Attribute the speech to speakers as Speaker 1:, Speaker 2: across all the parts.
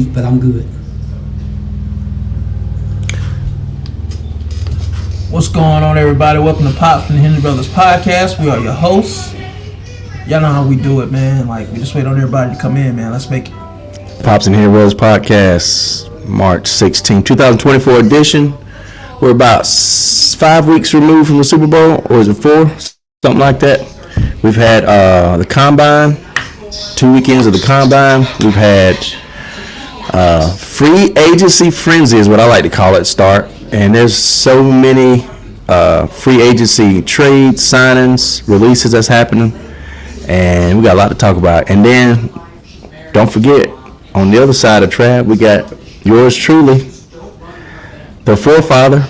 Speaker 1: but I'm good.
Speaker 2: What's going on, everybody? Welcome to Pops and the Henry Brothers Podcast. We are your hosts. Y'all know how we do it, man. Like, we just wait on everybody to come in, man. Let's make it.
Speaker 3: Pops and Henry Brothers Podcast, March 16, 2024 edition. We're about 5 weeks removed from the Super Bowl, or is it 4? Something like that. We've had the Combine, 2 weekends of the Combine. We've had free agency frenzy is what I like to call it, start. And there's so many free agency trades, signings, releases that's happening. And we got a lot to talk about. And then, don't forget, on the other side of the trap, we got yours truly, the forefather.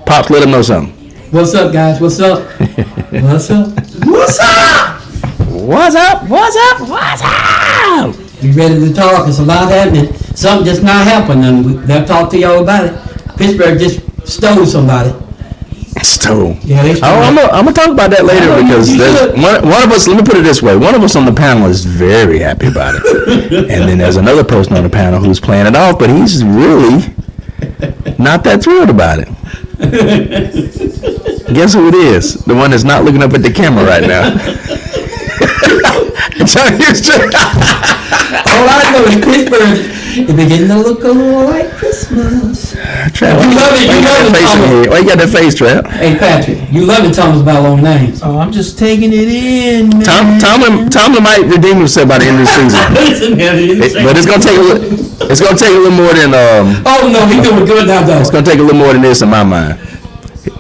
Speaker 3: Pops, let him know something.
Speaker 1: What's up, guys? What's up? What's up? What's up?
Speaker 3: What's up? What's up? What's up?
Speaker 1: You ready to talk? It's a lot happening. Something just not happening. They'll talk to y'all about it. Pittsburgh just stole somebody.
Speaker 3: Stole.
Speaker 1: Yeah, they stole.
Speaker 3: I'm gonna talk about that later because there's one of us. Let me put it this way: one of us on the panel is very happy about it, and then there's another person on the panel who's playing it off, but he's really not that thrilled about it. Guess who it is? The one that's not looking up at the camera right now.
Speaker 1: All I know is Pittsburgh is beginning to look a little like Christmas.
Speaker 3: Trap,
Speaker 1: You love it, Thomas.
Speaker 3: why you got that face, Trap?
Speaker 1: Hey, Patrick, you love it, Thomas, about long names.
Speaker 2: Oh, I'm just taking it in, man.
Speaker 3: Tomlin might redeem himself by the end of the season. But it's gonna take a little more than
Speaker 1: Oh no, he's doing good now, though.
Speaker 3: it's gonna take a little more than this in my mind.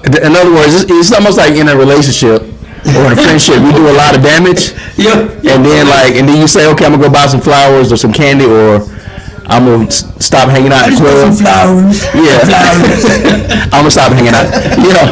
Speaker 3: In other words, it's almost like in a relationship or in a friendship, we do a lot of damage,
Speaker 1: Yeah.
Speaker 3: and then you say, okay, I'm gonna go buy some flowers or some candy, or I'm gonna stop hanging out in the club.
Speaker 2: Some flowers.
Speaker 3: Yeah, I'm gonna stop hanging out. Yeah,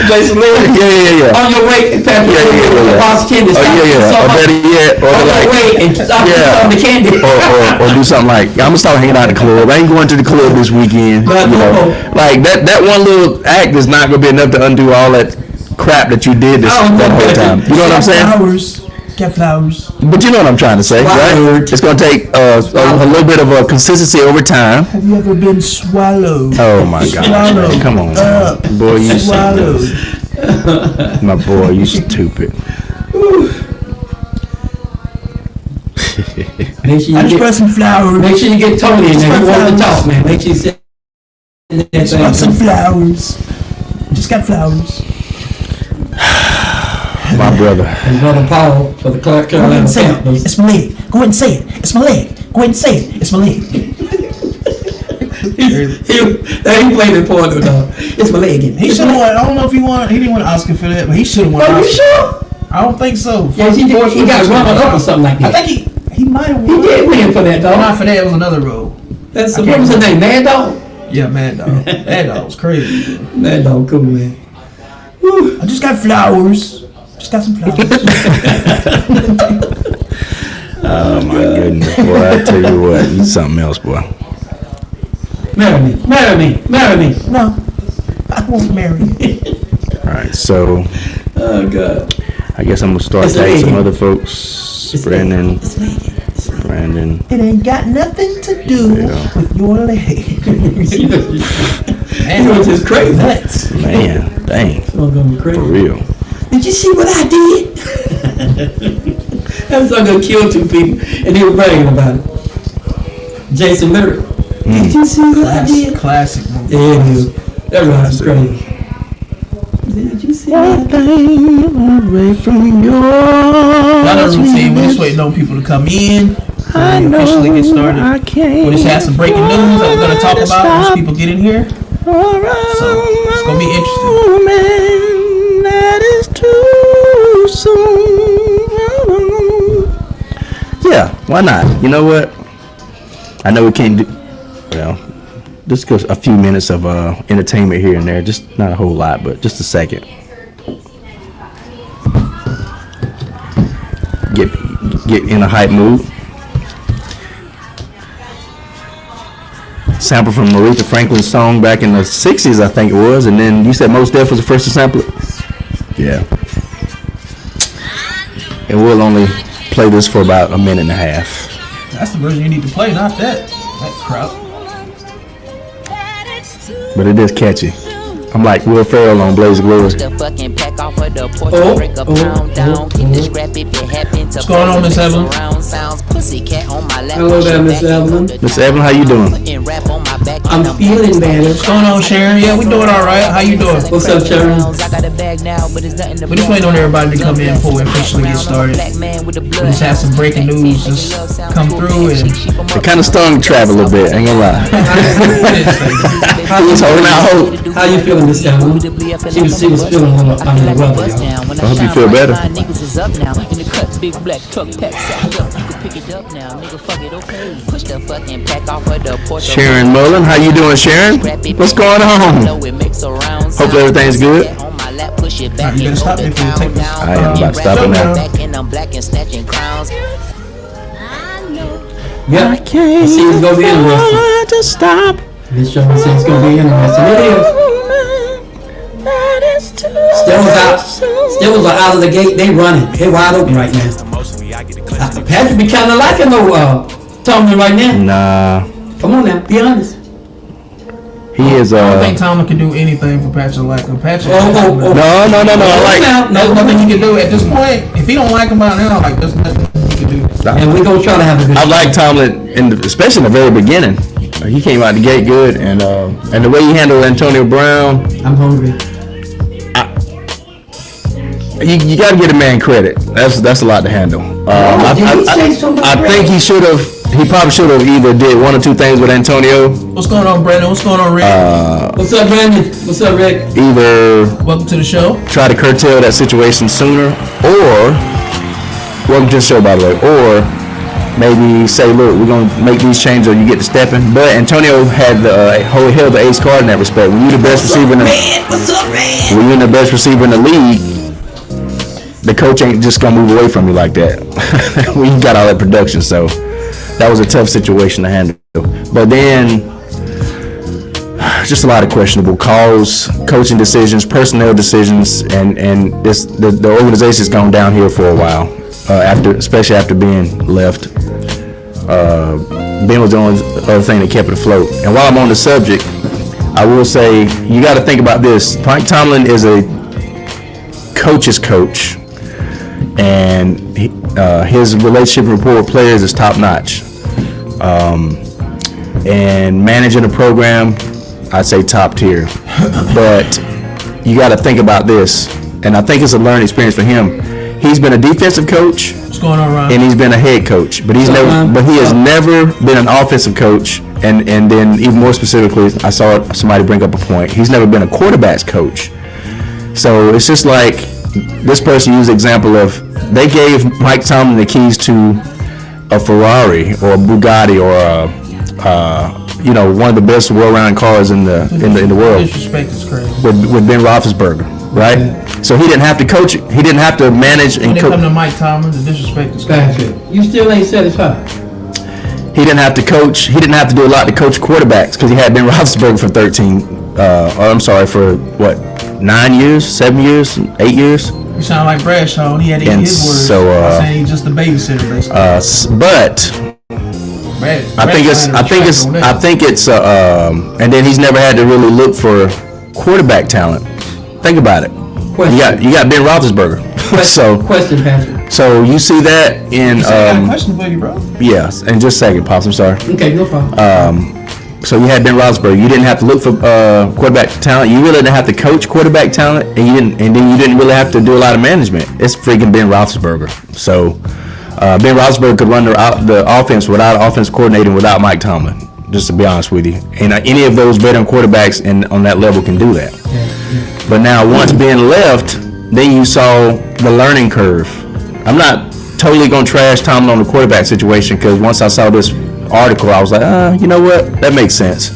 Speaker 1: Jason Lee.
Speaker 3: yeah.
Speaker 1: On your way, Patrick,
Speaker 3: Yeah.
Speaker 1: boss candy.
Speaker 3: Oh yeah. Or better yet, or
Speaker 1: On
Speaker 3: like,
Speaker 1: your way and stop
Speaker 3: yeah.
Speaker 1: the candy.
Speaker 3: or do something like, I'm gonna start hanging out at the club. I ain't going to the club this weekend.
Speaker 1: But,
Speaker 3: You know, like that one little act is not gonna be enough to undo all that crap that you did that whole time. You know what I'm saying?
Speaker 2: Flowers. Get flowers.
Speaker 3: But you know what I'm trying to say, right? It's gonna take a little bit of a consistency over time.
Speaker 2: Have you ever been swallowed?
Speaker 3: Oh my gosh, man. Come on, man. Boy, you
Speaker 2: swallowed.
Speaker 3: my boy, you stupid.
Speaker 1: Make sure
Speaker 2: I
Speaker 1: you
Speaker 2: just brought
Speaker 1: get,
Speaker 2: some flowers.
Speaker 1: make sure you get Tony in there. He wants to talk, man. Make sure you say
Speaker 2: Just brought some flowers. Just got flowers.
Speaker 3: My brother.
Speaker 1: and brother Paul for the Clark
Speaker 2: Go ahead
Speaker 1: Carolina
Speaker 2: and say it.
Speaker 1: Panthers.
Speaker 2: It's my leg. Go ahead and say it. It's my leg. Go ahead and say it. It's my leg.
Speaker 1: He played it for the dog. It's my leg again.
Speaker 2: He should have won. I don't know if he won. He didn't win an Oscar for that, but he should have won.
Speaker 1: Are
Speaker 2: an
Speaker 1: you
Speaker 2: Oscar.
Speaker 1: sure?
Speaker 2: I don't think so.
Speaker 1: Yeah, he got run up or something like
Speaker 2: I
Speaker 1: that.
Speaker 2: think he might have
Speaker 1: He
Speaker 2: won.
Speaker 1: did win for that,
Speaker 2: Not
Speaker 1: dog.
Speaker 2: for that. It was another role.
Speaker 1: That's
Speaker 2: I
Speaker 1: what was
Speaker 2: can't
Speaker 1: his name? Mad Dog?
Speaker 2: Yeah, Mad Dog. Mad Dog was crazy. Bro.
Speaker 1: Mad Dog, cool, man. Whew.
Speaker 2: I just got flowers. Just got some flowers.
Speaker 3: Oh my goodness, boy! I tell you what, you something else, boy.
Speaker 1: Marry me. Marry me. Marry me.
Speaker 2: No, I won't marry you.
Speaker 3: All right, so
Speaker 1: Oh, God.
Speaker 3: I guess I'm gonna start
Speaker 1: It's
Speaker 3: tagging some
Speaker 1: lady.
Speaker 3: other folks. Brandon.
Speaker 1: It's lady.
Speaker 3: Brandon.
Speaker 2: It ain't got nothing to do
Speaker 3: Yeah.
Speaker 2: with your leg.
Speaker 1: He was just crazy.
Speaker 2: Nuts.
Speaker 3: Man, dang,
Speaker 1: It's gonna be crazy.
Speaker 3: for real.
Speaker 1: Did you see what I did? That song gonna kill 2 people, and he was bragging about it. Jason Lyric. Did you see what I did?
Speaker 2: Classic movie.
Speaker 1: Yeah, it is. That was crazy. Did you see what I did?
Speaker 3: Away from your
Speaker 2: Another routine. We're just waiting on people to come in. We officially get started. We just have some breaking news that we're going to talk about once people get in here. So it's going to be interesting.
Speaker 3: That is too soon. Yeah, why not? You know what? I know we can't do, well, just go a few minutes of entertainment here and there. Just not a whole lot, but just a second. Get in a hype mood. Sample from Aretha Franklin's song back in the 60s, I think it was, and then you said Mos Def was the first to sample it? Yeah. And we'll only play this for about a minute and a half.
Speaker 2: That's the version you need to play, not that crap.
Speaker 3: But it is catchy. I'm like Will Ferrell on Blaze of Glory.
Speaker 2: What's going on, Miss Evelyn?
Speaker 1: Hello there, Miss Evelyn.
Speaker 3: Miss Evelyn, how you doing?
Speaker 1: I'm feeling better.
Speaker 2: What's going on, Sharon? Yeah, we doing all right. How you doing?
Speaker 1: What's up, Sharon?
Speaker 2: We just waiting on everybody to come in before we officially get started. We just have some breaking news just come through and
Speaker 3: It kind of stung Trav a little bit, ain't gonna lie. He's holding out hope.
Speaker 1: How you feeling, Miss Evelyn? She was feeling a little under the weather, y'all.
Speaker 3: I hope you feel better. Sharon Mullen, how you doing, Sharon? What's going on? Hopefully everything's good.
Speaker 2: you better stop it before you take this.
Speaker 3: I am about to stop it now.
Speaker 1: Yep. I see it's gonna be interesting.
Speaker 3: To stop.
Speaker 1: This show says it's gonna be interesting. It is. Stills are out of the gate. They running. They wide open right now. Patrick be kind of liking Tomlin right now.
Speaker 3: Nah.
Speaker 1: Come on now, be honest.
Speaker 3: He is
Speaker 2: I don't think Tomlin can do anything for Patrick like him. Patrick.
Speaker 3: No. I like.
Speaker 2: There's nothing he can do at this point. If he don't like him by now, like there's nothing he can do.
Speaker 1: And we gonna try to have a good.
Speaker 3: I like Tomlin, especially in the very beginning. He came out the gate good, and the way he handled Antonio Brown.
Speaker 1: I'm hungry.
Speaker 3: You got to give a man credit. That's a lot to handle. I think he probably should have either did one or two things with Antonio.
Speaker 2: What's going on, Brandon? What's going on, Rick?
Speaker 1: What's up, Brandon? What's up, Rick?
Speaker 3: Either
Speaker 2: Welcome to the show.
Speaker 3: try to curtail that situation sooner, or welcome to the show, by the way, or maybe say, look, we're gonna make these changes, or you get to stepping. But Antonio held the ace card in that respect. When you're the best receiver in the when you're the best receiver in the league, the coach ain't just gonna move away from you like that. When you got all that production, so that was a tough situation to handle. But then, just a lot of questionable calls, coaching decisions, personnel decisions, and the organization's gone downhill for a while. Especially after Ben left. Ben was the only other thing that kept it afloat. And while I'm on the subject, I will say you got to think about this. Mike Tomlin is a coach's coach, and his relationship and rapport with players is top notch. And managing a program, I'd say top tier. But you got to think about this, and I think it's a learning experience for him. He's been a defensive coach.
Speaker 2: What's going on, Ron?
Speaker 3: And he's been a head coach, but he has never been an offensive coach. And then even more specifically, I saw somebody bring up a point. He's never been a quarterback's coach. So it's just like this person used the example of they gave Mike Tomlin the keys to a Ferrari or a Bugatti or one of the best well-rounded cars in the world.
Speaker 2: Disrespect is crazy.
Speaker 3: With Ben Roethlisberger, right? So he didn't have to coach. He didn't have to manage and coach.
Speaker 2: When it come to Mike Tomlin, the disrespect is crazy.
Speaker 1: You still ain't satisfied.
Speaker 3: He didn't have to coach. He didn't have to do a lot to coach quarterbacks because he had Ben Roethlisberger for for what, 9 years, 7 years, 8 years.
Speaker 2: You sound like Bradshaw. He had to eat his words.
Speaker 3: So
Speaker 2: saying he's just a babysitter, basically.
Speaker 3: But I think it's and then he's never had to really look for quarterback talent. Think about it. You got Ben Roethlisberger.
Speaker 1: Question, Patrick.
Speaker 3: So you see that in
Speaker 2: I got a question for you, bro.
Speaker 3: Yes, and just a second, Pops. I'm sorry.
Speaker 1: Okay, no problem.
Speaker 3: So you had Ben Roethlisberger. You didn't have to look for quarterback talent. You really didn't have to coach quarterback talent, and then you didn't really have to do a lot of management. It's freaking Ben Roethlisberger. So Ben Roethlisberger could run the offense without an offense coordinator, without Mike Tomlin. Just to be honest with you, and any of those veteran quarterbacks on that level can do that. But now once Ben left, then you saw the learning curve. I'm not totally gonna trash Tomlin on the quarterback situation because once I saw this article, I was like, you know what, that makes sense.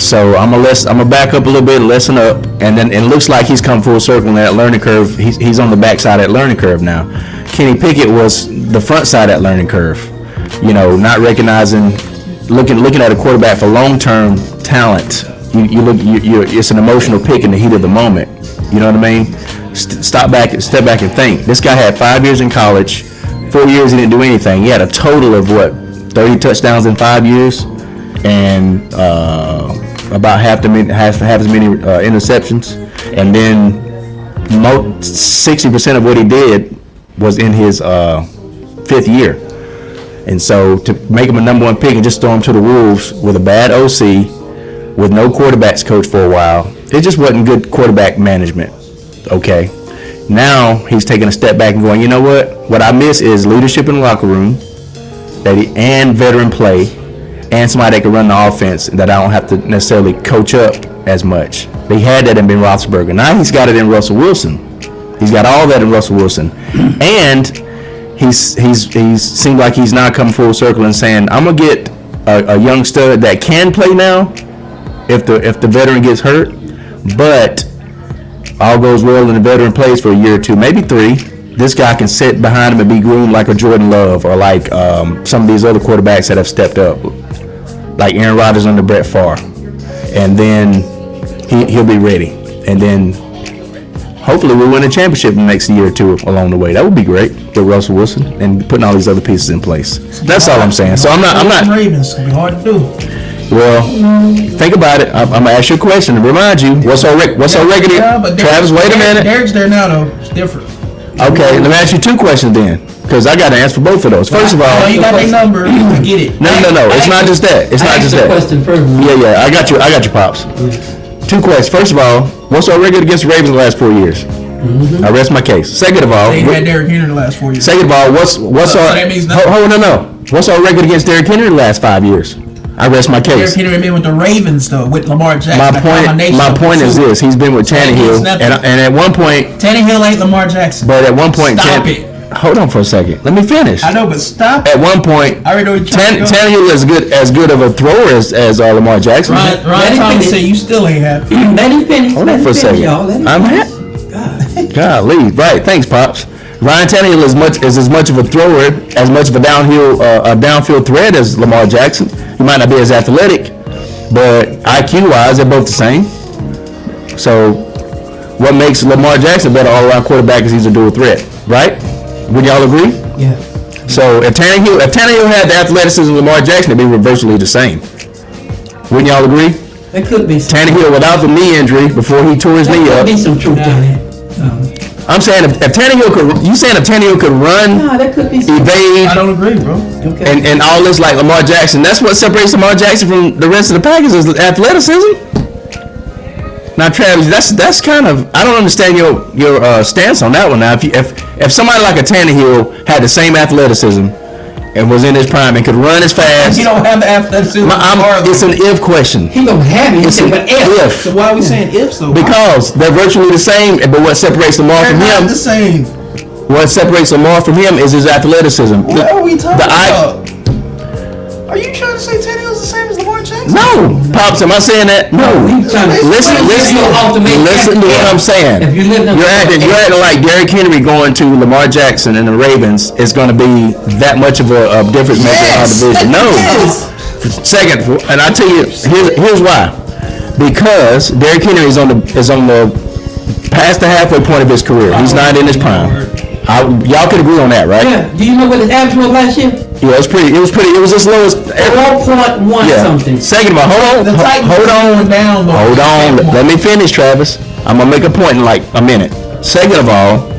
Speaker 3: So I'm gonna back up a little bit, lesson up, and then it looks like he's come full circle in that learning curve. He's on the back side of that learning curve now. Kenny Pickett was the front side of that learning curve. Not recognizing, looking at a quarterback for long-term talent. It's an emotional pick in the heat of the moment. You know what I mean? Step back and think. This guy had 5 years in college, 4 years he didn't do anything. He had a total of 30 touchdowns in 5 years, and about half as many interceptions. And then 60% of what he did was in his 5th year. And so to make him a number 1 pick and just throw him to the Wolves with a bad OC, with no quarterbacks coach for a while, it just wasn't good quarterback management. Okay. Now he's taking a step back and going, you know what? What I miss is leadership in the locker room, and veteran play, and somebody that can run the offense that I don't have to necessarily coach up as much. They had that in Ben Roethlisberger. Now he's got it in Russell Wilson. He's got all that in Russell Wilson, and he's seemed like he's now come full circle and saying, I'm gonna get a young stud that can play now if the veteran gets hurt, but all goes well and the veteran plays for a year or two, maybe 3. This guy can sit behind him and be groomed like a Jordan Love or like some of these other quarterbacks that have stepped up, like Aaron Rodgers under Brett Favre, and then he'll be ready, and then hopefully we'll win a championship in the next year or 2 along the way. That would be great with Russell Wilson and putting all these other pieces in place. That's all I'm saying. So I'm not.
Speaker 2: Ravens gonna be hard to do.
Speaker 3: Well, think about it. I'm gonna ask you a question to remind you. What's our record? Travis, wait a minute.
Speaker 2: Derek's there now though. It's different.
Speaker 3: Okay, let me ask you 2 questions then, because I got to answer for both of those. First of all,
Speaker 2: you got their number. I get it.
Speaker 3: No. It's not just that. It's not just that.
Speaker 1: Question first.
Speaker 3: Yeah. I got you, pops. 2 questions. First of all, what's our record against the Ravens in the last 4 years? I rest my case. Second of all,
Speaker 2: they had Derrick Henry the last 4 years.
Speaker 3: Second of all, what's our? No. What's our record against Derrick Henry the last 5 years? I rest my case.
Speaker 2: Derrick Henry been with the Ravens though, with Lamar Jackson.
Speaker 3: My point is this: he's been with Tannehill, and at one point,
Speaker 2: Tannehill ain't Lamar Jackson.
Speaker 3: But at one point, hold on for a second. Let me finish.
Speaker 2: I know, but stop.
Speaker 3: At one point,
Speaker 2: I already know
Speaker 3: Tannehill is as good of a thrower as Lamar Jackson.
Speaker 2: Ron Thomas said you still ain't happy.
Speaker 1: Let him finish.
Speaker 3: Hold on for a second. I'm happy. Golly, right? Thanks, pops. Ryan Tannehill is as much of a thrower, as much of a downfield threat as Lamar Jackson. He might not be as athletic, but IQ-wise, they're both the same. So, what makes Lamar Jackson a better all-around quarterback is he's a dual threat, right? Would y'all agree?
Speaker 1: Yeah.
Speaker 3: So, if Tannehill had the athleticism of Lamar Jackson, it'd be virtually the same. Wouldn't y'all agree?
Speaker 1: There could be some.
Speaker 3: Tannehill without the knee injury before he tore his knee up.
Speaker 1: There could be some truth in it.
Speaker 3: I'm saying if Tannehill could, run,
Speaker 1: there could be some.
Speaker 3: evade,
Speaker 2: I don't agree, bro.
Speaker 1: Okay.
Speaker 3: and all this like Lamar Jackson. That's what separates Lamar Jackson from the rest of the Packers is the athleticism. Now, Travis, that's kind of, I don't understand your stance on that one. Now, if somebody like a Tannehill had the same athleticism and was in his prime and could run as fast,
Speaker 2: he don't have the athleticism.
Speaker 3: It's an if question.
Speaker 1: He don't have it.
Speaker 3: It's an if.
Speaker 2: So why are we saying if so?
Speaker 3: Because they're virtually the same, but what separates Lamar from him?
Speaker 2: The same.
Speaker 3: What separates Lamar from him is his athleticism.
Speaker 2: What are we talking about? Are you trying to say Tannehill's the same as Lamar Jackson?
Speaker 3: No, Pops, am I saying that? No. Listen to what I'm saying. You're acting like Derrick Henry going to Lamar Jackson and the Ravens is going to be that much of a difference maker in our division. No. Second, and I tell you, here's why. Because Derrick Henry is on the past the halfway point of his career. He's not in his prime. Y'all could agree on that, right?
Speaker 1: Yeah. Do you know what his average was last year?
Speaker 3: Yeah, it was as low as
Speaker 1: 4.1 something.
Speaker 3: Second of all, hold on. Let me finish, Travis. I'm gonna make a point in like a minute. Second of all,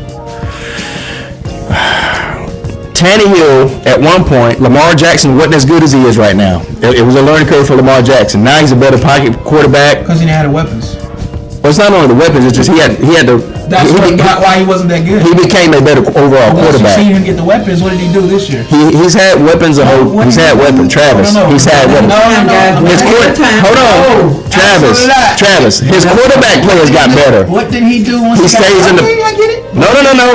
Speaker 3: Tannehill at one point, Lamar Jackson wasn't as good as he is right now. It was a learning curve for Lamar Jackson. Now he's a better pocket quarterback
Speaker 2: because he didn't have the weapons.
Speaker 3: Well, it's not only the weapons; it's just he had the.
Speaker 2: That's why he wasn't that good.
Speaker 3: He became a better overall quarterback.
Speaker 2: You seen him get the weapons. What did he do this year?
Speaker 3: He's had weapons. He's had weapons. Travis. He's had weapons. Hold on, Travis. His quarterback play has got better.
Speaker 2: What did he do once
Speaker 3: he stays in the?
Speaker 2: I get it.
Speaker 3: No.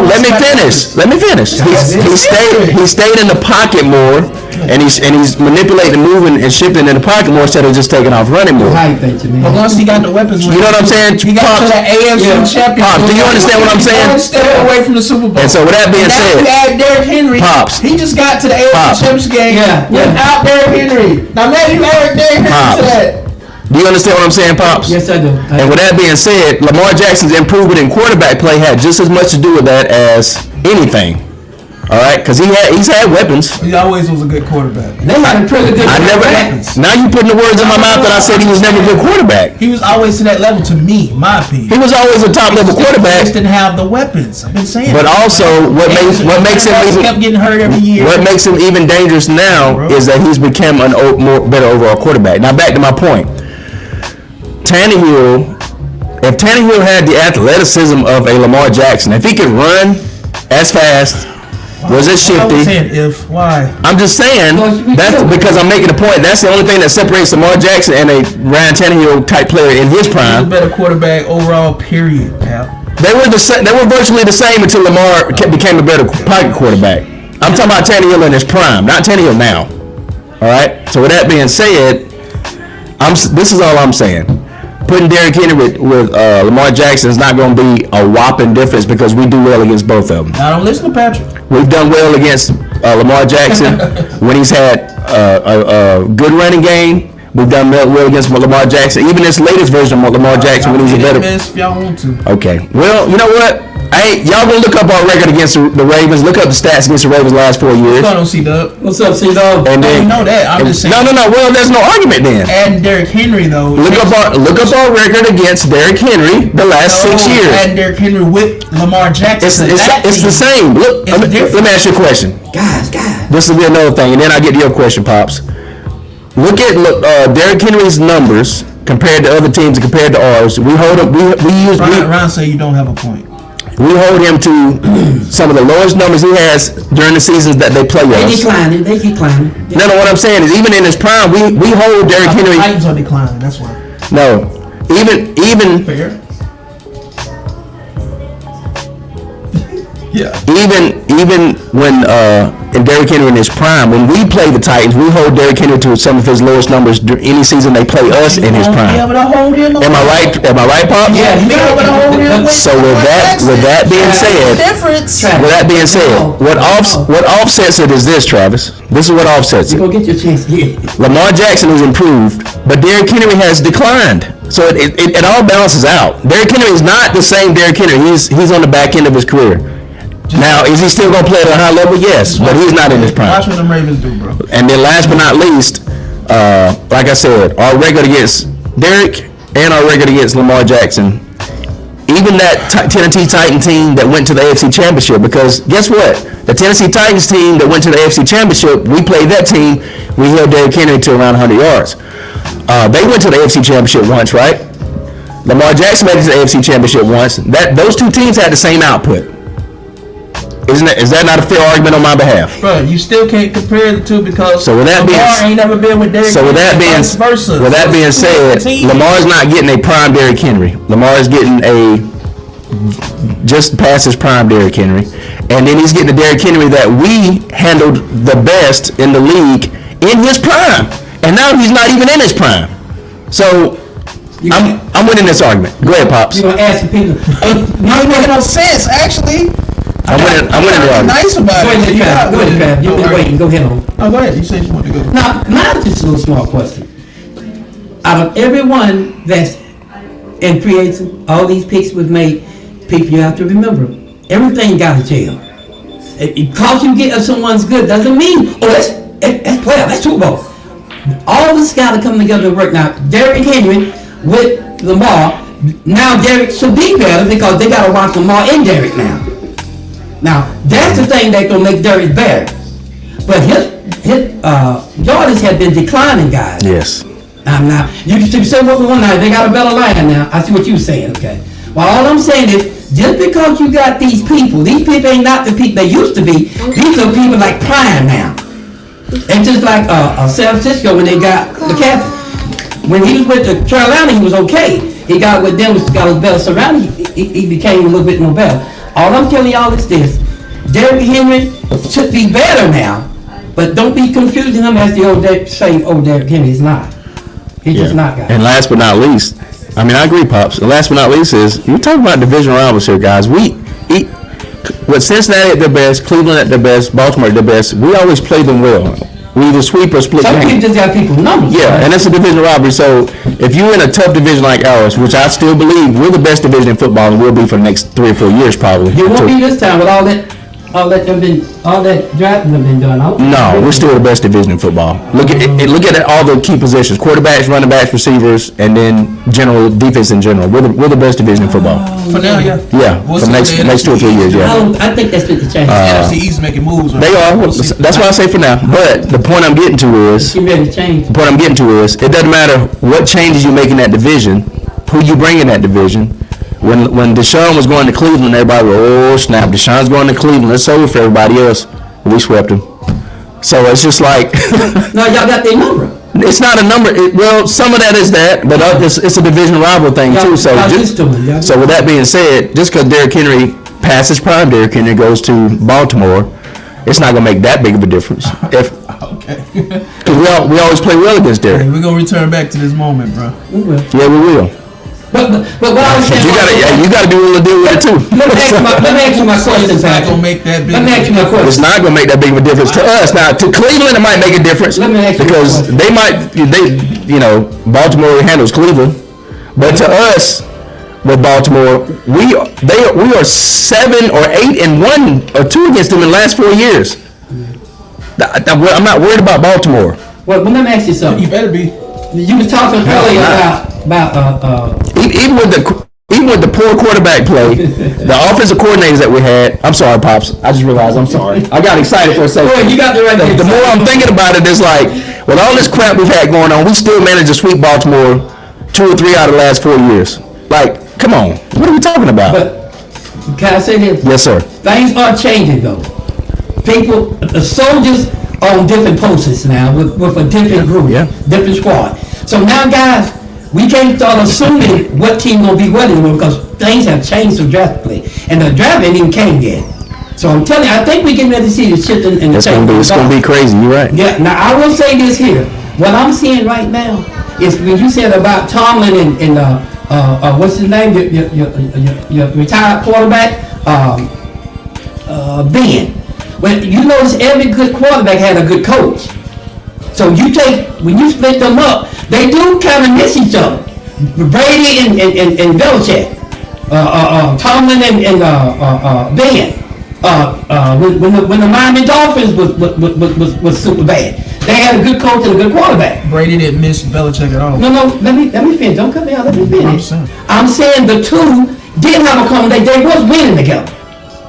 Speaker 3: Let me finish. He stayed in the pocket more, and he's manipulating, moving, and shifting in the pocket more instead of just taking off running more.
Speaker 2: But once he got the weapons,
Speaker 3: you know what I'm saying?
Speaker 2: He got to the AFC championship.
Speaker 3: Do you understand what I'm saying?
Speaker 2: Step away from the Super Bowl.
Speaker 3: And so with that being said,
Speaker 2: you add Derrick Henry.
Speaker 3: Pops.
Speaker 2: He just got to the AFC championship game without Derrick Henry. Now man, you add Derrick Henry to that.
Speaker 3: Do you understand what I'm saying, Pops?
Speaker 1: Yes, I do.
Speaker 3: And with that being said, Lamar Jackson's improvement in quarterback play had just as much to do with that as anything. All right, because he's had weapons.
Speaker 2: He always was a good quarterback.
Speaker 1: They had a pretty good
Speaker 3: weapons. Now you putting the words in my mouth that I said he was never a good quarterback.
Speaker 2: He was always to that level, to me, my opinion.
Speaker 3: He was always a top level quarterback.
Speaker 2: He just didn't have the weapons. I've been saying.
Speaker 3: But also, what makes him even
Speaker 2: kept getting hurt every year.
Speaker 3: What makes him even dangerous now is that he's become better overall quarterback. Now back to my point. If Tannehill had the athleticism of a Lamar Jackson, if he could run as fast, was it shifty?
Speaker 2: Why?
Speaker 3: I'm just saying, that's because I'm making a point. That's the only thing that separates Lamar Jackson and a Ryan Tannehill type player in his prime.
Speaker 2: He's a better quarterback overall, period, pal.
Speaker 3: They were virtually the same until Lamar became a better pocket quarterback. I'm talking about Tannehill in his prime, not Tannehill now. All right. So with that being said, this is all I'm saying. Putting Derrick Henry with Lamar Jackson is not going to be a whopping difference because we do well against both of them.
Speaker 2: I don't listen to Patrick.
Speaker 3: We've done well against Lamar Jackson when he's had a good running game. We've done well against Lamar Jackson. Even this latest version of Lamar Jackson when he's a better.
Speaker 2: If y'all want to.
Speaker 3: Okay. Well, you know what? Y'all gonna look up our record against the Ravens. Look up the stats against the Ravens last 4 years.
Speaker 2: What's going on, C-Dub?
Speaker 1: What's up, C-Dub?
Speaker 3: And then,
Speaker 2: you know that. I'm just saying.
Speaker 3: No. Well, there's no argument then.
Speaker 2: Adding Derrick Henry though.
Speaker 3: Look up our record against Derrick Henry the last 6 years.
Speaker 2: Adding Derrick Henry with Lamar Jackson.
Speaker 3: It's the same. Look, let me ask you a question.
Speaker 1: Guys.
Speaker 3: This will be another thing, and then I get to your question, Pops. Look at Derrick Henry's numbers compared to other teams and compared to ours. We hold him.
Speaker 2: Ron say you don't have a point.
Speaker 3: We hold him to some of the lowest numbers he has during the seasons that they play us.
Speaker 1: They keep climbing.
Speaker 3: No, what I'm saying is even in his prime, we hold Derrick Henry.
Speaker 2: The Titans are declining. That's why.
Speaker 3: No, even
Speaker 2: fair. Yeah.
Speaker 3: Even when in Derrick Henry in his prime, when we play the Titans, we hold Derrick Henry to some of his lowest numbers any season they play us in his prime.
Speaker 2: Am I
Speaker 3: right? Am I right, Pop?
Speaker 2: Yeah.
Speaker 3: So with that being said, what offsets it is this, Travis. This is what offsets it.
Speaker 1: You gonna get your chance here.
Speaker 3: Lamar Jackson has improved, but Derrick Henry has declined. So it all balances out. Derrick Henry is not the same Derrick Henry. He's on the back end of his career. Now, is he still going to play at a high level? Yes, but he's not in his prime.
Speaker 2: Watch what the Ravens do, bro.
Speaker 3: And then last but not least, like I said, our record against Derrick and our record against Lamar Jackson, even that Tennessee Titan team that went to the AFC Championship, because guess what? The Tennessee Titans team that went to the AFC Championship, we played that team, we held Derrick Henry to around 100 yards. They went to the AFC Championship once, right? Lamar Jackson made it to the AFC Championship once. Those two teams had the same output. Is that not a fair argument on my behalf?
Speaker 2: Bro, you still can't compare the two because
Speaker 3: Lamar
Speaker 2: ain't never been with Derrick Henry.
Speaker 3: With that being said, Lamar's not getting a prime Derrick Henry. Lamar is getting a just past his prime Derrick Henry. And then he's getting the Derrick Henry that we handled the best in the league in his prime. And now he's not even in his prime. So I'm winning this argument. Go ahead, Pops.
Speaker 1: You're gonna ask people.
Speaker 2: You ain't making no sense, actually.
Speaker 3: I'm winning the argument.
Speaker 2: Nice about it.
Speaker 1: Go ahead, Trav. You've been waiting. Go ahead on.
Speaker 2: Oh, go ahead. You said you want to go.
Speaker 1: Now, mine's just a little small question. Out of everyone that's in free agency, all these picks was made, people you have to remember, everything got a jail. Because you get someone's good doesn't mean, that's playoff, that's Super Bowl. All this got to come together to work. Now, Derrick Henry with Lamar, now Derrick should be better because they got to watch Lamar and Derrick now. Now, that's the thing that's going to make Derrick better. But his yardage had been declining, guys.
Speaker 3: Yes.
Speaker 1: Now, you can say what we want now. They got a better line now. I see what you're saying, okay? Well, all I'm saying is, just because you got these people ain't not the people they used to be. These are people like Prime now. And just like San Francisco when they got the captain. When he was with the Carolina, he was okay. He got with them, got his belt surrounded. He became a little bit more better. All I'm telling y'all is this. Derrick Henry should be better now, but don't be confusing him as the same old Derrick Henry. He's not. He's just not, guys.
Speaker 3: And last but not least, I mean, I agree, Pops. And last but not least is, you're talking about division rivals here, guys. With Cincinnati at their best, Cleveland at their best, Baltimore at their best, we always play them well. We either sweep or split.
Speaker 1: Some people just got people's numbers.
Speaker 3: Yeah, right? And it's a division rivalry. So if you're in a tough division like ours, which I still believe we're the best division in football and will be for the next 3 or 4 years probably.
Speaker 1: You won't be this time with all that all that drafting have been done.
Speaker 3: No, we're still the best division in football. Look at all the key positions: quarterbacks, running backs, receivers, and then general defense in general. We're the best division in football.
Speaker 2: For now, yeah.
Speaker 3: Yeah, for the next 2 or 3 years, yeah.
Speaker 1: I think that's been the change.
Speaker 2: NFC East making moves.
Speaker 3: They are. That's why I say for now. But the point I'm getting to is,
Speaker 1: She ready to change.
Speaker 3: it doesn't matter what changes you make in that division, who you bring in that division. When Deshaun was going to Cleveland, everybody was, oh snap, Deshaun's going to Cleveland. It's over for everybody else. We swept him. So it's just like
Speaker 1: No, y'all got their number.
Speaker 3: it's not a number. Well, some of that is that, but it's a division rival thing too. So
Speaker 1: Y'all used to it.
Speaker 3: so with that being said, just because Derrick Henry passes prime, Derrick Henry goes to Baltimore, it's not gonna make that big of a difference.
Speaker 2: Okay.
Speaker 3: Because we always play well against Derrick.
Speaker 2: We're gonna return back to this moment, bro.
Speaker 3: Yeah, we will.
Speaker 1: But what I was saying,
Speaker 3: You gotta be willing to deal with it too.
Speaker 1: let me ask you my question,
Speaker 2: It's not
Speaker 1: Patrick.
Speaker 2: gonna make that big.
Speaker 1: Let me ask you my
Speaker 3: It's
Speaker 1: question.
Speaker 3: not gonna make that big of a difference to us. Now, to Cleveland, it might make a difference
Speaker 1: Let me ask you a
Speaker 3: because
Speaker 1: question.
Speaker 3: Baltimore handles Cleveland, but to us, with Baltimore, we are 7 or 8 and 1 or 2 against them in the last 4 years. I'm not worried about Baltimore.
Speaker 1: Well, let me ask you something.
Speaker 2: You better be.
Speaker 1: You was talking earlier about
Speaker 3: Even with the poor quarterback play, the offensive coordinators that we had. I'm sorry, Pops. I just realized. I'm sorry. I got excited for a second.
Speaker 1: Boy, you got the right.
Speaker 3: The more I'm thinking about it, it's like, with all this crap we've had going on, we still managed to sweep Baltimore 2 or 3 out of the last 4 years. Like, come on. What are we talking about?
Speaker 1: But can I say this?
Speaker 3: Yes, sir.
Speaker 1: Things are changing though. People, the soldiers on different posts now with a different group,
Speaker 3: Yeah.
Speaker 1: different squad. So now, guys, we can't start assuming what team gonna be what anymore because things have changed so drastically, and the draft ain't even came yet. So I'm telling you, I think we can really see the shit in the
Speaker 3: It's gonna be crazy. You're right.
Speaker 1: Yeah. Now I will say this here. What I'm seeing right now is when you said about Tomlin and what's his name, your retired quarterback, Ben. When you notice every good quarterback had a good coach. So when you split them up, they do kind of miss each other. Brady and Belichick, Tomlin and Ben. When the Miami Dolphins was super bad, they had a good coach and a good quarterback.
Speaker 2: Brady didn't miss Belichick at all.
Speaker 1: No, let me finish. Don't cut me out. Let me finish.
Speaker 2: I'm saying.
Speaker 1: I'm saying the two did have a common. They was winning together.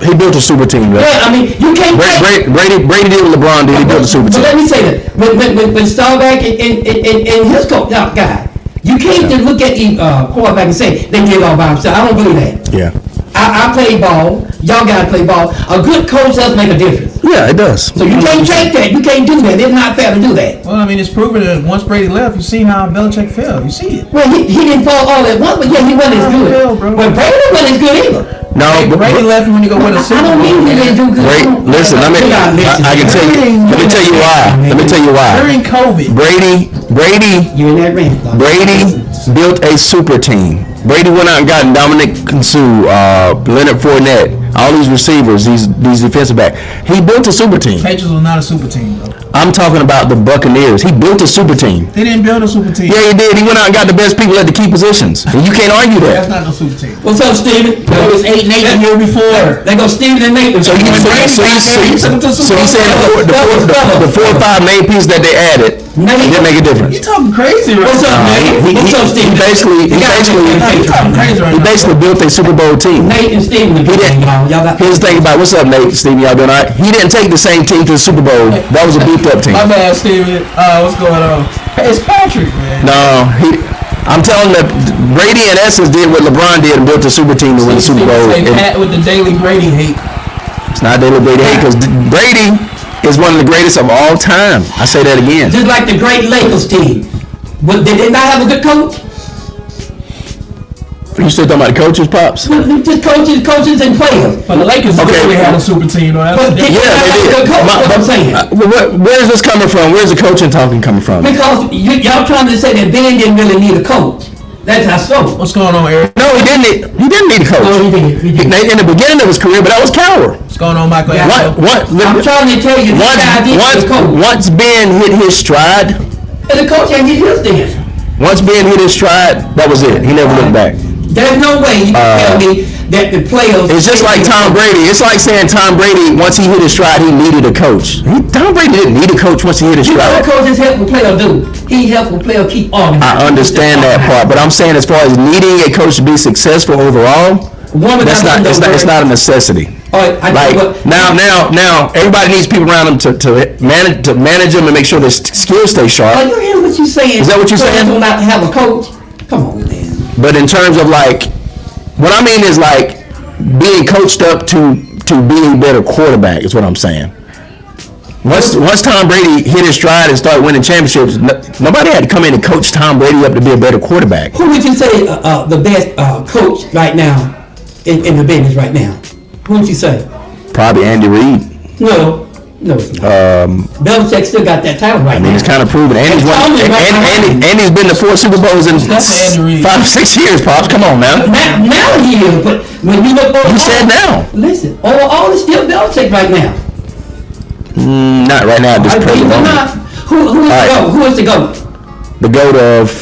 Speaker 3: He built a super team, right?
Speaker 1: Yeah, I mean, you can't.
Speaker 3: Brady did what LeBron did. He built a super
Speaker 1: But
Speaker 3: team.
Speaker 1: let me say that when Staubach and his coach guy, you can't just look at the quarterback and say they did all by themselves. I don't believe that.
Speaker 3: Yeah.
Speaker 1: I play ball. Y'all gotta play ball. A good coach does make a difference.
Speaker 3: Yeah, it does.
Speaker 1: So you can't take that. You can't do that. It's not fair to do that.
Speaker 2: Well, I mean, it's proven that once Brady left, you see how Belichick fell. You see it.
Speaker 1: Well, he didn't fall all at once, but yeah, he wasn't as good.
Speaker 2: Hell, bro.
Speaker 1: But Brady wasn't as good either.
Speaker 3: No,
Speaker 2: Brady left when you go win a
Speaker 1: I
Speaker 2: Super
Speaker 1: don't
Speaker 2: Bowl.
Speaker 1: mean he didn't do good.
Speaker 3: Listen, I can tell you. Let me tell you why. Let me tell you why.
Speaker 2: During COVID.
Speaker 3: Brady
Speaker 1: You in that rant. dog.
Speaker 3: Brady built a super team. Brady went out and got Dominic Sue, Leonard Fournette, all these receivers, these defensive backs. He built a super team.
Speaker 2: Patriots was not a super team, though.
Speaker 3: I'm talking about the Buccaneers. He built a super team.
Speaker 2: They didn't build a super team.
Speaker 3: Yeah, he did. He went out and got the best people at the key positions. And you can't argue
Speaker 2: That's
Speaker 3: that.
Speaker 2: not no super team.
Speaker 1: What's up, Steven?
Speaker 2: It was 8-8 the year before.
Speaker 1: They go Steven and Nathan.
Speaker 3: So you saying the 4 or 5 main pieces that they added didn't make a difference.
Speaker 2: You talking crazy right
Speaker 1: What's up,
Speaker 2: now.
Speaker 1: man? What's up, Steven?
Speaker 2: You talking crazy right
Speaker 3: He
Speaker 2: now.
Speaker 3: basically built a Super Bowl team.
Speaker 1: Nate and Steven.
Speaker 3: He didn't.
Speaker 1: Y'all got.
Speaker 3: Here's the thing about what's up, Nate, Steve, y'all doing all right? He didn't take the same team to the Super Bowl. That was a beefed up team.
Speaker 2: My bad, Steven. What's going on? Hey, it's Patrick, man.
Speaker 3: No, I'm telling that Brady in essence did what LeBron did and built a super team to win the Super Bowl.
Speaker 2: Say Pat with the daily Brady hate.
Speaker 3: It's not daily Brady hate because Brady is one of the greatest of all time. I say that again.
Speaker 1: Just like the great Lakers team. But did they not have a good coach?
Speaker 3: You still talking about the coaches, Pops?
Speaker 1: Well, just coaches and players.
Speaker 2: But the Lakers
Speaker 3: Okay.
Speaker 2: really had a super team, though.
Speaker 1: But
Speaker 2: That's
Speaker 1: did
Speaker 3: Yeah,
Speaker 1: they
Speaker 3: they
Speaker 1: have a good
Speaker 3: did.
Speaker 1: coach? What I'm saying.
Speaker 3: Where's this coming from? Where's the coaching talking coming from?
Speaker 1: Because y'all trying to say that Ben didn't really need a coach. That's how so.
Speaker 2: What's going on, Eric?
Speaker 3: No, he didn't need a coach.
Speaker 1: No, he didn't. He didn't.
Speaker 3: In the beginning of his career, but that was Cowher.
Speaker 2: What's going on, Michael?
Speaker 1: Yeah. I'm trying to tell you, this guy didn't need a coach.
Speaker 3: Once Ben hit his stride,
Speaker 1: And the coach ain't get his then.
Speaker 3: that was it. He never looked back.
Speaker 1: There's no way you can tell me that the players.
Speaker 3: It's just like Tom Brady. It's like saying Tom Brady, once he hit his stride, he needed a coach. Tom Brady didn't need a coach once he hit his stride.
Speaker 1: You know what coaches help a player do? He help a player keep organized.
Speaker 3: I understand that part, but I'm saying as far as needing a coach to be successful overall, it's not a necessity. Now, everybody needs people around them to manage them and make sure their skills stay sharp.
Speaker 1: Are you hearing what you're saying?
Speaker 3: Is that what you're saying?
Speaker 1: Players not to have a coach. Come on, man.
Speaker 3: But in terms of like, what I mean is like being coached up to be a better quarterback is what I'm saying. Once Tom Brady hit his stride and started winning championships, nobody had to come in and coach Tom Brady up to be a better quarterback.
Speaker 1: Who would you say the best coach right now in the business right now? Who would you say?
Speaker 3: Probably Andy Reid.
Speaker 1: No, it's not. Belichick still got that title right now.
Speaker 3: I mean, it's kind of proven. Andy's been to 4 Super Bowls in 5 or 6 years, Pops. Come on, man.
Speaker 1: Now he is, but when you look over...
Speaker 3: You said now.
Speaker 1: Listen, overall, it's still Belichick right now.
Speaker 3: Not right now, just present moment.
Speaker 1: Who is the GOAT?
Speaker 3: The GOAT of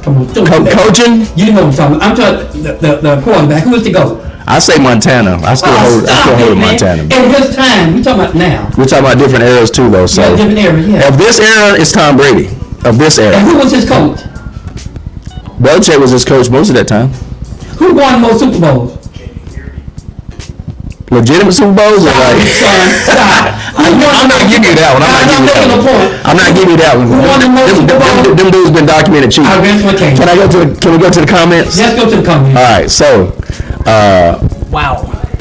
Speaker 3: coaching?
Speaker 1: You know what I'm talking about. I'm talking the quarterback. Who is the GOAT?
Speaker 3: I say Montana. I still hold Montana.
Speaker 1: In his time, we're talking about now.
Speaker 3: We're talking about different eras too, though. So
Speaker 1: different eras, yeah.
Speaker 3: Of this era, it's Tom Brady. Of this era.
Speaker 1: And who was his coach?
Speaker 3: Belichick was his coach most of that time.
Speaker 1: Who won more Super Bowls?
Speaker 3: Legitimate Super Bowls or like? I'm not giving you that one. I'm not giving you that one.
Speaker 1: Who won the most Super Bowls?
Speaker 3: Them dudes been documented cheating. Can we go to the comments?
Speaker 1: Let's go to the comments.
Speaker 3: All right, so.
Speaker 2: Wow.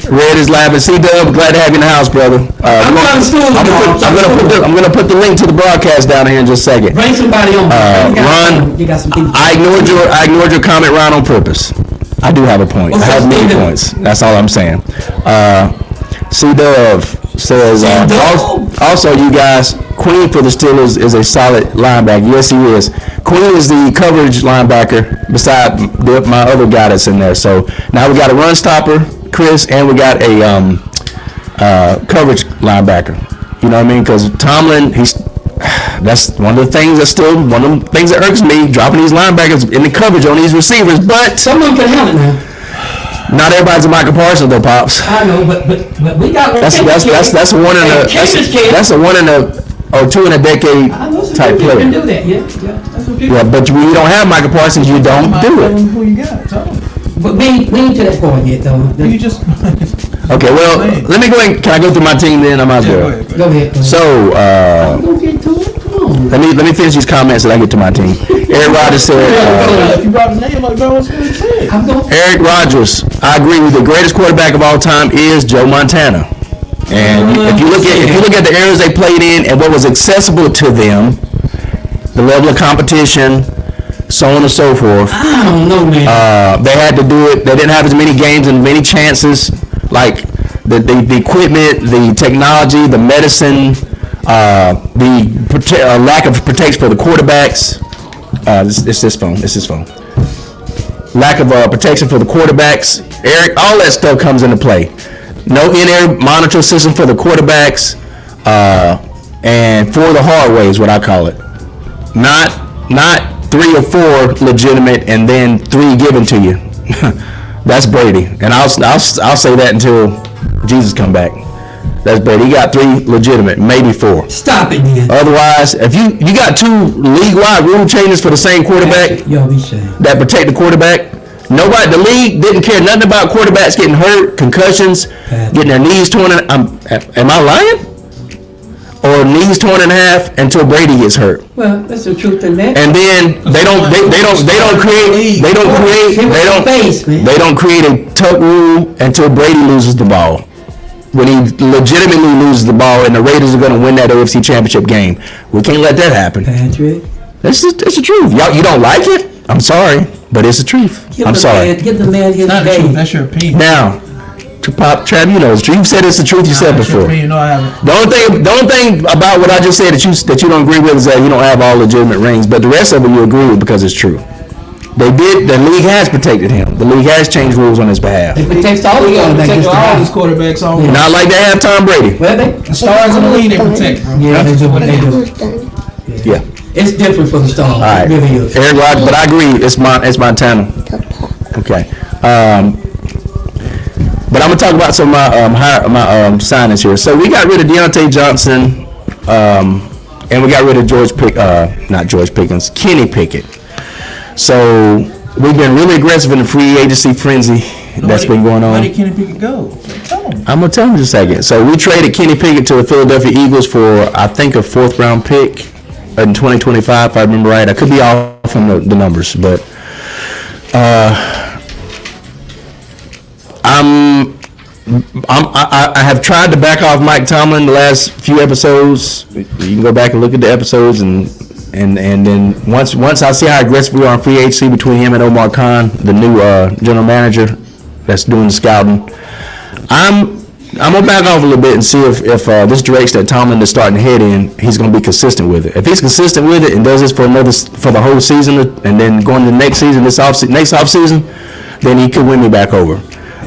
Speaker 3: Red is laughing. C-Dub, glad to have you in the house, brother. I'm gonna put the link to the broadcast down here in just a second.
Speaker 1: Bring somebody on.
Speaker 3: Ron, I ignored your comment, Ron, on purpose. I do have a point. I have many points. That's all I'm saying. C-Dub says, also, you guys, Queen for the Steelers is a solid linebacker. Yes, he is. Queen is the coverage linebacker beside my other guy that's in there. So now we got a run stopper, Chris, and we got a coverage linebacker. You know what I mean? Because Tomlin, that's one of the things that irks me, dropping these linebackers in the coverage on these receivers. But
Speaker 1: someone can handle it now.
Speaker 3: Not everybody's a Michael Parsons though, Pops.
Speaker 1: I know, but we got
Speaker 3: that's a one in a or 2 in a decade type player.
Speaker 1: You can do that, yeah. That's what
Speaker 3: yeah, but when you don't have Michael Parsons, you don't do it.
Speaker 2: Who you got?
Speaker 1: But we ain't to that point yet, though.
Speaker 2: You just.
Speaker 3: Okay, well, let me go ahead. Can I go through my team then? I might as well.
Speaker 1: Go ahead.
Speaker 3: So,
Speaker 1: I'm gonna get to it. Come on.
Speaker 3: Let me finish these comments and I get to my team. Eric Rodgers said.
Speaker 2: If you brought a name like that, what's going to say?
Speaker 3: Eric Rodgers, I agree with the greatest quarterback of all time is Joe Montana. And if you look at the eras they played in and what was accessible to them, the level of competition, so on and so forth.
Speaker 1: I don't know, man.
Speaker 3: They had to do it. They didn't have as many games and many chances. Like the equipment, the technology, the medicine, the lack of protection for the quarterbacks. It's this phone. Lack of protection for the quarterbacks. Eric, all that stuff comes into play. No in-air monitor system for the quarterbacks, and for the hard way is what I call it. Not 3 or 4 legitimate and then 3 given to you. That's Brady, and I'll say that until Jesus come back. That's Brady. He got 3 legitimate, maybe 4.
Speaker 1: Stop it, man.
Speaker 3: Otherwise, if you got 2 league-wide rule changes for the same quarterback that protect the quarterback. Nobody, the league didn't care nothing about quarterbacks getting hurt, concussions, getting their knees torn. Am I lying? Or knees torn in half until Brady gets hurt.
Speaker 1: Well, that's the truth in that.
Speaker 3: And then they don't create a tuck rule until Brady loses the ball. When he legitimately loses the ball, and the Raiders are going to win that AFC Championship game. We can't let that happen.
Speaker 1: Patrick,
Speaker 3: that's the truth. Y'all, you don't like it? I'm sorry. But it's the truth.
Speaker 1: Give the man his day.
Speaker 2: That's your opinion.
Speaker 3: Now, to Pop Trav, you know it's true. You said it's the truth. You said before.
Speaker 2: No, I haven't.
Speaker 3: The only thing about what I just said that you don't agree with is that you don't have all legitimate rings. But the rest of it you agree with because it's true. The league has protected him. The league has changed rules on his behalf.
Speaker 1: It protects all the
Speaker 2: quarterbacks.
Speaker 3: Not like they have Tom Brady.
Speaker 1: Well,
Speaker 2: the stars in the league they protect.
Speaker 1: Yeah, they do what they do.
Speaker 3: Yeah.
Speaker 1: It's different for the stars.
Speaker 3: All right.
Speaker 1: It really is.
Speaker 3: Eric Rodgers, but I agree. It's Montana. Okay. But I'm gonna talk about some of my signings here. So we got rid of Deontay Johnson, and we got rid of Kenny Pickett. So we've been really aggressive in the free agency frenzy that's been going on.
Speaker 2: Where did Kenny Pickett go? Tell him.
Speaker 3: I'm gonna tell him in just a second. So we traded Kenny Pickett to the Philadelphia Eagles for I think a 4th round pick in 2025, if I remember right. I could be off on the numbers, but I have tried to back off Mike Tomlin the last few episodes. You can go back and look at the episodes, and then once I see how aggressive we are on free agency between him and Omar Khan, the new general manager that's doing the scouting, I'm gonna back off a little bit and see if this direction that Tomlin is starting to head in, he's gonna be consistent with it. If he's consistent with it and does this for the whole season, and then going to the next season, next off season, then he could win me back over.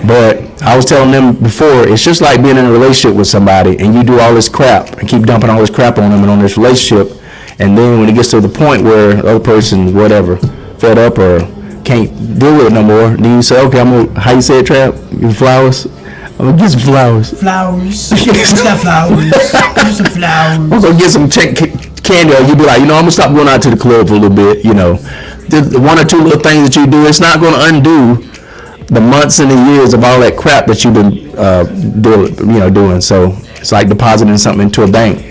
Speaker 3: But I was telling them before, it's just like being in a relationship with somebody and you do all this crap and keep dumping all this crap on them and on this relationship, and then when it gets to the point where the other person, whatever, fed up or can't deal with it no more, then you say, okay, how you say it, Trap? You flowers? I'm gonna get some flowers.
Speaker 2: Flowers. What's that flowers? Get some flowers.
Speaker 3: I'm gonna get some candy, or you be like, I'm gonna stop going out to the club for a little bit, The 1 or 2 little things that you do, it's not gonna undo the months and the years of all that crap that you've been doing. So it's like depositing something into a bank.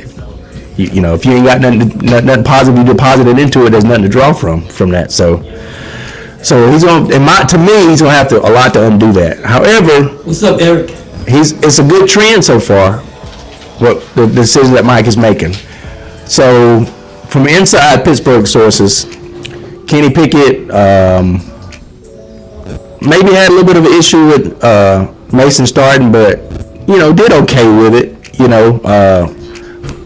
Speaker 3: If you ain't got nothing positive you deposited into it, there's nothing to draw from that. So he's gonna, to me, he's gonna have a lot to undo that. However,
Speaker 1: what's up, Eric?
Speaker 3: It's a good trend so far. What the decision that Mike is making. So from inside Pittsburgh sources, Kenny Pickett maybe had a little bit of an issue with Mason starting, but did okay with it.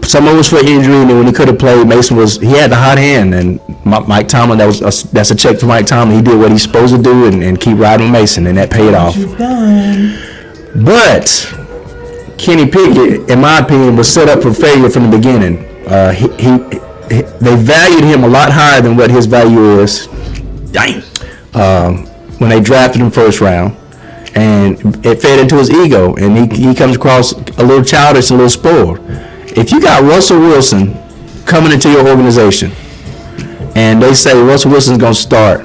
Speaker 3: Some of it was for injury, and then when he could have played, he had the hot hand, and Mike Tomlin, that's a check for Mike Tomlin. He did what he's supposed to do and keep riding with Mason, and that paid off. But Kenny Pickett, in my opinion, was set up for failure from the beginning. They valued him a lot higher than what his value is. When they drafted him first round, and it fed into his ego, and he comes across a little childish and a little spoiled. If you got Russell Wilson coming into your organization, and they say Russell Wilson's going to start,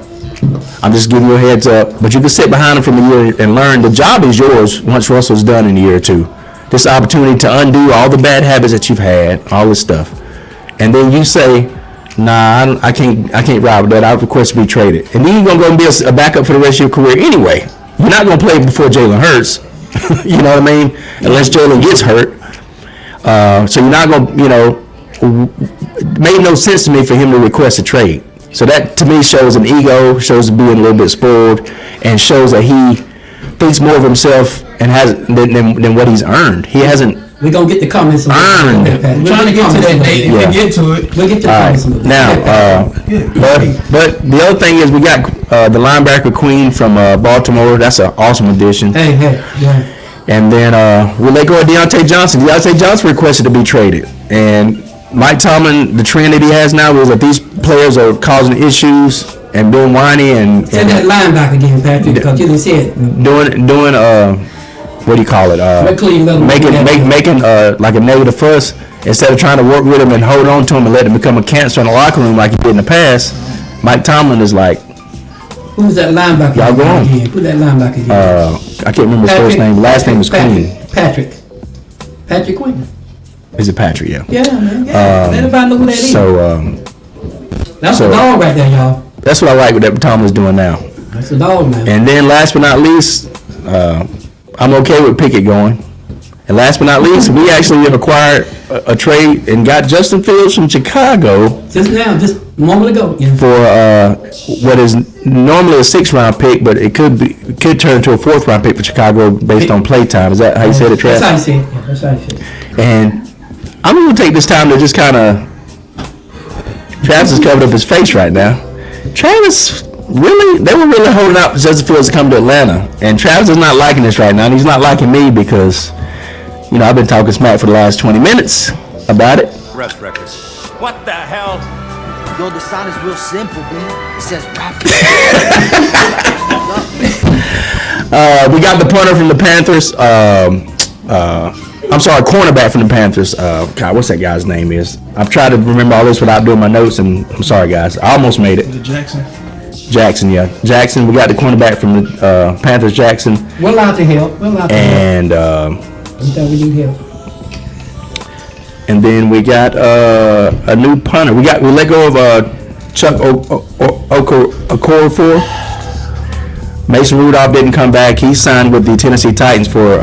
Speaker 3: I'm just giving you a heads up, but you can sit behind him for a year and learn. The job is yours once Russell's done in a year or two. This opportunity to undo all the bad habits that you've had, all this stuff, and then you say, nah, I can't ride with that. I request to be traded. And then you're going to go and be a backup for the rest of your career anyway. You're not going to play before Jalen Hurts. You know what I mean? Unless Jalen gets hurt. So you're not going to, it made no sense to me for him to request a trade. So that, to me, shows an ego, shows being a little bit spoiled, and shows that he thinks more of himself and than what he's earned. He hasn't.
Speaker 1: We're going to get the comments.
Speaker 2: We're trying to get to that date. If we get to it.
Speaker 1: We'll get to the comments.
Speaker 3: Now, but the other thing is we got the linebacker Queen from Baltimore. That's an awesome addition.
Speaker 1: Hey. Yeah.
Speaker 3: And then we let go of Deontay Johnson. Deontay Johnson requested to be traded. And Mike Tomlin, the trend that he has now is that these players are causing issues and being whiny and
Speaker 1: say that linebacker again, Patrick, because you didn't see it.
Speaker 3: Doing what do you call it? Making like a negative fuss instead of trying to work with him and hold on to him and let him become a cancer in the locker room like he did in the past. Mike Tomlin is like,
Speaker 1: who's that linebacker?
Speaker 3: Y'all go on.
Speaker 1: Who's that linebacker again?
Speaker 3: I can't remember his first name. Last name is Queen.
Speaker 1: Patrick Queen.
Speaker 3: Is it Patrick? Yeah.
Speaker 1: Yeah, man. Yeah. Let everybody know who that is. That's a dog right there, y'all.
Speaker 3: That's what I like what that Tomlin's doing now.
Speaker 1: That's a dog, man.
Speaker 3: And then last but not least, I'm okay with Pickett going. And last but not least, we actually have acquired a trade and got Justin Fields from Chicago.
Speaker 1: Just a moment ago. Yeah.
Speaker 3: For what is normally a 6th round pick, but it could turn into a 4th round pick for Chicago based on play time. Is that how you said it, Travis?
Speaker 1: That's how you said it.
Speaker 3: And I'm going to take this time to just kind of... Travis has covered up his face right now. Travis... They were really holding out for Justin Fields to come to Atlanta. And Travis is not liking this right now. And he's not liking me because, I've been talking smack for the last 20 minutes about it.
Speaker 4: Rest records. What the hell? Yo, the sign is real simple, man. It says rap.
Speaker 3: We got the punter from the Panthers. I'm sorry, cornerback from the Panthers. God, what's that guy's name is? I've tried to remember all this without doing my notes, and I'm sorry, guys. I almost made it. Jackson, yeah. Jackson. We got the cornerback from the Panthers, Jackson.
Speaker 1: We're allowed to help.
Speaker 3: And
Speaker 1: we need help.
Speaker 3: And then we got a new punter. We let go of Chuck Okorafor. Mason Rudolph didn't come back. He signed with the Tennessee Titans for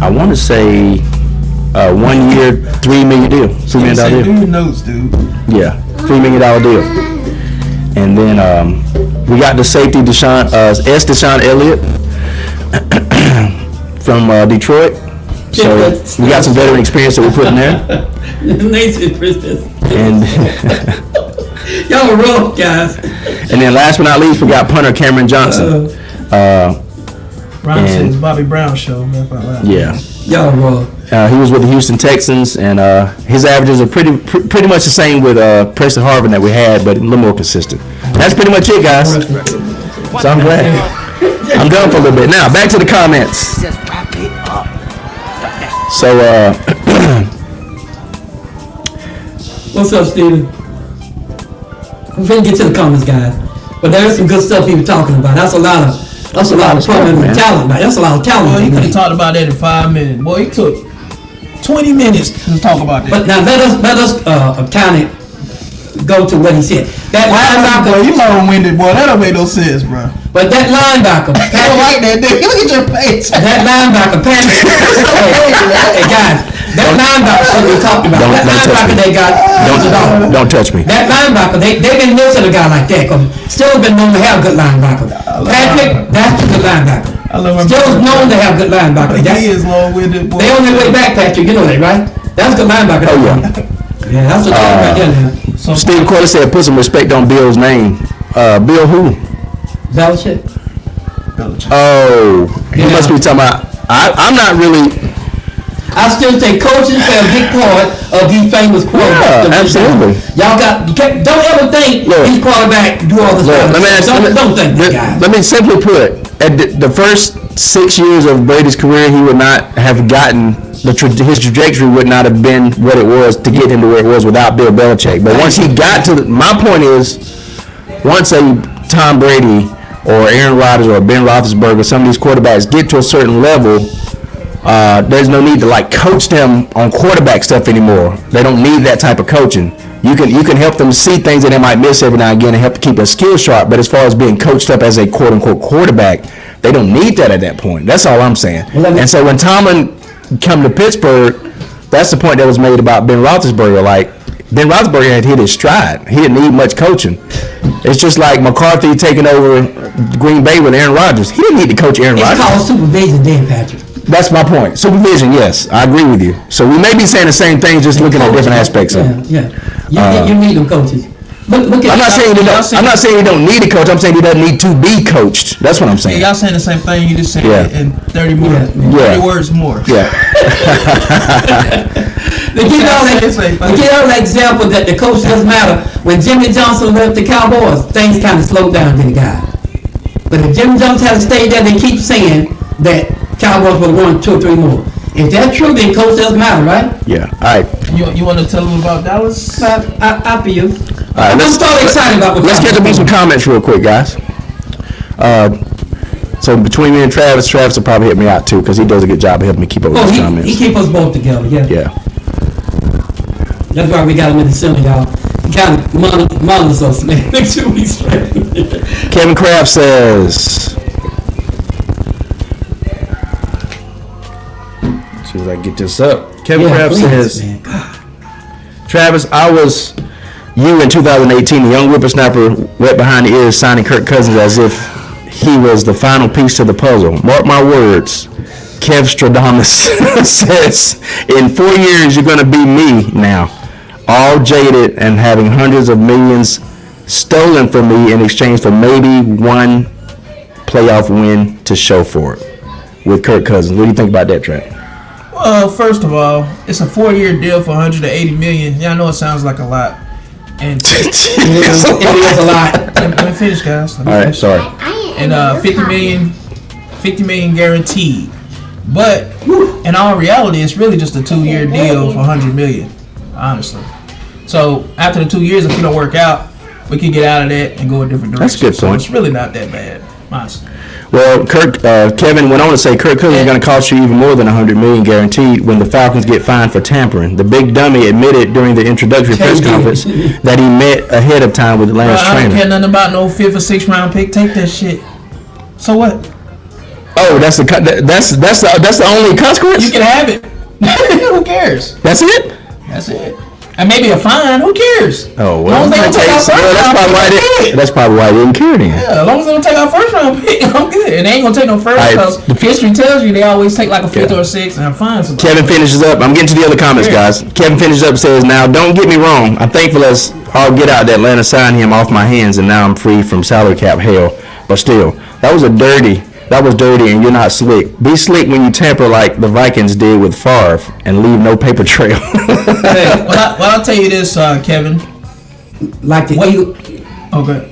Speaker 3: I want to say 1 year, $3 million deal. $3 million deal.
Speaker 2: Do your notes, dude.
Speaker 3: Yeah, $3 million deal. And then we got the safety Deshaun Elliott from Detroit. So we got some veteran experience that we put in there. And
Speaker 1: y'all are wrong, guys.
Speaker 3: And then last but not least, we got punter Cameron Johnson.
Speaker 2: Brown says Bobby Brown show, man.
Speaker 3: Yeah.
Speaker 1: Y'all wrong.
Speaker 3: He was with the Houston Texans, and his averages are pretty much the same with Preston Harvin that we had, but a little more consistent. That's pretty much it, guys. So I'm glad. I'm done for a little bit. Now, back to the comments. So,
Speaker 1: what's up, Steven? We're finna get to the comments, guys. But there's some good stuff he was talking about. That's a lot of problem talent, man. That's a lot of talent.
Speaker 2: Well, he could have talked about that in 5 minutes. Boy, he took 20 minutes to talk about that.
Speaker 1: But now let us kind of go to what he said. That linebacker,
Speaker 2: boy, you long-winded, boy. That don't make no sense, bro.
Speaker 1: But that linebacker,
Speaker 2: I don't like that, dude. Look at your face.
Speaker 1: That linebacker, Patrick. Hey guys, that linebacker should be talked about. That linebacker they got.
Speaker 3: Don't touch me.
Speaker 1: That linebacker, they've been missing a guy like that. Cause still been known to have good linebacker. Patrick, that's a good linebacker. Still known to have good linebacker.
Speaker 2: He is long-winded, boy.
Speaker 1: They on their way back, Patrick. You know that, right? That's a good linebacker.
Speaker 3: Oh yeah.
Speaker 1: Yeah, that's a good right there.
Speaker 3: So Steve Corley said, "Put some respect on Bill's name." Bill who?
Speaker 1: Belichick.
Speaker 3: Oh, he must be talking about. I'm not really.
Speaker 1: I still think coaches play a big part of these famous quarterbacks.
Speaker 3: Yeah, absolutely.
Speaker 1: Y'all don't ever think these quarterbacks do all this stuff. Don't think this guy.
Speaker 3: Let me simply put, at the first 6 years of Brady's career, he would not have gotten his trajectory would not have been what it was to get him to where it was without Bill Belichick. But once he got to my point is, once a Tom Brady or Aaron Rodgers or Ben Roethlisberger, some of these quarterbacks get to a certain level, there's no need to coach them on quarterback stuff anymore. They don't need that type of coaching. You can help them see things that they might miss every now and again and help keep their skills sharp. But as far as being coached up as a quote unquote quarterback, they don't need that at that point. That's all I'm saying. And so when Tomlin come to Pittsburgh, that's the point that was made about Ben Roethlisberger. Ben Roethlisberger had hit his stride. He didn't need much coaching. It's just like McCarthy taking over Green Bay with Aaron Rodgers. He didn't need to coach Aaron Rodgers.
Speaker 1: It's called supervision then, Patrick.
Speaker 3: That's my point. Supervision, yes. I agree with you. So we may be saying the same thing, just looking at different aspects of it.
Speaker 1: Yeah. You need them coaches. Look at
Speaker 3: I'm not saying you don't need a coach. I'm saying he doesn't need to be coached. That's what I'm saying.
Speaker 2: Y'all saying the same thing. You just said it in 30 more, 30 words more.
Speaker 3: Yeah.
Speaker 1: They give all that example that the coach doesn't matter. When Jimmy Johnson left the Cowboys, things kind of slowed down to the guy. But if Jimmy Johnson had stayed there, they keep saying that Cowboys would have won 2 or 3 more. If that's true, then coach doesn't matter, right?
Speaker 3: Yeah. All right.
Speaker 2: You want to tell them about Dallas?
Speaker 1: I feel.
Speaker 3: All right,
Speaker 1: I'm so excited about what.
Speaker 3: Let's get to some comments real quick, guys. So between me and Travis will probably help me out too, because he does a good job of helping me keep up with his comments.
Speaker 1: He keep us both together, yeah. That's why we got him in the center, y'all. He kind of monitors us, man. Next 2 weeks straight.
Speaker 3: Kevin Kraft says, as soon as I get this up, Kevin Kraft says, Travis, I was you in 2018, the young whippersnapper wet behind the ears signing Kirk Cousins as if he was the final piece to the puzzle. Mark my words, Kev Stradamus says, in 4 years you're going to be me now, all jaded and having hundreds of millions stolen from me in exchange for maybe one playoff win to show for it with Kirk Cousins. What do you think about that, Trent?
Speaker 2: Well, first of all, it's a 4-year deal for $180 million. Yeah, I know it sounds like a lot. And
Speaker 1: It is a lot.
Speaker 2: let me finish, guys.
Speaker 3: All right, sorry.
Speaker 2: And 50 million guaranteed. But in all reality, it's really just a 2-year deal for 100 million, honestly. So after the 2 years, if you don't work out, we can get out of that and go a different direction.
Speaker 3: That's a good
Speaker 2: So
Speaker 3: point.
Speaker 2: it's really not that bad, honestly.
Speaker 3: Well, Kevin went on to say Kirk Cousins is going to cost you even more than 100 million guaranteed when the Falcons get fined for tampering. The big dummy admitted during the introductory press conference that he met ahead of time with Atlanta's
Speaker 2: I don't
Speaker 3: trainer.
Speaker 2: care nothing about no 5th or 6th round pick. Take that shit. So what?
Speaker 3: Oh, that's the only consequence.
Speaker 2: You can have it. Who cares?
Speaker 3: That's it.
Speaker 2: That's it. And maybe a fine. Who cares?
Speaker 3: Oh well,
Speaker 2: As long as they don't take our first round pick,
Speaker 3: that's probably why they didn't care then.
Speaker 2: yeah, as long as they don't take our first round pick, I'm good. And they ain't gonna take no first
Speaker 3: Alright.
Speaker 2: because history tells you they always take like a 5th or a 6th and fine somebody.
Speaker 3: Kevin finishes up. I'm getting to the other comments, guys. Kevin finishes up and says, "Now, don't get me wrong. I'm thankful as all get out that Atlanta signed him off my hands, and now I'm free from salary cap hell. But still, that was dirty, and you're not slick. Be slick when you tamper like the Vikings did with Favre and leave no paper trail."
Speaker 2: Hey, well, I'll tell you this, Kevin.
Speaker 1: Like the Eagle.
Speaker 2: Okay.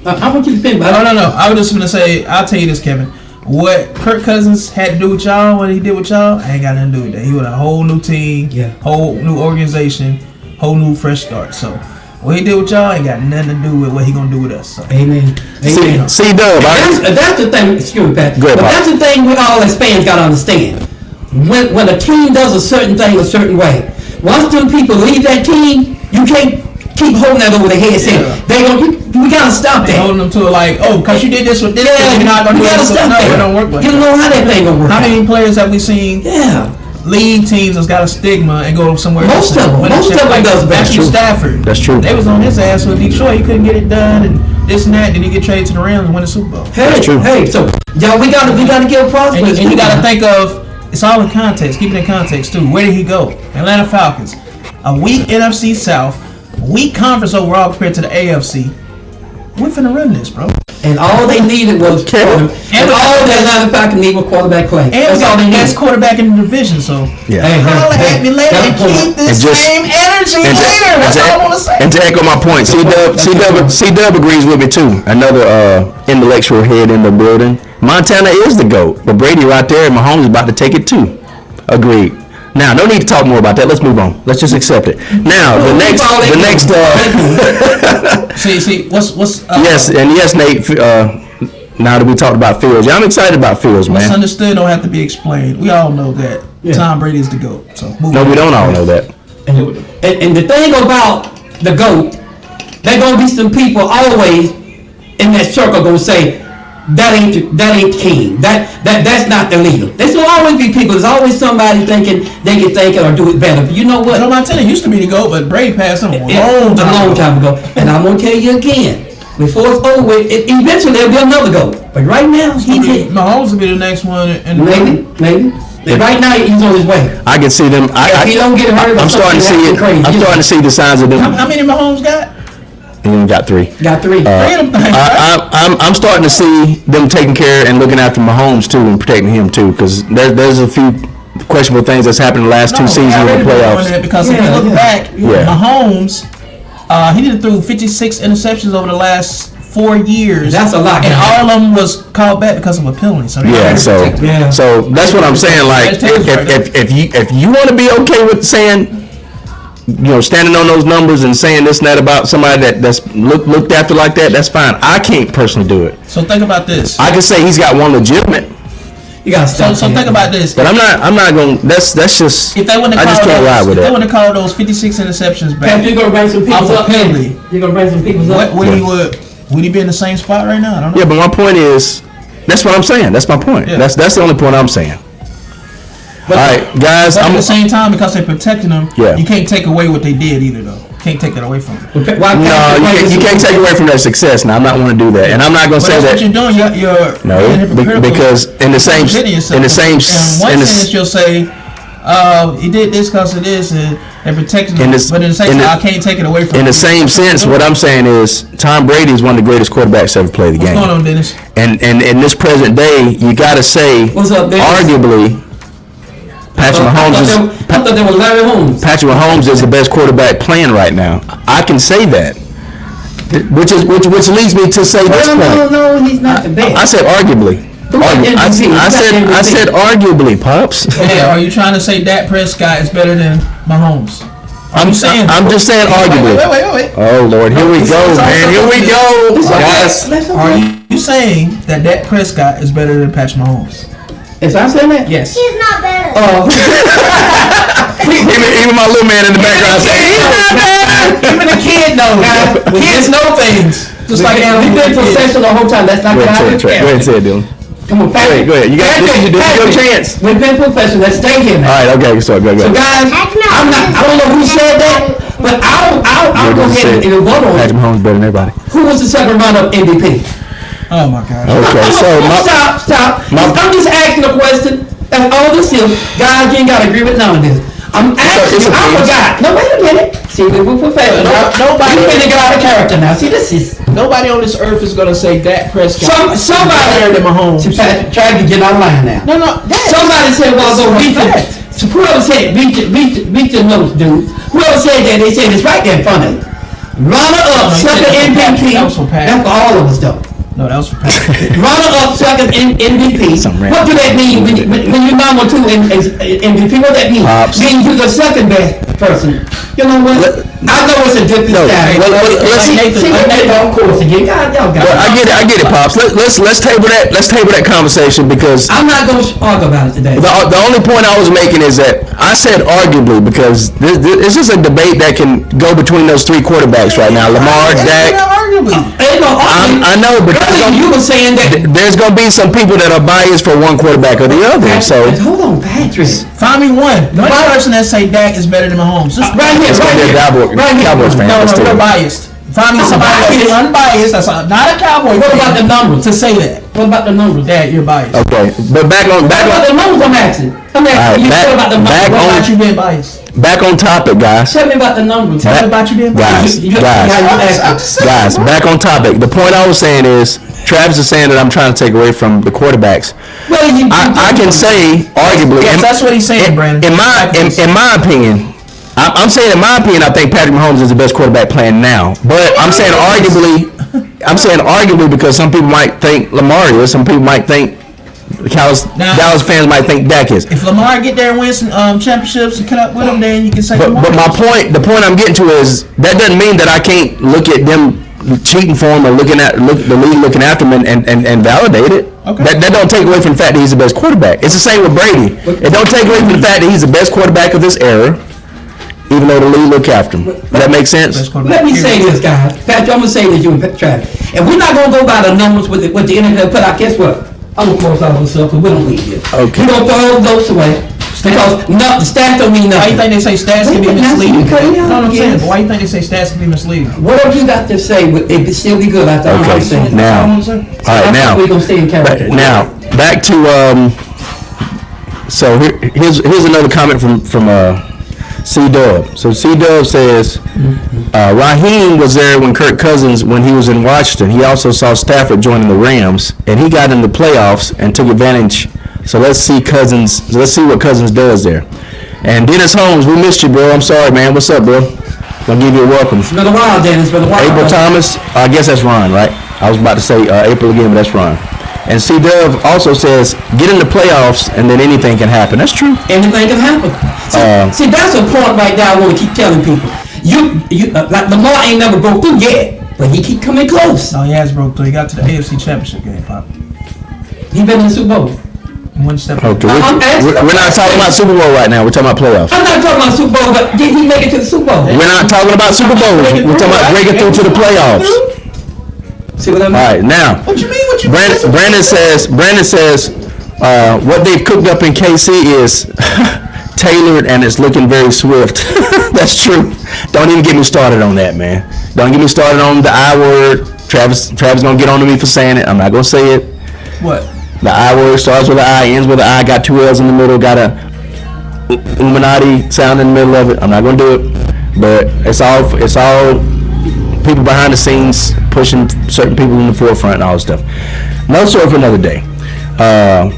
Speaker 1: I want you to think
Speaker 2: No.
Speaker 1: about it.
Speaker 2: I was just gonna say, I'll tell you this, Kevin. What Kirk Cousins had to do with y'all, what he did with y'all, I ain't got nothing to do with that. He was a whole new team, whole new organization, whole new fresh start. So what he did with y'all ain't got nothing to do with what he gonna do with us. So.
Speaker 1: Amen. Amen.
Speaker 3: See, Dub.
Speaker 1: That's the thing. Excuse me, Pat.
Speaker 3: Good,
Speaker 1: But
Speaker 3: Pop.
Speaker 1: that's the thing we all as fans gotta understand. When a team does a certain thing a certain way, once them people leave that team, you can't keep holding that over their head saying we gotta stop
Speaker 2: They
Speaker 1: that.
Speaker 2: holding them to it like, oh, because you did this with this,
Speaker 1: Yeah,
Speaker 2: you're not gonna
Speaker 1: you
Speaker 2: do
Speaker 1: gotta
Speaker 2: this.
Speaker 1: stop
Speaker 2: No,
Speaker 1: that.
Speaker 2: it don't work like
Speaker 1: You
Speaker 2: that.
Speaker 1: don't know how that thing gonna work.
Speaker 2: How
Speaker 1: out.
Speaker 2: many players have we seen
Speaker 1: Yeah.
Speaker 2: lead teams that's got a stigma and go somewhere else?
Speaker 1: Most of them. Most of them does better.
Speaker 2: Matthew Stafford.
Speaker 3: That's true.
Speaker 2: They was on his ass with Detroit. He couldn't get it done and this and that. Then he get traded to the Rams and win the Super Bowl.
Speaker 1: Hey,
Speaker 3: true.
Speaker 1: hey, so y'all, we gotta give props.
Speaker 2: And you got to think of, it's all in context. Keep it in context too. Where did he go? Atlanta Falcons. A weak NFC South, weak conference overall compared to the AFC. We finna run this, bro.
Speaker 1: And all they needed was
Speaker 3: Kevin.
Speaker 1: and all that Atlanta Falcons needed was quarterback play.
Speaker 2: And
Speaker 1: That's
Speaker 2: we
Speaker 1: all
Speaker 2: got
Speaker 1: they
Speaker 2: the
Speaker 1: needed.
Speaker 2: best quarterback in the division, so
Speaker 3: Yeah.
Speaker 2: holla at me later and
Speaker 1: that's
Speaker 2: keep this
Speaker 3: And just-
Speaker 2: same energy later. That's all I want to say.
Speaker 3: And to echo my point, C-Dub agrees with me too. Another intellectual head in the building. Montana is the GOAT, but Brady right there and Mahomes is about to take it too. Agreed. Now, no need to talk more about that. Let's move on. Let's just accept it. Now, the next.
Speaker 2: See, what's
Speaker 3: Yes, and yes, Nate. Now that we talked about Fields, yeah, I'm excited about Fields,
Speaker 2: what's
Speaker 3: man.
Speaker 2: understood don't have to be explained. We all know that Tom Brady is the GOAT. So move
Speaker 3: No,
Speaker 2: on.
Speaker 3: we don't all know that.
Speaker 1: And the thing about the GOAT, there gonna be some people always in that circle gonna say that ain't the king. That's not the leader. There's gonna always be people. There's always somebody thinking they can think it or do it better. But you know what?
Speaker 2: Joe Montana used to be the GOAT, but Brady passed him a long time ago.
Speaker 1: And I'm gonna tell you again, before it's over with, eventually there'll be another GOAT. But right now he's it.
Speaker 2: Mahomes will be the next one. And
Speaker 1: Maybe. But right now he's on his way.
Speaker 3: I can see them.
Speaker 1: If he don't get hurt,
Speaker 3: I'm starting to see it.
Speaker 1: crazy.
Speaker 3: I'm starting to see the signs of them.
Speaker 2: How many Mahomes got?
Speaker 3: He only got 3.
Speaker 1: Got 3.
Speaker 2: Three of them things, right?
Speaker 3: I'm starting to see them taking care and looking after Mahomes too and protecting him too, because there's a few questionable things that's happened in the last 2 seasons in the playoffs.
Speaker 2: Because if you look back,
Speaker 3: Yeah.
Speaker 2: Mahomes, he did threw 56 interceptions over the last 4 years.
Speaker 1: That's a lot.
Speaker 2: And all of them was called back because of a penalty. So
Speaker 3: Yeah, so
Speaker 1: Yeah.
Speaker 3: so that's what I'm saying. Like, if you want to be okay with saying, standing on those numbers and saying this and that about somebody that's looked after like that, that's fine. I can't personally do it.
Speaker 2: So think about this.
Speaker 3: I can say he's got one legitimate,
Speaker 1: You gotta stop.
Speaker 2: So think about this.
Speaker 3: but I'm not going. That's just.
Speaker 2: If they wouldn't
Speaker 3: I
Speaker 2: have
Speaker 3: just
Speaker 2: called
Speaker 3: can't ride
Speaker 2: those,
Speaker 3: with
Speaker 2: if they
Speaker 3: that.
Speaker 2: wouldn't have called those 56 interceptions
Speaker 1: Pat,
Speaker 2: back,
Speaker 1: you're gonna bring some people
Speaker 2: Off a
Speaker 1: up.
Speaker 2: penalty.
Speaker 1: You're gonna bring some people up.
Speaker 2: would he be in the same spot right now? I don't know.
Speaker 3: Yeah, but my point is, that's what I'm saying. That's my point.
Speaker 2: Yeah.
Speaker 3: That's the only point I'm saying. All right, guys.
Speaker 2: But at the same time, because they're protecting them,
Speaker 3: Yeah.
Speaker 2: you can't take away what they did either, though. Can't take that away from them.
Speaker 1: Why
Speaker 3: No, you can't take away from their success. Now, I'm not want to do that, and I'm not going to
Speaker 2: But
Speaker 3: say
Speaker 2: that's
Speaker 3: that.
Speaker 2: what you're doing. You're
Speaker 3: No,
Speaker 2: being hypocritical.
Speaker 3: because in the same,
Speaker 2: Contradicting yourself.
Speaker 3: in the same,
Speaker 2: In one
Speaker 3: in the,
Speaker 2: sentence, you'll say, he did this because of this, and they're protecting
Speaker 3: In
Speaker 2: him.
Speaker 3: this-
Speaker 2: But in the same
Speaker 3: in
Speaker 2: time,
Speaker 3: the-
Speaker 2: I can't take it away from
Speaker 3: in
Speaker 2: him.
Speaker 3: the same sense, what I'm saying is Tom Brady is one of the greatest quarterbacks to ever play the
Speaker 2: What's
Speaker 3: game.
Speaker 2: going on, Dennis?
Speaker 3: And in this present day, you got to say,
Speaker 1: What's up, Dennis?
Speaker 3: arguably, Patrick Mahomes is.
Speaker 1: I thought they were Larry Holmes.
Speaker 3: Patrick Mahomes is the best quarterback playing right now. I can say that, which leads me to say this point.
Speaker 1: No, he's not the best.
Speaker 3: I said arguably. I said arguably, Pops.
Speaker 2: Yeah, are you trying to say Dak Prescott is better than Mahomes? I'm
Speaker 3: just saying arguably.
Speaker 2: Wait.
Speaker 3: Oh Lord, here we go, man. Here we go, guys.
Speaker 2: Are you saying that Dak Prescott is better than Patrick Mahomes?
Speaker 1: Is I saying that?
Speaker 2: Yes.
Speaker 5: He's not better.
Speaker 3: Even my little man in the background saying he's not bad.
Speaker 2: Even the kid knows. Kids know things. Just like
Speaker 1: we've been professional the whole time. That's not
Speaker 3: Go
Speaker 1: what I
Speaker 3: ahead, say it, Dylan.
Speaker 1: Come on, Patrick.
Speaker 3: Go ahead. You got this is your chance.
Speaker 1: We've been professional. Let's stay here now.
Speaker 3: All right, okay, so go.
Speaker 1: So guys, I don't know who said that, but I'll go ahead and vote on it.
Speaker 3: Patrick Mahomes better than everybody.
Speaker 1: Who was the second round-up MVP?
Speaker 2: Oh my God.
Speaker 3: Okay, so
Speaker 1: Stop. I'm just asking a question. That's all this is. Guys, you ain't gotta agree with none of this. I'm asking you. I forgot. No, wait a minute. See, we're professional.
Speaker 2: Nobody
Speaker 1: finna get out of character now. See, this is
Speaker 2: nobody on this earth is gonna say Dak Prescott
Speaker 1: somebody
Speaker 2: better than Mahomes.
Speaker 1: Try to get out of line now.
Speaker 2: No.
Speaker 1: Somebody said, "Well, go beat it." So whoever said beat your nose, dude. Whoever said that, they said it's right there in front of you. Runner-up, second MVP.
Speaker 2: That was for Pat.
Speaker 1: That's for all of us, though.
Speaker 2: No, that was for Patrick.
Speaker 1: Runner-up, second MVP. What do that mean when you're number two in MVP? What that mean? Means you're the second best person. You know what? I know it's a different style.
Speaker 3: Let's see.
Speaker 1: Of course, again, y'all got it.
Speaker 3: I get it, Pops. Let's table that. Let's table that conversation because
Speaker 1: I'm not gonna argue about it today.
Speaker 3: The only point I was making is that I said arguably because this is a debate that can go between those three quarterbacks right now. Lamar, Dak. I know, but
Speaker 1: you were saying that
Speaker 3: there's gonna be some people that are biased for one quarterback or the other. So
Speaker 1: hold on, Patrick.
Speaker 2: Find me one person that say Dak is better than Mahomes. Just
Speaker 1: right here.
Speaker 3: Cowboys fan.
Speaker 2: No, we're biased. Find me somebody that's unbiased. That's not a Cowboy.
Speaker 1: What about the numbers?
Speaker 2: To say that.
Speaker 1: What about the numbers?
Speaker 2: Dad, you're biased.
Speaker 3: Okay, but back on.
Speaker 1: What about the numbers? I'm asking. You said about the numbers.
Speaker 2: What about you being biased?
Speaker 3: Back on topic, guys.
Speaker 1: Tell me about the numbers.
Speaker 2: Tell me about you being biased.
Speaker 3: Guys, back on topic. The point I was saying is, Travis is saying that I'm trying to take away from the quarterbacks.
Speaker 1: Well,
Speaker 3: I can say, arguably.
Speaker 2: Yes, that's what he's saying, Brandon.
Speaker 3: In my opinion, I'm saying in my opinion, I think Patrick Mahomes is the best quarterback playing now. But I'm saying arguably because some people might think Lamar is, some people might think Dallas fans might think Dak is.
Speaker 2: If Lamar get there and win some championships and cut up with him, then you can say.
Speaker 3: But the point I'm getting to is that doesn't mean that I can't look at them cheating for him or the league looking after him and validate it.
Speaker 2: Okay.
Speaker 3: That don't take away from the fact that he's the best quarterback. It's the same with Brady. It don't take away from the fact that he's the best quarterback of this era, even though the league look after him. Does that make sense?
Speaker 1: Let me say this, guys. Patrick, I'm gonna say this, you and Travis. And we're not gonna go by the numbers with the NFL put out. Guess what? I'm gonna close all this up because we don't need this.
Speaker 3: Okay.
Speaker 1: We're gonna throw those away. Because the stats don't mean
Speaker 2: Why
Speaker 1: nothing.
Speaker 2: you think they say stats can be misleading?
Speaker 1: You
Speaker 2: No, I'm saying. But why you think they say stats can be misleading?
Speaker 1: Whatever you got to say, it could still be good after I'm saying.
Speaker 3: Now, all right, now,
Speaker 1: we're gonna stay in character.
Speaker 3: now back to so here's another comment from C-Dub. So C-Dub says, Raheem was there when Kirk Cousins, when he was in Washington. He also saw Stafford joining the Rams, and he got in the playoffs and took advantage. So let's see what Cousins does there. And Dennis Holmes, we missed you, bro. I'm sorry, man. What's up, bro? Gonna give you a welcome.
Speaker 1: It's been a while, Dennis. It's been a while.
Speaker 3: April Thomas, I guess that's Ron, right? I was about to say April again, but that's Ron. And C-Dub also says, get in the playoffs and then anything can happen. That's true.
Speaker 1: Anything can happen. See, that's a point right now I want to keep telling people. You like Lamar ain't never broke through yet, but he keep coming close.
Speaker 2: No, he has broke through. He got to the AFC Championship game, Pop.
Speaker 1: He been in the Super Bowl.
Speaker 2: One step.
Speaker 3: Okay, we're not talking about Super Bowl right now. We're talking about playoffs.
Speaker 1: I'm not talking about Super Bowl, but did he make it to the Super Bowl?
Speaker 3: We're not talking about Super Bowls. We're talking about breaking through to the playoffs.
Speaker 1: See what I mean?
Speaker 3: All right, now.
Speaker 2: What you mean?
Speaker 3: Brandon says, what they've cooked up in KC is tailored and it's looking very swift. That's true. Don't even get me started on that, man. Don't get me started on the I word. Travis gonna get on to me for saying it. I'm not gonna say it.
Speaker 2: What?
Speaker 3: The I word starts with an I, ends with an I, got two L's in the middle, got a Illuminati sound in the middle of it. I'm not gonna do it, but it's all people behind the scenes pushing certain people in the forefront and all this stuff. Another story for another day.
Speaker 2: Yeah.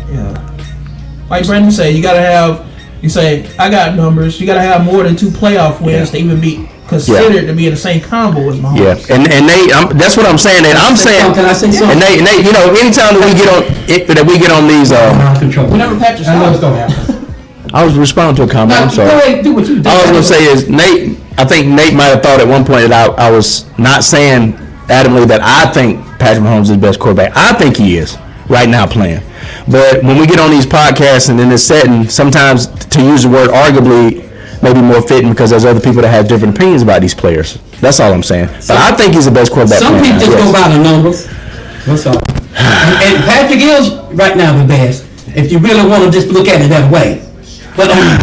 Speaker 2: Like Brandon said, you gotta have You say, I got numbers. You got to have more than 2 playoff wins to even be considered to be in the same combo as Mahomes.
Speaker 3: Yeah, and Nate, that's what I'm saying. And I'm saying,
Speaker 1: can I say something?
Speaker 3: And Nate, you know, anytime that we get on these,
Speaker 1: Out of control.
Speaker 2: Whenever Patrick
Speaker 1: I know it's
Speaker 2: Mahomes.
Speaker 1: gonna happen.
Speaker 3: I was responding to a comment. I'm sorry.
Speaker 1: Go ahead, do what you do.
Speaker 3: All I was gonna say is Nate. I think Nate might have thought at one point that I was not saying adamantly that I think Patrick Mahomes is the best quarterback. I think he is right now playing. But when we get on these podcasts and in this setting, sometimes to use the word arguably maybe more fitting because there's other people that have different opinions about these players. That's all I'm saying. But I think he's the best quarterback.
Speaker 1: Some people just go by the numbers. That's all. And Patrick is right now the best. If you really want to just look at it that way. But I'm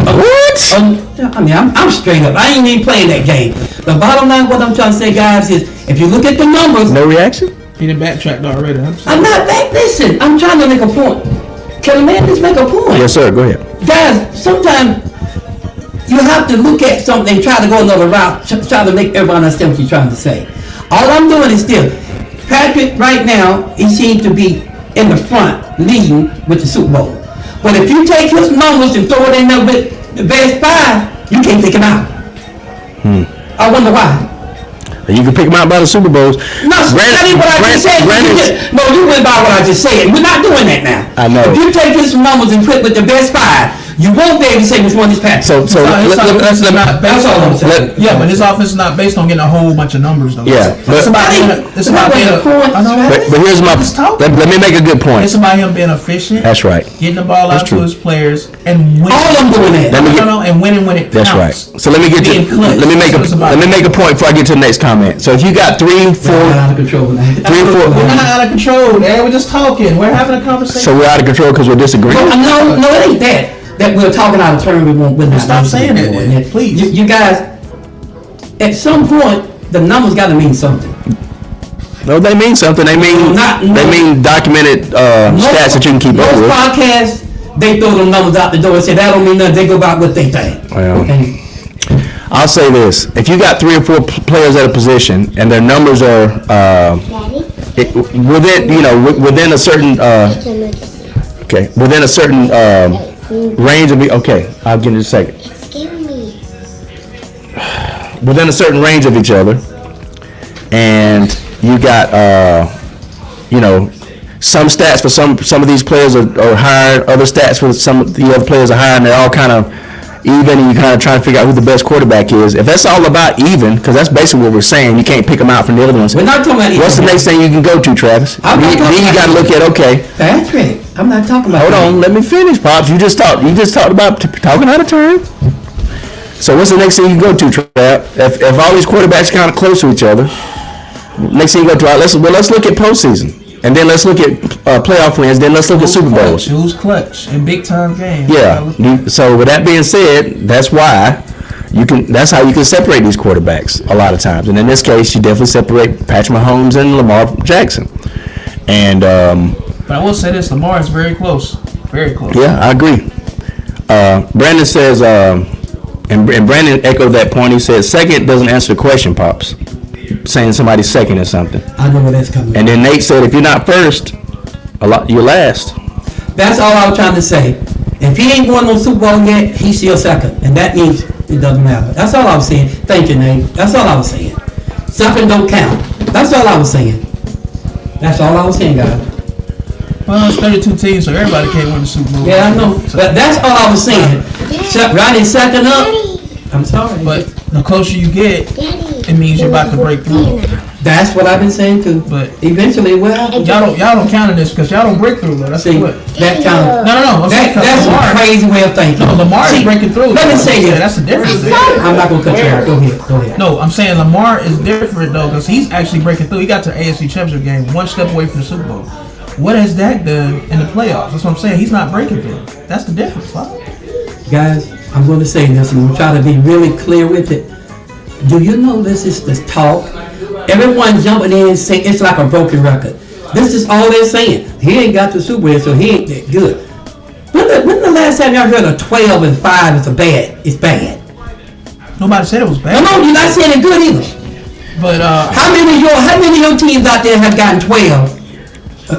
Speaker 1: straight up. I ain't even playing that game. The bottom line, what I'm trying to say, guys, is if you look at the numbers.
Speaker 3: No reaction?
Speaker 2: He done backtracked already.
Speaker 1: I'm not back. Listen, I'm trying to make a point. Can a man just make a point?
Speaker 3: Yes, sir. Go ahead.
Speaker 1: Guys, sometimes you have to look at something and try to go another route, try to make everyone understand what you're trying to say. All I'm doing is still, Patrick right now, he seems to be in the front, leading with the Super Bowl. But if you take his numbers and throw it in there with the best 5, you can't pick him out. I wonder why.
Speaker 3: You can pick him out by the Super Bowls.
Speaker 1: No, that ain't what I just said. You went by what I just said. We're not doing that now.
Speaker 3: I know.
Speaker 1: If you take his numbers and put with the best 5, you won't be able to say which one is Patrick.
Speaker 3: So
Speaker 1: that's all I'm saying.
Speaker 2: Yeah, but his offense is not based on getting a whole bunch of numbers, though.
Speaker 3: Yeah,
Speaker 2: it's about being a point.
Speaker 3: But here's my. Let me make a good point.
Speaker 2: It's about him being efficient.
Speaker 3: That's right.
Speaker 2: Getting the ball out to his players and winning.
Speaker 1: All I'm doing that.
Speaker 2: And winning when it counts.
Speaker 3: That's right. So let me make a point before I get to the next comment. So if you got 3, 4,
Speaker 1: out of control.
Speaker 3: 3 or 4.
Speaker 2: We're not out of control, man. We're just talking. We're having a conversation.
Speaker 3: So we're out of control because we're disagreeing.
Speaker 1: No, it ain't that. That we're talking out of turn. We're not.
Speaker 2: Stop saying it, please.
Speaker 1: You guys, at some point, the numbers got to mean something.
Speaker 3: No, they mean something. They mean documented stats that you can keep up with.
Speaker 1: Most podcasts, they throw them numbers out the door and say that don't mean nothing. They go about what they think.
Speaker 3: Well,
Speaker 1: okay.
Speaker 3: I'll say this: if you got 3 or 4 players at a position and their numbers are within a certain within a certain range of I'll get in a second. Within a certain range of each other, and you got some stats for some of these players are higher, other stats for some of the other players are higher, and they're all kind of even, and you kind of trying to figure out who the best quarterback is. If that's all about even, because that's basically what we're saying, you can't pick them out from the other ones.
Speaker 1: We're not talking about even.
Speaker 3: What's the next thing you can go to, Travis? Then you got to look at
Speaker 1: Patrick, I'm not talking about.
Speaker 3: Hold on, let me finish, Pops. You just talked about talking out of turn. So what's the next thing you go to, Trav? If all these quarterbacks are kind of close to each other, next thing you go to, let's look at postseason. And then let's look at playoff wins. Then let's look at Super Bowls.
Speaker 2: Who's clutch in big time games?
Speaker 3: Yeah. So with that being said, that's why that's how you can separate these quarterbacks a lot of times. And in this case, you definitely separate Patrick Mahomes and Lamar Jackson. And
Speaker 2: but I will say this: Lamar is very close. Very close.
Speaker 3: Yeah, I agree. Brandon says, and Brandon echoed that point. He said, second doesn't answer the question, Pops. Saying somebody's second or something.
Speaker 1: I know where that's coming from.
Speaker 3: And then Nate said, if you're not first, you're last.
Speaker 1: That's all I was trying to say. If he ain't won no Super Bowl yet, he's still second. And that means it doesn't matter. That's all I was saying. Thank you, Nate. That's all I was saying. Second don't count. That's all I was saying. That's all I was saying, guys.
Speaker 2: Well, it's 32 teams, so everybody can't win the Super Bowl.
Speaker 1: Yeah, I know. But that's all I was saying. Riding second up, I'm sorry.
Speaker 2: But the closer you get, it means you're about to break through.
Speaker 1: That's what I've been saying too.
Speaker 2: But
Speaker 1: eventually,
Speaker 2: y'all don't count in this because y'all don't break through though. That's what.
Speaker 1: That count.
Speaker 2: No.
Speaker 1: That's a crazy way of thinking.
Speaker 2: No, Lamar is breaking through.
Speaker 1: Let me say this.
Speaker 2: That's the difference.
Speaker 1: I'm not gonna cut you off. Go ahead.
Speaker 2: No, I'm saying Lamar is different though because he's actually breaking through. He got to the AFC Championship game, one step away from the Super Bowl. What has Dak done in the playoffs? That's what I'm saying. He's not breaking through. That's the difference, Bob.
Speaker 1: Guys, I'm going to say this, and I'm going to try to be really clear with it. Do you know this is the talk? Everyone jumping in and saying it's like a broken record. This is all they're saying. He ain't got the Super Bowl, so he ain't that good. When the last time y'all heard a 12-5 is bad? It's bad.
Speaker 2: Nobody said it was bad.
Speaker 1: No, you're not saying it good either.
Speaker 2: But
Speaker 1: how many of your teams out there have gotten 12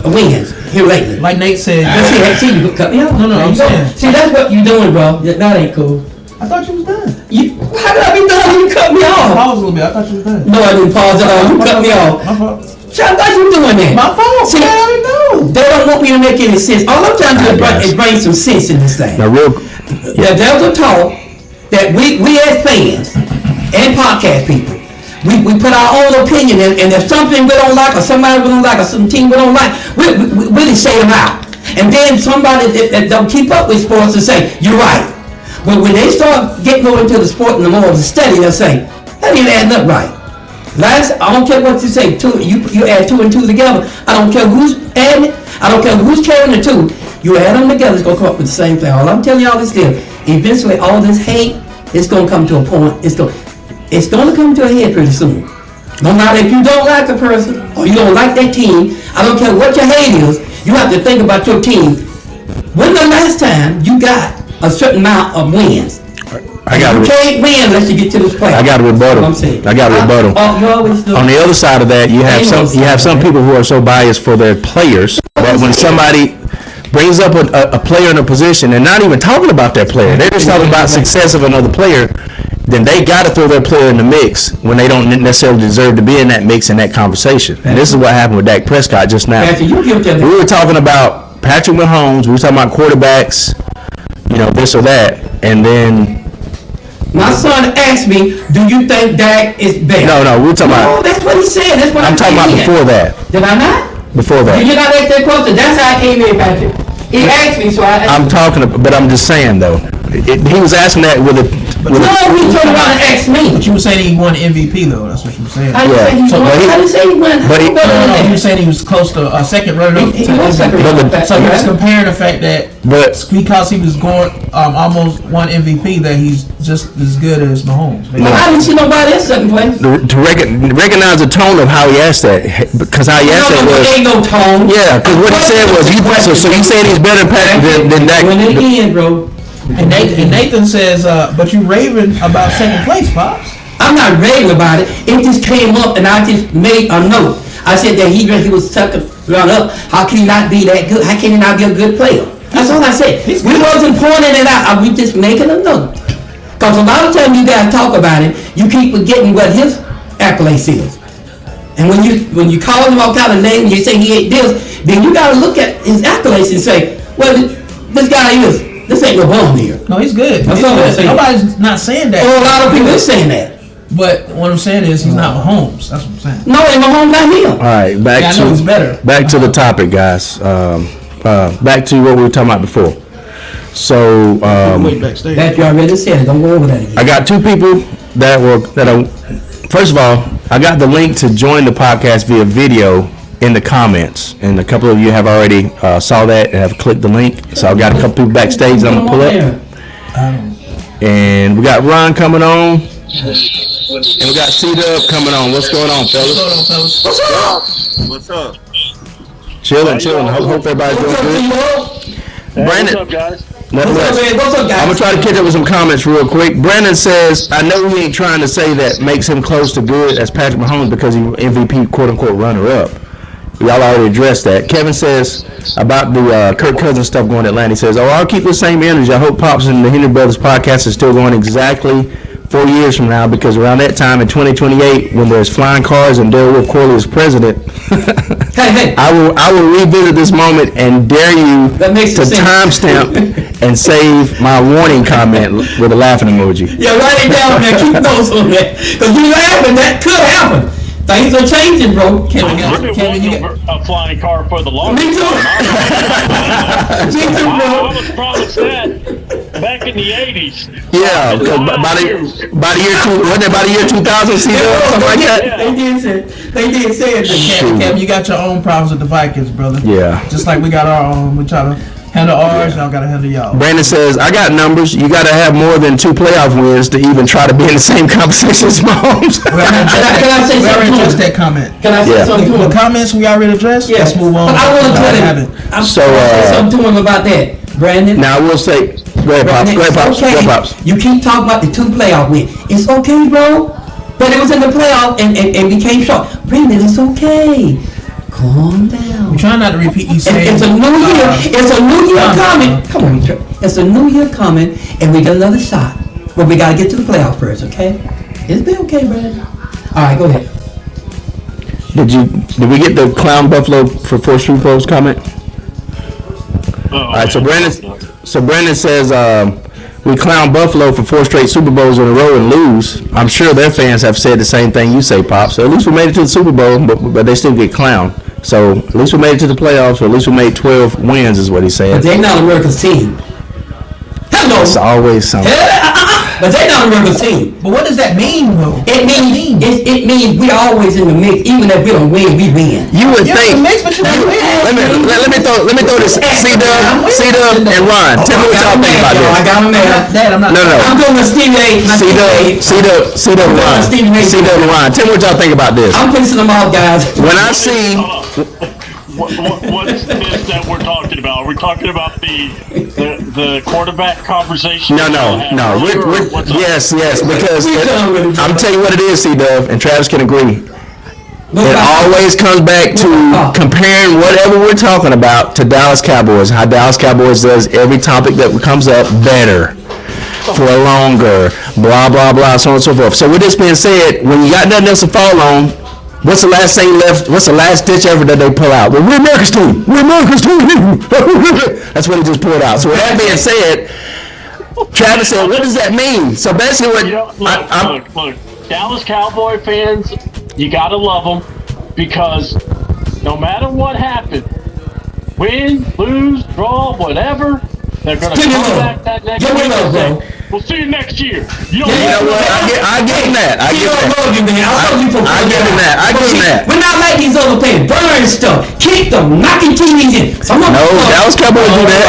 Speaker 1: wins? here lately.
Speaker 2: Like Nate said.
Speaker 1: See, you cut me off.
Speaker 2: No, I'm saying.
Speaker 1: See, that's what you doing, bro. That ain't cool.
Speaker 2: I thought you was done.
Speaker 1: How did I be done? You cut me off.
Speaker 2: Pause a little bit. I thought you was done.
Speaker 1: No, I didn't pause at all. You cut me off.
Speaker 2: My fault.
Speaker 1: I thought you were doing that.
Speaker 2: My fault.
Speaker 1: See,
Speaker 2: I already know.
Speaker 1: they don't want me to make any sense. All I'm trying to do is bring some sense in this thing.
Speaker 3: Now,
Speaker 1: There's a talk that we as fans and podcast people, we put our own opinion in, and if something we don't like, or somebody we don't like, or some team we don't like, we really say them out. And then somebody that don't keep up with sports will say, you're right. But when they start getting more into the sport and the more of the study, they'll say, that ain't adding up right. I don't care what you say, you add 2 and 2 together. I don't care who's adding it. I don't care who's carrying the 2. You add them together, it's going to come up with the same thing. All I'm telling y'all is this. Eventually, all this hate, it's going to come to a point. It's going to come to a head pretty soon. No matter if you don't like a person or you don't like that team, I don't care what your hate is, you have to think about your team. When the last time you got a certain amount of wins? You can't win unless you get to this play.
Speaker 3: I got a rebuttal.
Speaker 1: You always do.
Speaker 3: On the other side of that, you have some people who are so biased for their players that when somebody brings up a player in a position and not even talking about that player, they're just talking about success of another player, then they got to throw their player in the mix when they don't necessarily deserve to be in that mix in that conversation. And this is what happened with Dak Prescott just now. We were talking about Patrick Mahomes. We were talking about quarterbacks, this or that, and then
Speaker 1: my son asked me, "Do you think Dak is better?"
Speaker 3: No, we're talking about.
Speaker 1: No, that's what he said. That's what
Speaker 3: I'm talking about before that.
Speaker 1: Did I not?
Speaker 3: Before that.
Speaker 1: Did you not ask that question? That's how I came in, Patrick. He asked me, so I.
Speaker 3: I'm talking, but I'm just saying though. He was asking that with a.
Speaker 1: No, he turned around and asked me.
Speaker 2: But you were saying he won MVP though. That's what you were saying.
Speaker 1: How you say he won?
Speaker 3: But
Speaker 2: you were saying he was close to a second runner-up. So he was comparing the fact that because he was going almost won MVP, that he's just as good as Mahomes.
Speaker 1: Well, I didn't see nobody else second place.
Speaker 3: To recognize the tone of how he asked that, because how he asked that was.
Speaker 1: There ain't no tone.
Speaker 3: Yeah, because what he said was, so you saying he's better than Dak?
Speaker 1: When it end, bro.
Speaker 2: And Nathan says, but you raving about second place, Pops.
Speaker 1: I'm not raving about it. It just came up and I just made a note. I said that he was second runner up. How can he not be that good? How can he not be a good player? That's all I said. We wasn't pointing it out. We just making a note. Because a lot of times you guys talk about it, you keep forgetting what his accolades is. And when you call him all kind of names, you say he ain't this, then you got to look at his accolades and say, well, this guy is. This ain't no bum here.
Speaker 2: No, he's good.
Speaker 1: That's all I'm saying.
Speaker 2: Nobody's not saying that.
Speaker 1: Oh, a lot of people are saying that.
Speaker 2: But what I'm saying is he's not Mahomes. That's what I'm saying.
Speaker 1: No, and Mahomes not him.
Speaker 3: All right, back to the topic, guys. Back to what we were talking about before. So
Speaker 1: that you already said. Don't go over that again.
Speaker 3: I got 2 people that are. First of all, I got the link to join the podcast via video in the comments, and a couple of you have already saw that and have clicked the link. So I've got a couple people backstage that I'm gonna pull up, and we got Ron coming on, and we got C-Dub coming on. What's going on, fellas?
Speaker 5: What's up?
Speaker 3: Chilling. Hope everybody's doing good. Brandon,
Speaker 5: what's up, guys?
Speaker 1: What's up, guys?
Speaker 3: I'm gonna try to catch up with some comments real quick. Brandon says, I know he ain't trying to say that makes him close to good as Patrick Mahomes because he MVP quote-unquote runner-up. Y'all already addressed that. Kevin says about the Kirk Cousins stuff going to Atlanta. He says, I'll keep the same energy. I hope Pops and the Henry Brothers podcast is still going exactly 4 years from now, because around that time in 2028, when there's flying cars and Darryl Corley is president, I will revisit this moment and dare you to timestamp and save my warning comment with a laughing emoji.
Speaker 1: Yeah, write it down there. Keep notes on that. Because you laughing, that could happen. Things are changing, bro. Kevin, you got
Speaker 5: a flying car for the long.
Speaker 1: Me too. Me too, bro.
Speaker 5: I was promised that back in the 80s.
Speaker 3: Yeah, by the year 2000, something like that.
Speaker 1: They did say it.
Speaker 2: Kevin, you got your own problems with the Vikings, brother.
Speaker 3: Yeah.
Speaker 2: Just like we got our own. We try to handle ours, y'all gotta handle y'all.
Speaker 3: Brandon says, I got numbers. You gotta have more than 2 playoff wins to even try to be in the same conversation as Mahomes.
Speaker 1: Can I say something?
Speaker 2: We already addressed that comment.
Speaker 1: Can I say something to him?
Speaker 2: The comments we already addressed?
Speaker 1: Yeah.
Speaker 2: Let's move on.
Speaker 1: But I want to tell him. I'm say something to him about that, Brandon.
Speaker 3: Now I will say, go ahead, Pops. Go ahead, Pops.
Speaker 1: You keep talking about the 2 playoff wins. It's okay, bro. But it was in the playoff and became short. Brandon, it's okay. Calm down.
Speaker 2: I'm trying not to repeat these same.
Speaker 1: It's a new year. It's a new year coming. Come on, it's a new year coming, and we got another shot. But we gotta get to the playoffs first, okay? It's been okay, Brad. All right, go ahead.
Speaker 3: Did we get the clown Buffalo for 4 Super Bowls comment? All right, so Brandon says we clown Buffalo for 4 straight Super Bowls in a row and lose. I'm sure their fans have said the same thing you say, Pop. So at least we made it to the Super Bowl, but they still get clowned. So at least we made it to the playoffs, or at least we made 12 wins, is what he said.
Speaker 1: But they're not America's team. Hello.
Speaker 3: It's always something.
Speaker 1: But they're not America's team.
Speaker 2: But what does that mean, though?
Speaker 1: It means we're always in the mix. Even if we don't win, we win.
Speaker 3: You would
Speaker 2: You're
Speaker 3: think.
Speaker 2: in the mix, but you don't win.
Speaker 3: Let me throw this. C-Dub and Ron. Tell me what y'all think about this.
Speaker 1: I got him there.
Speaker 2: Dad, I'm not.
Speaker 3: No.
Speaker 1: I'm doing a Stevie A.
Speaker 3: C-Dub and Ron. C-Dub and Ron. Tell me what y'all think about this.
Speaker 1: I'm pissing them off, guys.
Speaker 3: When I see.
Speaker 5: What's this that we're talking about? Are we talking about the quarterback conversation?
Speaker 3: No. Yes, because I'm telling you what it is, C-Dub, and Travis can agree. It always comes back to comparing whatever we're talking about to Dallas Cowboys. How Dallas Cowboys does every topic that comes up better, for longer, blah, blah, blah, so on and so forth. So with this being said, when you got nothing else to fall on, what's the last thing left? What's the last ditch ever that they pull out? Well, we're America's team. We're America's team. That's what he just pulled out. So with that being said, Travis said, what does that mean? So basically what...
Speaker 5: Look, Dallas Cowboy fans, you gotta love them, because no matter what happens, win, lose, draw, whatever, they're gonna come back that next week and say, we'll see you next year. You know
Speaker 3: what? I give him that. I give him that.
Speaker 1: We're not like these other players. Burn stuff. Kick them. Knocking TVs in.
Speaker 3: No, Dallas Cowboys do that.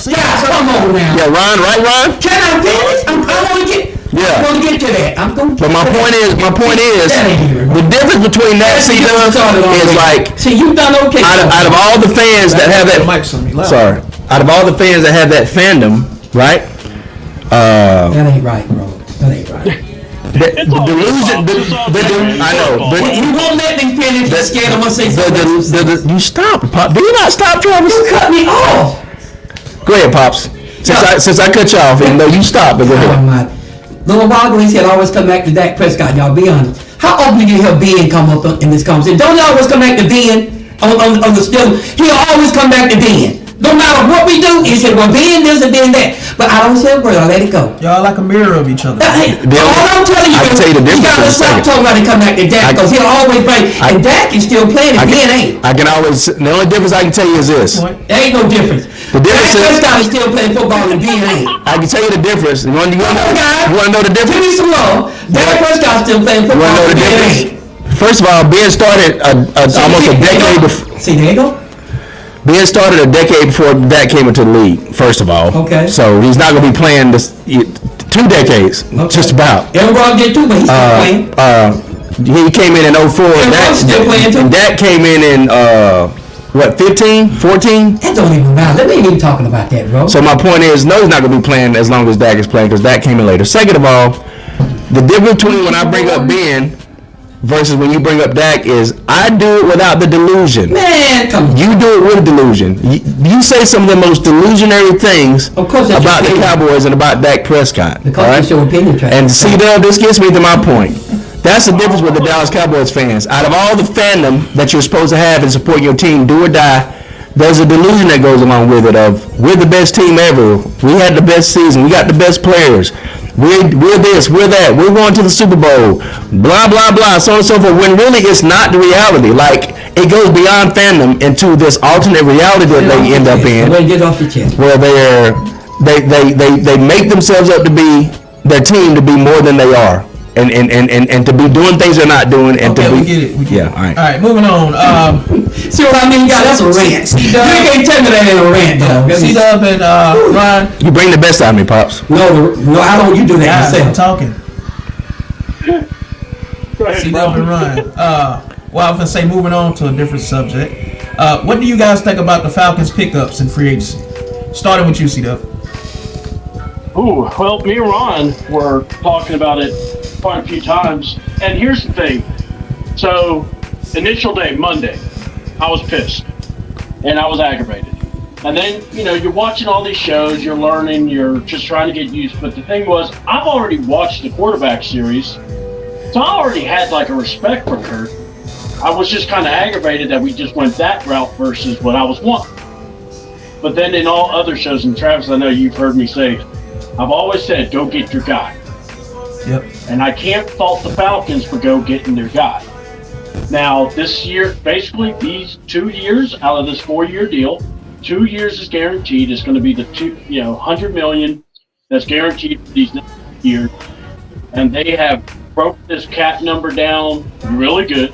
Speaker 1: Guys, come on now.
Speaker 3: Yeah, Ron?
Speaker 1: Can I finish? I'm gonna get...
Speaker 3: Yeah.
Speaker 1: I'm gonna get to that.
Speaker 3: But my point is, the difference between that C-Dub is like,
Speaker 1: see, you've done okay.
Speaker 3: Out of all the fans that have that, out of all the fans that have that fandom, right?
Speaker 1: That ain't right, bro. That ain't right.
Speaker 3: The delusion, I know, but
Speaker 1: you won't let me finish. You're scared I'm gonna say something.
Speaker 3: You stop, Pop. Do you not stop, Travis?
Speaker 1: You cut me off.
Speaker 3: Go ahead, Pops. Since I cut you off, even though you stopped, but go ahead.
Speaker 1: Little while ago, he said, always come back to Dak Prescott. Y'all be honest. How often do you hear Ben come up in this conversation? Don't you always come back to Ben on the still? He'll always come back to Ben. No matter what we do, he said, well, Ben this and Ben that. But I don't say a word. I let it go.
Speaker 2: Y'all like a mirror of each other.
Speaker 1: All I'm telling you,
Speaker 3: I can tell you the difference.
Speaker 1: You gotta stop talking about it come back to Dak, because he'll always play. And Dak is still playing and Ben ain't.
Speaker 3: The only difference I can tell you is this.
Speaker 1: There ain't no difference.
Speaker 3: The difference
Speaker 1: Dak Prescott is still playing football and Ben ain't.
Speaker 3: I can tell you the difference. You want to know the difference?
Speaker 1: Give me some love. Dak Prescott still playing football and Ben ain't.
Speaker 3: First of all, Ben started almost a decade before.
Speaker 1: See, there you go.
Speaker 3: Ben started a decade before Dak came into the league, first of all.
Speaker 1: Okay.
Speaker 3: So he's not going to be playing this 2 decades, just about.
Speaker 1: Aaron did too, but he's still playing.
Speaker 3: He came in 04. And Dak came in 15, 14?
Speaker 1: That don't even matter. Let me even talking about that, bro.
Speaker 3: So my point is, no, he's not going to be playing as long as Dak is playing, because Dak came in later. Second of all, the difference between when I bring up Ben versus when you bring up Dak is I do it without the delusion.
Speaker 1: Man, come on.
Speaker 3: You do it with a delusion. You say some of the most delusionary things about the Cowboys and about Dak Prescott.
Speaker 1: Because that's your opinion, Travis.
Speaker 3: And see, this gets me to my point. That's the difference with the Dallas Cowboys fans. Out of all the fandom that you're supposed to have and support your team, do or die, there's a delusion that goes along with it of, we're the best team ever. We had the best season. We got the best players. We're this, we're that, we're going to the Super Bowl, blah, blah, blah, so on and so forth, when really it's not the reality. Like, it goes beyond fandom into this alternate reality that they end up in, where they make themselves up to be, their team to be more than they are. And to be doing things they're not doing, and
Speaker 2: okay,
Speaker 3: to be...
Speaker 2: we get it.
Speaker 3: Yeah, all right.
Speaker 2: All right, moving on.
Speaker 1: See what I mean, guys? That's a rant. You can't tell me that ain't a rant, though.
Speaker 2: C-Dub and Ron.
Speaker 3: You bring the best out of me, Pops.
Speaker 1: No, I don't. You do that yourself.
Speaker 2: I'm talking. C-Dub and Ron. Well, I was going to say, moving on to a different subject. What do you guys think about the Falcons' pickups in free agency? Starting with you, C-Dub.
Speaker 5: Ooh, well, me and Ron were talking about it quite a few times. And here's the thing. So, initial day, Monday, I was pissed and I was aggravated. And then, you're watching all these shows, you're learning, you're just trying to get used. But the thing was, I've already watched the quarterback series, so I already had like a respect for Kurt. I was just kind of aggravated that we just went that route versus what I was wanting. But then in all other shows, and Travis, I know you've heard me say, I've always said, go get your guy.
Speaker 2: Yep.
Speaker 5: And I can't fault the Falcons for go getting their guy. Now, this year, basically these 2 years out of this 4-year deal, 2 years is guaranteed. It's going to be the $100 million that's guaranteed for these next years. And they have broke this cap number down really good.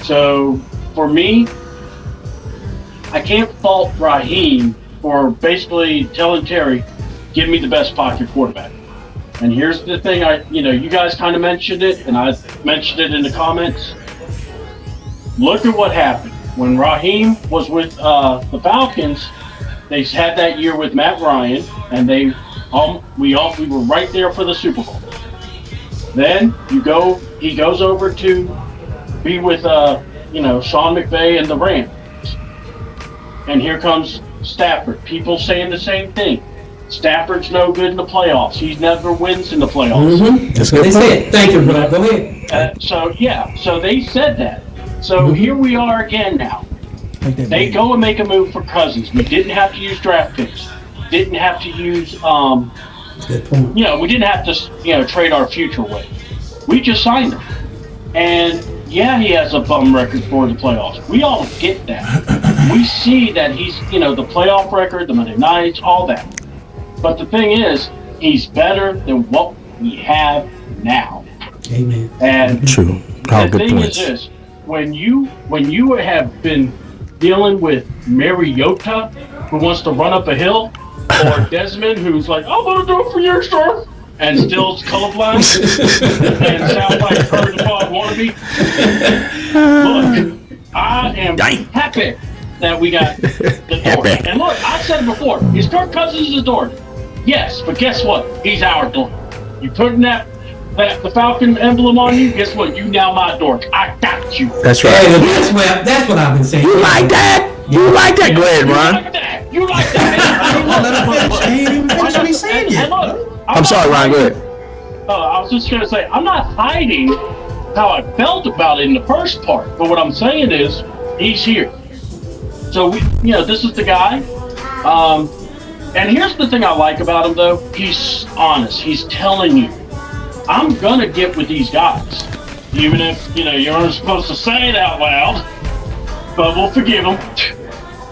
Speaker 5: So, for me, I can't fault Raheem for basically telling Terry, give me the best pocket quarterback. And here's the thing, you guys kind of mentioned it, and I mentioned it in the comments. Look at what happened. When Raheem was with the Falcons, they had that year with Matt Ryan, and we were right there for the Super Bowl. Then he goes over to be with Sean McVay and the Rams. And here comes Stafford. People saying the same thing. Stafford's no good in the playoffs. He never wins in the playoffs.
Speaker 1: Mm-hmm. That's what they said. Thank you, bro. Go ahead.
Speaker 5: So they said that. So here we are again now. They go and make a move for Cousins. We didn't have to use draft picks. Didn't have to use
Speaker 1: good point.
Speaker 5: we didn't have to trade our future away. We just signed him. And yeah, he has a bum record for the playoffs. We all get that. We see that he's the playoff record, the Monday nights, all that. But the thing is, he's better than what we have now.
Speaker 1: Amen.
Speaker 3: True.
Speaker 5: And the thing is this: when you have been dealing with Mariota, who wants to run up a hill, or Desmond, who's like, I'm gonna do it for your star, and still is colorblind and sounds like a Kurt the Dog wannabe. Look, I am happy that we got the Dort. And look, I said it before: is Kirk Cousins the Dort? Yes, but guess what? He's our Dort. You putting the Falcon emblem on you, guess what? You now my dork. I got you.
Speaker 3: That's right.
Speaker 1: Hey, that's what I've been saying.
Speaker 3: You like that? You like that? Go ahead, Ron.
Speaker 5: You like that?
Speaker 2: He ain't even finished what he's saying yet.
Speaker 3: I'm sorry, Ron. Go ahead.
Speaker 5: I was just going to say, I'm not hiding how I felt about it in the first part. But what I'm saying is, he's here. So, this is the guy. And here's the thing I like about him, though. He's honest. He's telling you, I'm going to get with these guys. Even if, you aren't supposed to say it out loud. But we'll forgive him.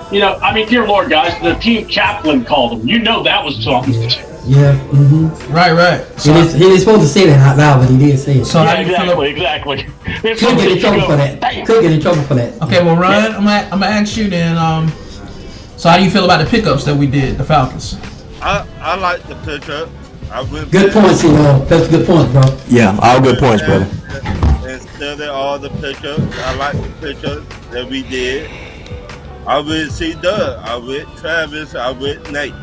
Speaker 5: Dear Lord, guys, the team chaplain called him. That was something.
Speaker 1: Yeah. Mm-hmm.
Speaker 2: Right.
Speaker 1: So, he didn't supposed to say that out loud, but he did say it.
Speaker 2: So
Speaker 5: yeah, exactly.
Speaker 1: Could get in trouble for that.
Speaker 2: Okay, well, Ryan, I'm gonna ask you then. So how do you feel about the pickups that we did, the Falcons?
Speaker 6: I like the pickup.
Speaker 1: Good points, That's good points, bro.
Speaker 3: Yeah, all good points, brother.
Speaker 6: Instead of all the pickups, I like the pickups that we did. I with C-Dub, I with Travis, I with Nate.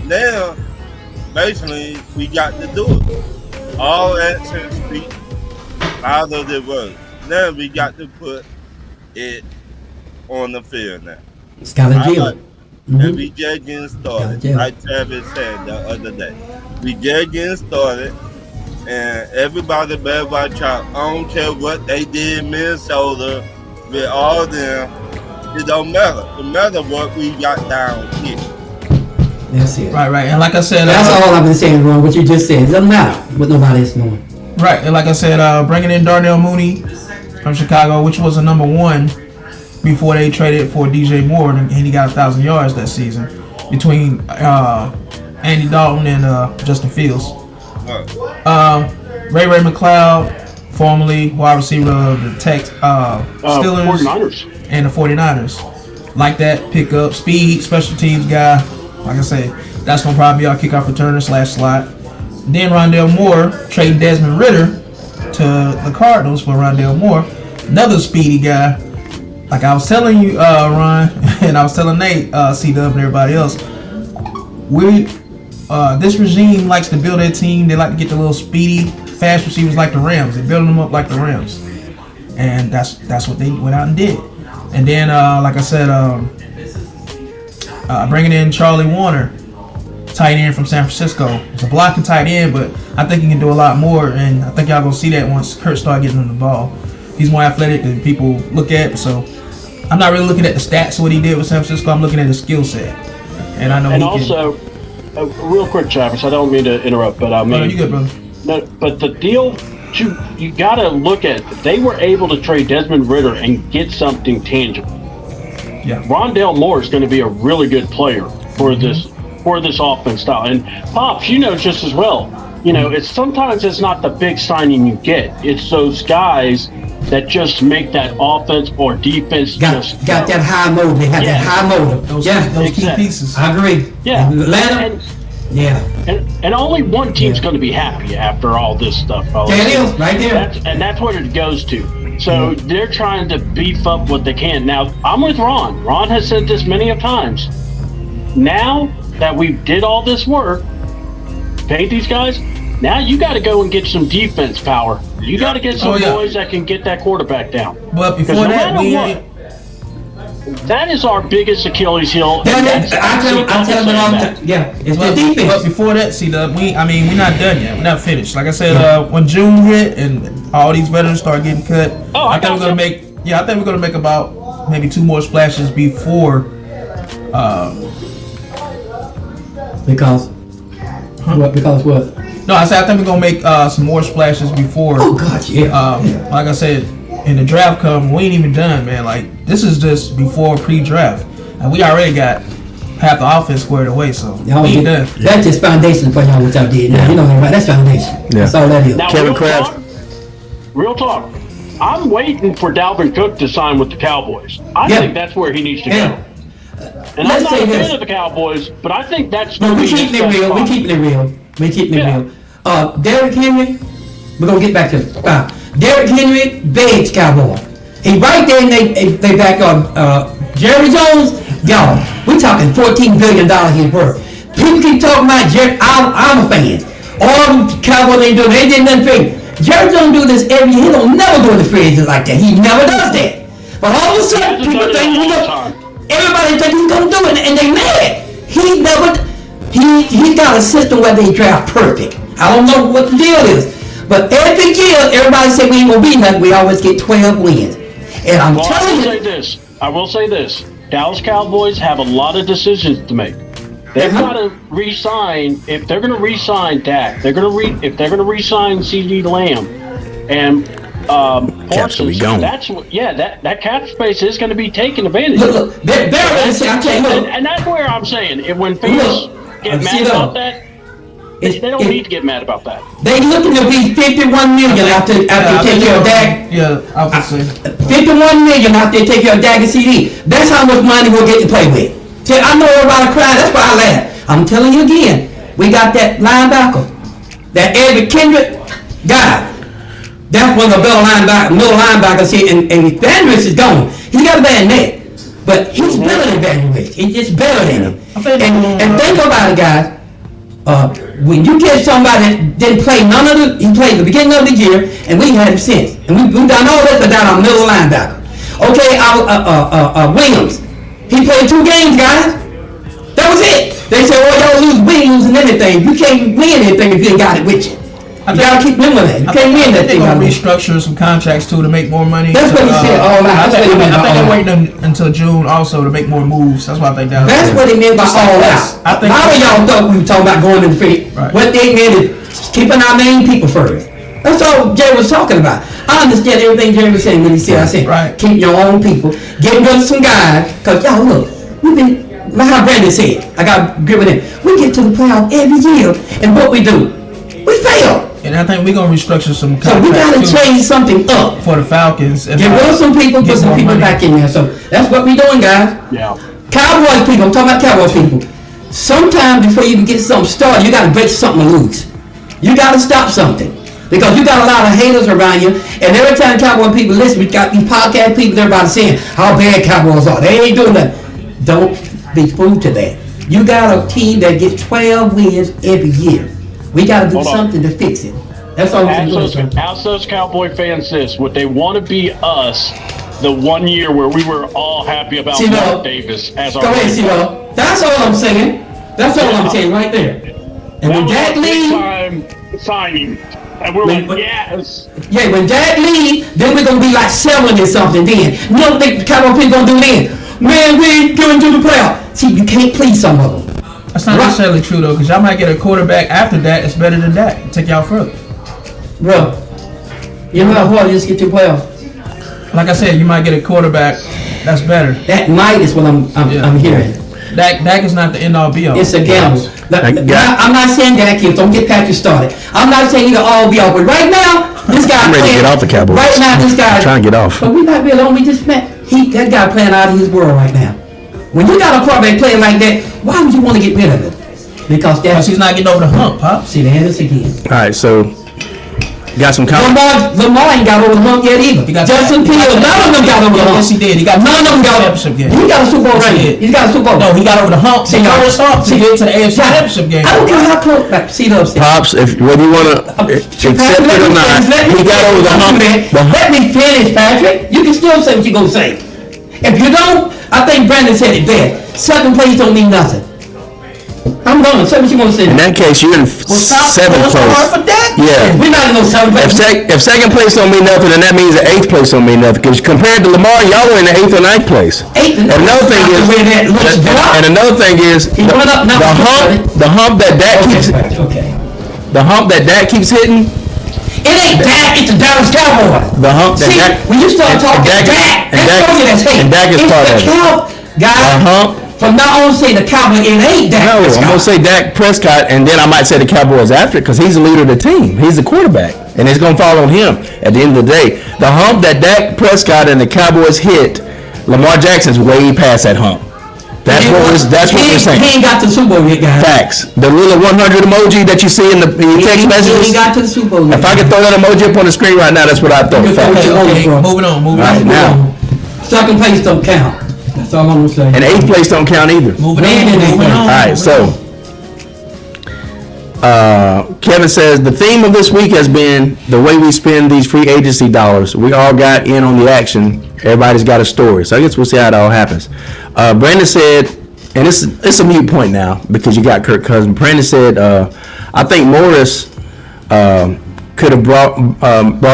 Speaker 6: Now, basically, we got to do it. All actions speak louder than words. Now we got to put it on the field now.
Speaker 1: It's got a deal.
Speaker 6: And we just getting started. Like Travis said the other day. We just getting started. And everybody better watch out. I don't care what they did in Minnesota with all them. It don't matter. It matter what we got down here.
Speaker 1: That's it.
Speaker 2: Right. And like I said,
Speaker 1: that's all I've been saying, Ron. What you just said. It doesn't matter what nobody else knowing.
Speaker 2: Right. And like I said, bringing in Darnell Mooney from Chicago, which was a number one before they traded for DJ Moore, and he got 1,000 yards that season between Andy Dalton and Justin Fields. Ray McLeod, formerly wide receiver of the Steelers
Speaker 5: 49ers.
Speaker 2: And the 49ers. Like that, pick up, speed, special teams guy. Like I say, that's going to probably be our kickoff returner / slot. Then Rondale Moore trading Desmond Ritter to the Cardinals for Rondale Moore. Another speedy guy. Like I was telling you, Ron, and I was telling Nate, C-Dub and everybody else, this regime likes to build their team. They like to get the little speedy, fast receivers like the Rams. They're building them up like the Rams. and that's what they went out and did. And then, like I said, bringing in Charlie Warner, tight end from San Francisco. It's a blocking tight end, but I think he can do a lot more, and I think y'all gonna see that once Kurt start getting him the ball. He's more athletic than people look at, so I'm not really looking at the stats of what he did with San Francisco. I'm looking at his skill set, and I know.
Speaker 5: And also, real quick, Travis, I don't mean to interrupt, but I mean,
Speaker 2: you good, brother?
Speaker 5: No, but the deal, you got to look at. They were able to trade Desmond Ridder and get something tangible.
Speaker 2: Yeah.
Speaker 5: Rondale Moore is going to be a really good player for this offense style. And Pops, you know just as well. You know, it's not the big signing you get. It's those guys that just make that offense or defense
Speaker 1: got that high motor. They have that high motor.
Speaker 2: Those
Speaker 5: exactly.
Speaker 2: key pieces.
Speaker 1: I agree.
Speaker 5: Yeah.
Speaker 1: Atlanta.
Speaker 5: And only one team's going to be happy after all this stuff.
Speaker 1: There it is, right there.
Speaker 5: That's what it goes to. So they're trying to beef up what they can. Now, I'm with Ron. Ron has said this many of times. Now that we did all this work, paid these guys, now you got to go and get some defense power. You got to get some boys that can get that quarterback down.
Speaker 2: But before that,
Speaker 5: that is our biggest Achilles heel.
Speaker 1: I tell them all the time. Yeah, it's the defense.
Speaker 2: But before that, we're not done yet. We're not finished. Like I said, when June hit and all these veterans start getting cut, I think we're gonna make about maybe 2 more splashes before.
Speaker 1: Because what? Because what?
Speaker 2: No, I said I think we're gonna make some more splashes before.
Speaker 1: Oh God, yeah.
Speaker 2: Like I said, in the draft we ain't even done, man. Like this is just before pre-draft, and we already got half the offense squared away. So we ain't done.
Speaker 1: That's just foundation for y'all. What y'all did. Now you know that, right? That's foundation. Yeah. That's all that is.
Speaker 5: Now,
Speaker 3: Kevin Kraft.
Speaker 5: Real talk. I'm waiting for Dalvin Cook to sign with the Cowboys. I think that's where he needs to go. And I'm not a fan of the Cowboys, but I think that's.
Speaker 1: No, we're keeping it real. We're keeping it real. Derrick Henry, we're gonna get back to it. Derrick Henry begs Cowboy. He right there and they back up. Jerry Jones, y'all, we talking $14 billion his worth. People keep talking about Jerry. I'm a fan. All the Cowboys ain't doing, they did nothing for him. Jerry Jones do this every year. He don't never go to free agents like that. He never does that. But all of a sudden, people think everybody think he's gonna do it, and they mad. He got a system where they draft perfect. I don't know what the deal is, but every year everybody say we ain't gonna be nothing. We always get 12 wins, and I'm telling you.
Speaker 5: I will say this: Dallas Cowboys have a lot of decisions to make. They've got to re-sign. If they're going to re-sign Dak, if they're going to re-sign CeeDee Lamb, and Parsons. That cap space is going to be taken advantage of. And that's where I'm saying, when fans get mad about that, they don't need to get mad about that.
Speaker 1: They looking to be $51 million after they take care of Dak.
Speaker 2: Yeah, I was saying
Speaker 1: $51 million after they take care of Dak and CD. That's how much money we'll get to play with. See, I know everybody crying. That's why I laugh. I'm telling you again. We got that linebacker, that Edward Kendrick guy. That's one of the middle linebackers here, and Evangelist is gone. He got a bad neck, but he's better than Evangelist. He's just better than him. And think about it, guys. When you get somebody that didn't play he played the beginning of the year, and we had him since. And we've done all this without our middle linebacker. Okay, Williams. He played 2 games, guys. That was it. They said, y'all lose and anything. You can't win anything if you ain't got it with you. You gotta keep remembering that. You can't win that thing.
Speaker 2: They're gonna restructure some contracts too to make more money.
Speaker 1: That's what he said. All out.
Speaker 2: I think they're waiting until June also to make more moves. That's what I think.
Speaker 1: That's what he meant by all out. A lot of y'all thought we were talking about going in the field. Right. What they meant is keeping our main people first. That's all Jay was talking about. I understand everything Jay was saying when he said, keep your own people, get rid of some guys, because y'all look, like how Brandon said, I got to agree with him. We get to the playoffs every year, and what we do? We fail.
Speaker 2: And I think we're going to restructure some contracts.
Speaker 1: So we got to change something up.
Speaker 2: For the Falcons.
Speaker 1: Get rid of some people, put some people back in there. So that's what we're doing, guys.
Speaker 5: Yeah.
Speaker 1: Cowboys people, I'm talking about Cowboys people. Sometimes before you can get something started, you got to break something loose. You got to stop something. Because you got a lot of haters around you, and every time Cowboy people listen, we got these podcast people, everybody saying how bad Cowboys are. They ain't doing that. Don't be fooled to that. You got a team that gets 12 wins every year. We got to do something to fix it. That's all I'm saying.
Speaker 5: Ask those Cowboy fans this: would they want to be us the one year where we were all happy about Mark Davis as our?
Speaker 1: Go ahead, C-Lo. That's all I'm saying. That's all I'm saying right there. And when Dak leaves,
Speaker 5: time signing, and we're like, yes.
Speaker 1: Yeah, when Dak leaves, then we're gonna be like 7 or something. Then you don't think the Cowboy people gonna do then? Man, we ain't going to the playoff. See, you can't please some of them.
Speaker 2: That's not necessarily true though, because y'all might get a quarterback after that that's better than Dak. Take y'all further.
Speaker 1: Bro, you know how hard it is to get to the playoff.
Speaker 2: Like I said, you might get a quarterback that's better.
Speaker 1: That might is what I'm hearing.
Speaker 2: Dak is not the end all be all.
Speaker 1: It's a gamble. I'm not saying Dak is. Don't get Patrick started. I'm not saying either all be all, but right now this guy.
Speaker 3: I'm ready to get off the Cowboys.
Speaker 1: Right now this guy.
Speaker 3: I'm trying to get off.
Speaker 1: But we not be alone. We just met. That guy playing out of his world right now. When you got a quarterback playing like that, why would you want to get rid of him? Because
Speaker 2: he's not getting over the hump, Pop.
Speaker 1: See, there it is again.
Speaker 3: All right, so got some comments.
Speaker 1: Lamar ain't got over the hump yet either. Justin Fields, none of them got over the hump.
Speaker 2: Yes, he did. He got
Speaker 1: none of them got over. He got a Super Bowl ring. He got a Super Bowl.
Speaker 2: No, he got over the hump. He got over the hump to get to the AFC Championship game.
Speaker 1: I don't care how close. See those things.
Speaker 3: Pops, if whether you want to accept it or not, he got over the hump.
Speaker 1: Let me finish, Patrick. You can still say what you're gonna say. If you don't, I think Brandon said it best. Second place don't mean nothing. I'm done. Say what you want to say.
Speaker 3: In that case, you're in seventh place. Yeah.
Speaker 1: We're not in no seventh place.
Speaker 3: If second place don't mean nothing, then that means the 8th place don't mean nothing. Because compared to Lamar, y'all were in the 8th or 9th place. And another thing is, the hump that Dak keeps hitting.
Speaker 1: It ain't Dak, it's the Dallas Cowboys.
Speaker 3: The hump that Dak.
Speaker 1: When you start talking Dak,
Speaker 3: and Dak is part of it.
Speaker 1: Guys, from now on, say the Cowboys, it ain't Dak.
Speaker 3: No, I'm going to say Dak Prescott, and then I might say the Cowboys after it, because he's the leader of the team. He's the quarterback, and it's going to fall on him at the end of the day. The hump that Dak Prescott and the Cowboys hit, Lamar Jackson's way past that hump. That's what we're saying.
Speaker 1: He ain't got to the Super Bowl yet, guys.
Speaker 3: Facts. The little 100 emoji that you see in your text messages.
Speaker 1: He ain't got to the Super Bowl yet.
Speaker 3: If I could throw that emoji up on the screen right now, that's what I'd throw.
Speaker 2: Okay. Moving on.
Speaker 3: Right now.
Speaker 1: Second place don't count. That's all I'm going to say.
Speaker 3: And 8th place don't count either.
Speaker 2: Moving on.
Speaker 3: All right, so Kevin says the theme of this week has been the way we spend these free agency dollars. We all got in on the action. Everybody's got a story. So I guess we'll see how it all happens. Brandon said, and it's a moot point now because you got Kirk Cousins. Brandon said, I think Morris could have brought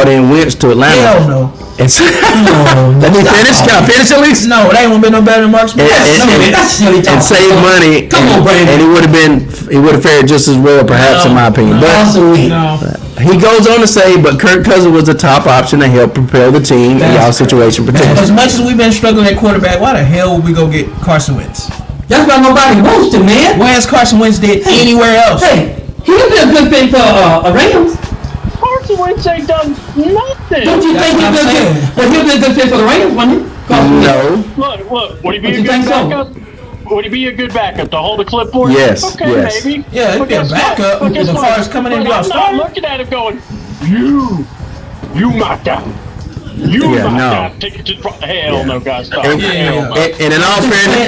Speaker 3: in Wentz to Atlanta.
Speaker 2: Hell no.
Speaker 3: And let me finish. Can I finish at least?
Speaker 2: No, it ain't gonna be no better than Mark Smith.
Speaker 3: And save money.
Speaker 1: Come on, Brandon.
Speaker 3: And he would have fared just as well, perhaps, in my opinion. But he goes on to say, but Kirk Cousins was the top option to help prepare the team in y'all situation.
Speaker 2: As much as we've been struggling at quarterback, why the hell would we go get Carson Wentz?
Speaker 1: That's why nobody wants to, man.
Speaker 2: Where has Carson Wentz did anywhere else?
Speaker 1: Hey, he'll be a good thing for Rams.
Speaker 5: Carson Wentz ain't done nothing.
Speaker 1: Don't you think he'll be a good? But he'll be a good fit for the Rams, wouldn't he?
Speaker 3: No.
Speaker 5: Look. Would he be a good backup? Would he be a good backup to hold a clipboard?
Speaker 3: Yes.
Speaker 5: Okay,
Speaker 3: yes.
Speaker 5: maybe.
Speaker 2: Yeah, he'd be a backup as far as coming in and be a starter.
Speaker 5: I'm not looking at him going, you knocked out. Take it to hell no, guys. Stop.
Speaker 3: And in all fairness,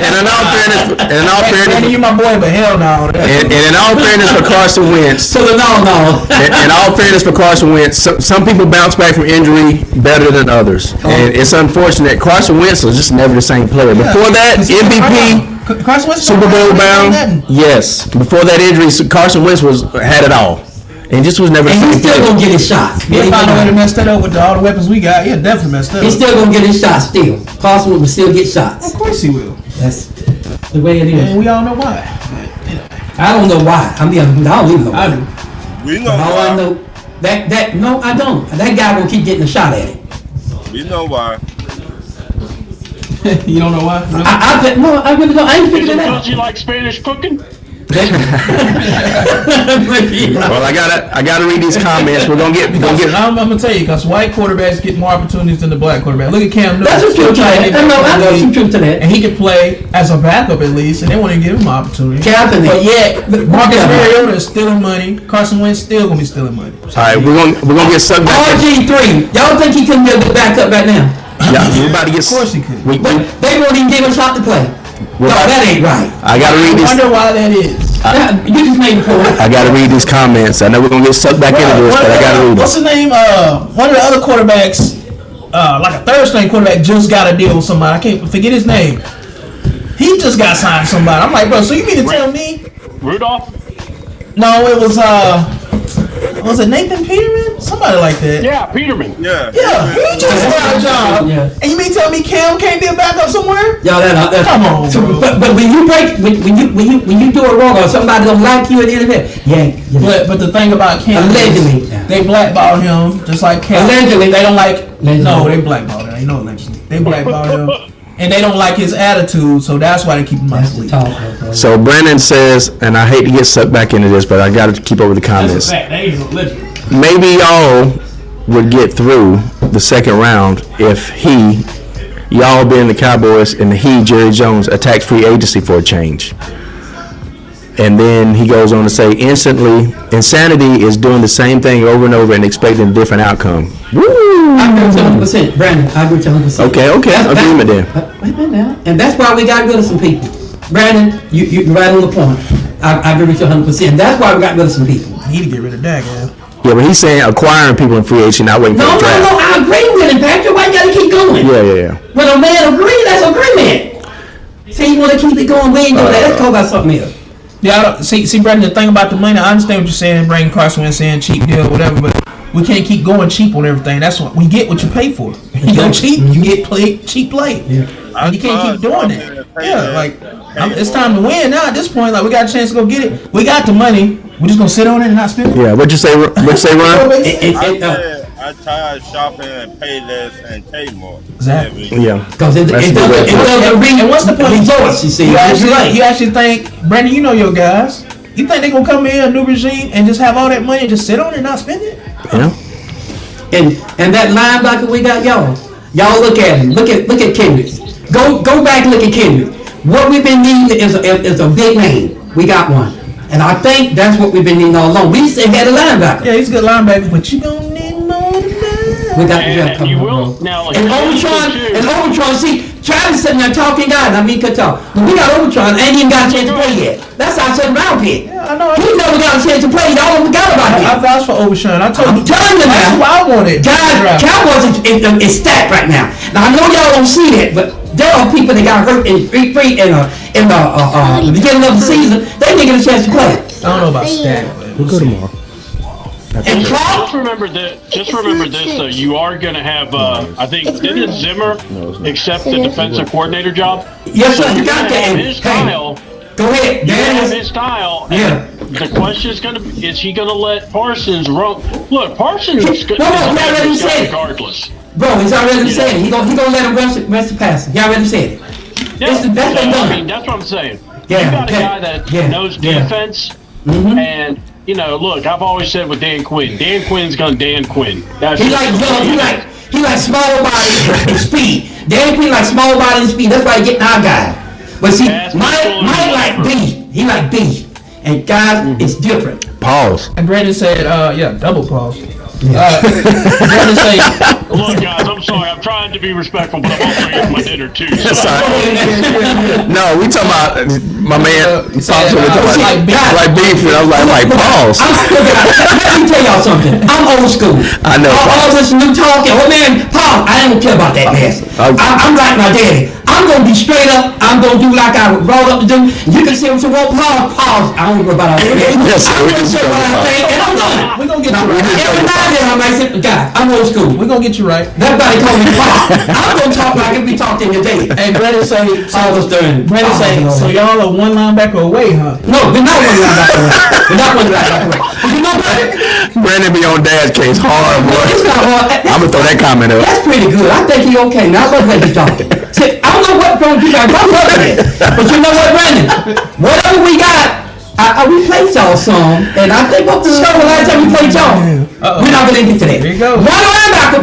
Speaker 2: you my boy, but hell no.
Speaker 3: And in all fairness for Carson Wentz, in all fairness for Carson Wentz, some people bounce back from injury better than others, and it's unfortunate. Carson Wentz was just never the same player. Before that, MVP, Super Bowl bound. Yes, before that injury, Carson Wentz had it all. And just was never.
Speaker 1: And he's still gonna get his shots.
Speaker 2: He found a way to mess that up with all the weapons we got. Yeah, definitely messed up.
Speaker 1: He's still gonna get his shots. Still, Carson will still get shots.
Speaker 2: Of course he will.
Speaker 1: That's the way it is.
Speaker 2: And we all know why.
Speaker 1: I don't know why. I don't even know why.
Speaker 6: We know
Speaker 1: all
Speaker 6: why.
Speaker 1: I know that no, I don't. That guy gonna keep getting a shot at it.
Speaker 6: We know why.
Speaker 2: You don't know why? Really?
Speaker 1: I really don't. I ain't figured it out.
Speaker 5: Because you like Spanish cooking?
Speaker 3: Well, I gotta read these comments. We're gonna get.
Speaker 2: I'm gonna tell you, because white quarterbacks get more opportunities than the black quarterback. Look at Cam Newton.
Speaker 1: That's some truth to that. I know some truth to that.
Speaker 2: And he can play as a backup at least, and they want to give him an opportunity.
Speaker 1: But yeah,
Speaker 2: Marcus Mariota is stealing money. Carson Wentz still gonna be stealing money.
Speaker 3: All right, we're gonna get sucked back.
Speaker 1: RG3, y'all think he couldn't get the backup right now?
Speaker 3: Yeah, we're about to get.
Speaker 2: Of course he could.
Speaker 1: But they won't even give him a shot to play. No, that ain't right.
Speaker 3: I gotta read this.
Speaker 2: I wonder why that is.
Speaker 1: You just made the point.
Speaker 3: I gotta read these comments. I know we're gonna get sucked back into this, but I gotta read
Speaker 2: What's
Speaker 3: them.
Speaker 2: his name? One of the other quarterbacks, like a third string quarterback, just got a deal with somebody. I can't forget his name. He just got signed to somebody. I'm like, bro, so you mean to tell me?
Speaker 5: Rudolph?
Speaker 2: No, it was it Nathan Peterman? Somebody like that.
Speaker 5: Yeah, Peterman.
Speaker 6: Yeah.
Speaker 2: Yeah, he just got a job.
Speaker 1: Yeah.
Speaker 2: And you mean tell me Cam can't be a backup somewhere?
Speaker 1: Y'all, that
Speaker 2: Come on,
Speaker 1: so,
Speaker 2: bro.
Speaker 1: but when you do it wrong or somebody don't like you at the end of it, yeah.
Speaker 2: But the thing about Cam,
Speaker 1: Allegedly.
Speaker 2: is they blackball him just like Cam.
Speaker 1: Allegedly.
Speaker 2: They don't like.
Speaker 1: Allegedly.
Speaker 2: No, they blackball him. You know allegedly. They blackball him, and they don't like his attitude, so that's why they keep him out of sleep.
Speaker 3: So Brandon says, and I hate to get sucked back into this, but I gotta keep over the comments.
Speaker 2: That's a fact. That ain't allegedly.
Speaker 3: Maybe y'all would get through the second round if y'all being the Cowboys, and Jerry Jones, attacked free agency for a change. And then he goes on to say, insanity is doing the same thing over and over and expecting a different outcome. Woo!
Speaker 1: I agree with you 100%, Brandon. I agree with you 100%.
Speaker 3: Okay, agreement then.
Speaker 1: Wait a minute now. And that's why we got rid of some people. Brandon, you're right on the point. I agree with you 100%. That's why we got rid of some people.
Speaker 2: Need to get rid of that guy.
Speaker 3: Yeah, but he's saying acquiring people in free agency, not waiting for
Speaker 1: No,
Speaker 3: the draft.
Speaker 1: I agree with him, Patrick. Why you gotta keep going?
Speaker 3: Yeah.
Speaker 1: When a man agrees, that's agreement. See, you want to keep it going, we ain't doing that. Let's talk about something else.
Speaker 2: Yeah, I don't, see, Brandon, the thing about the money, I understand what you're saying, Brandon Carson was saying cheap deal, whatever, but we can't keep going cheap on everything. That's what we get what you pay for. You go cheap, you get cheap play. Yeah. And you can't keep doing that. Yeah, like it's time to win now. At this point, like we got a chance to go get it. We got the money. We're just gonna sit on it and not spend it.
Speaker 3: Yeah, what'd you say, Ron?
Speaker 6: I tired shopping and pay less and pay more.
Speaker 2: Exactly.
Speaker 3: Yeah.
Speaker 1: Because it doesn't
Speaker 2: And what's the point?
Speaker 1: Rejoice, you see.
Speaker 2: You actually think, Brandon, you know your guys. You think they gonna come in a new regime and just have all that money and just sit on it and not spend it?
Speaker 3: Yeah.
Speaker 1: And that linebacker we got, y'all look at him. Look at Kendrick. Go back and look at Kendrick. What we've been needing is a big name. We got one. And I think that's what we've been needing all along. We just had a linebacker.
Speaker 2: Yeah, he's a good linebacker, but you don't need more than that.
Speaker 1: We got the draft
Speaker 5: And you
Speaker 1: coming
Speaker 5: will
Speaker 1: up, bro.
Speaker 5: now. Like,
Speaker 1: And Overtron, see, Travis sitting there talking guys. I mean, could talk. But we got Overtron, ain't even got a chance to play yet. That's our second round pick.
Speaker 2: Yeah, I know.
Speaker 1: He never got a chance to play. Y'all forgot about
Speaker 2: I
Speaker 1: him.
Speaker 2: vouched for Overshawn. I told
Speaker 1: I'm telling you
Speaker 2: that's
Speaker 1: now.
Speaker 2: who I wanted.
Speaker 1: Guys, Cowboys is stacked right now. Now I know y'all don't see that, but there are people that got hurt in the beginning of the season. They didn't get a chance to play.
Speaker 2: I don't know about stat.
Speaker 3: We'll go tomorrow.
Speaker 1: And Clark,
Speaker 5: Just remember this though. You are going to have. I think didn't Zimmer accept the defensive coordinator job?
Speaker 1: yes sir,
Speaker 5: So
Speaker 1: you
Speaker 5: you're
Speaker 1: got
Speaker 5: gonna have
Speaker 1: that.
Speaker 5: his
Speaker 1: Hey,
Speaker 5: style.
Speaker 1: go ahead.
Speaker 5: You have
Speaker 1: Yes.
Speaker 5: his style.
Speaker 1: Yeah.
Speaker 5: And the question is going to be: is he going to let Parsons run? Look, Parsons is
Speaker 1: No, he already said it.
Speaker 5: regardless.
Speaker 1: Bro, he's already said it. He gonna let him rest the passing. He already said it.
Speaker 5: Yeah,
Speaker 1: That's what
Speaker 5: I
Speaker 1: done.
Speaker 5: mean, that's what I'm saying.
Speaker 1: Yeah,
Speaker 5: You got a
Speaker 1: yeah,
Speaker 5: guy that
Speaker 1: yeah,
Speaker 5: knows
Speaker 1: yeah.
Speaker 5: defense,
Speaker 1: Mm-hmm.
Speaker 5: and look, I've always said with Dan Quinn, Dan Quinn's gonna Dan Quinn. That's
Speaker 1: He like young. He like small body and speed. Dan Quinn like small body and speed. That's why he getting our guy. But see, Mike like beef. He like beef. And guys, it's different.
Speaker 3: Pause.
Speaker 2: And Brandon said, double pause. Brandon said,
Speaker 5: Look, guys, I'm sorry. I'm trying to be respectful, but I'm also eating my dinner too. So
Speaker 3: No, we talking about my man.
Speaker 2: He said,
Speaker 3: We're talking
Speaker 2: like
Speaker 3: about
Speaker 2: beef.
Speaker 3: like beef, and I'm like pause.
Speaker 1: Let me tell y'all something. I'm old school.
Speaker 3: I know.
Speaker 1: All this new talking. Oh man, pause. I ain't gonna care about that mess. I'm like my daddy. I'm gonna be straight up. I'm gonna do like I was brought up to do. You can say what you want. Pause. I don't know about all that.
Speaker 3: Yes, sir.
Speaker 1: I'm gonna say what I think, and I'm done.
Speaker 2: We're gonna get you right.
Speaker 1: Every now and then I might say, God, I'm old school.
Speaker 2: We're gonna get you right.
Speaker 1: Everybody call me Pop. I'm gonna talk like if we talked in the day.
Speaker 2: Hey, Brandon say,
Speaker 1: All of us during.
Speaker 2: Brandon say, so y'all are one linebacker away, huh?
Speaker 1: No, we're not one linebacker away. We're not one linebacker away. But you know what?
Speaker 3: Brandon be on dad's case hard,
Speaker 1: It's
Speaker 3: boy.
Speaker 1: not hard.
Speaker 3: I'm gonna throw that comment up.
Speaker 1: That's pretty good. I think he okay. Now I love how he's talking. See, I don't know what going to do. I'm loving it. But you know what, Brandon? Whatever we got, we played y'all some, and I think what the show the last time we played y'all. We're not gonna get to that.
Speaker 2: There you go.
Speaker 1: One linebacker,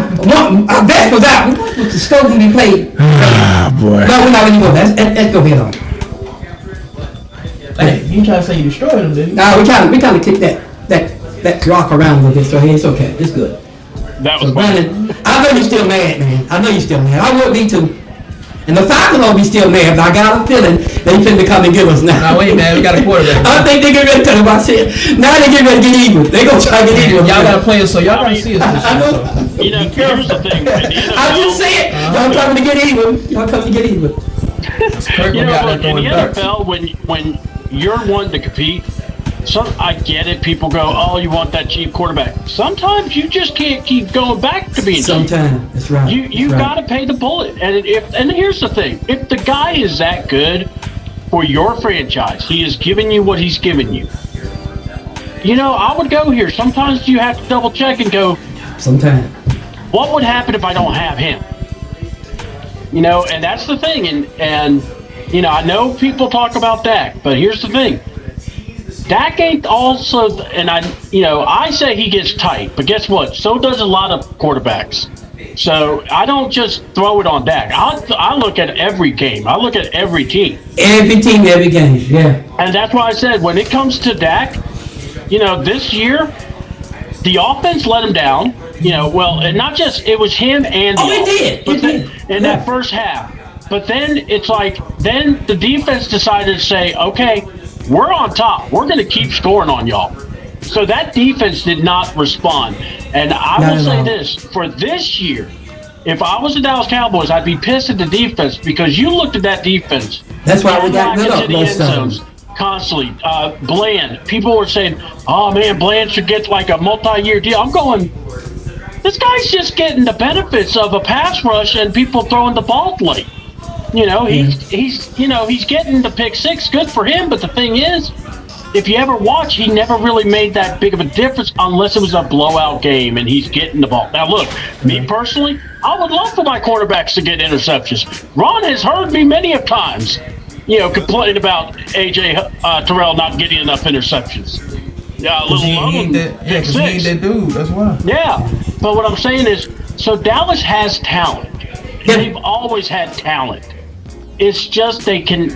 Speaker 1: our best was out. We watched the scope when we played.
Speaker 3: Ah, boy.
Speaker 1: No, we're not gonna go. Let's go ahead on.
Speaker 2: Hey, you trying to say you destroyed him, didn't you?
Speaker 1: Nah, we kind of kicked that rock around a little bit, so hey, it's okay. It's good.
Speaker 5: that was
Speaker 1: So Brandon, I know you're still mad, man. I know you're still mad. I would be too. And the Falcons will be still mad, but I got a feeling they finna come and get us now.
Speaker 2: Nah, wait, man, we got a quarterback.
Speaker 1: I think they get ready to tell them I said, now they get ready to get even. They gonna try to get even.
Speaker 2: Y'all gotta play us, so y'all gotta see us this
Speaker 1: I
Speaker 2: year.
Speaker 1: know.
Speaker 2: So.
Speaker 5: You know, here's the thing. In the NFL,
Speaker 1: I just said, y'all coming to get even. Y'all coming to get even.
Speaker 2: Kirk
Speaker 5: you know,
Speaker 2: got
Speaker 5: look,
Speaker 2: there
Speaker 5: in the
Speaker 2: throwing darts.
Speaker 5: NFL, when you're one to compete, I get it. People go, oh, you want that cheap quarterback. Sometimes you just can't keep going back to being cheap.
Speaker 1: Sometimes, that's right.
Speaker 5: You got to pay the bullet. And here's the thing: if the guy is that good for your franchise, he is giving you what he's giving you. You know, I would go here. Sometimes you have to double check and go,
Speaker 1: Sometimes.
Speaker 5: what would happen if I don't have him? You know, and that's the thing. And you know, I know people talk about Dak, but here's the thing. Dak ain't also, and I say he gets tight, but guess what? So does a lot of quarterbacks. So I don't just throw it on Dak. I look at every game. I look at every team.
Speaker 1: Every team, every game, yeah.
Speaker 5: And that's why I said when it comes to Dak, you know, this year, the offense let him down. You know, well, and not just, it was him and the
Speaker 1: it did.
Speaker 5: in that first half. But then it's like, then the defense decided to say, okay, we're on top. We're going to keep scoring on y'all. So that defense did not respond. And I will say this, for this year, if I was the Dallas Cowboys, I'd be pissed at the defense because you looked at that defense.
Speaker 1: That's why we got rid of
Speaker 5: into the end zones constantly. Bland. People were saying, oh, man, Bland should get like a multi-year deal. I'm going, this guy's just getting the benefits of a pass rush and people throwing the ball late. You know, he's getting the pick six. Good for him. But the thing is, if you ever watch, he never really made that big of a difference unless it was a blowout game and he's getting the ball. Now, look, me personally, I would love for my quarterbacks to get interceptions. Ron has heard me many of times, you know, complain about A.J. Terrell not getting enough interceptions. Yeah,
Speaker 2: Because he ain't that dude. That's why.
Speaker 5: Yeah, but what I'm saying is, so Dallas has talent. They've always had talent. It's just they can,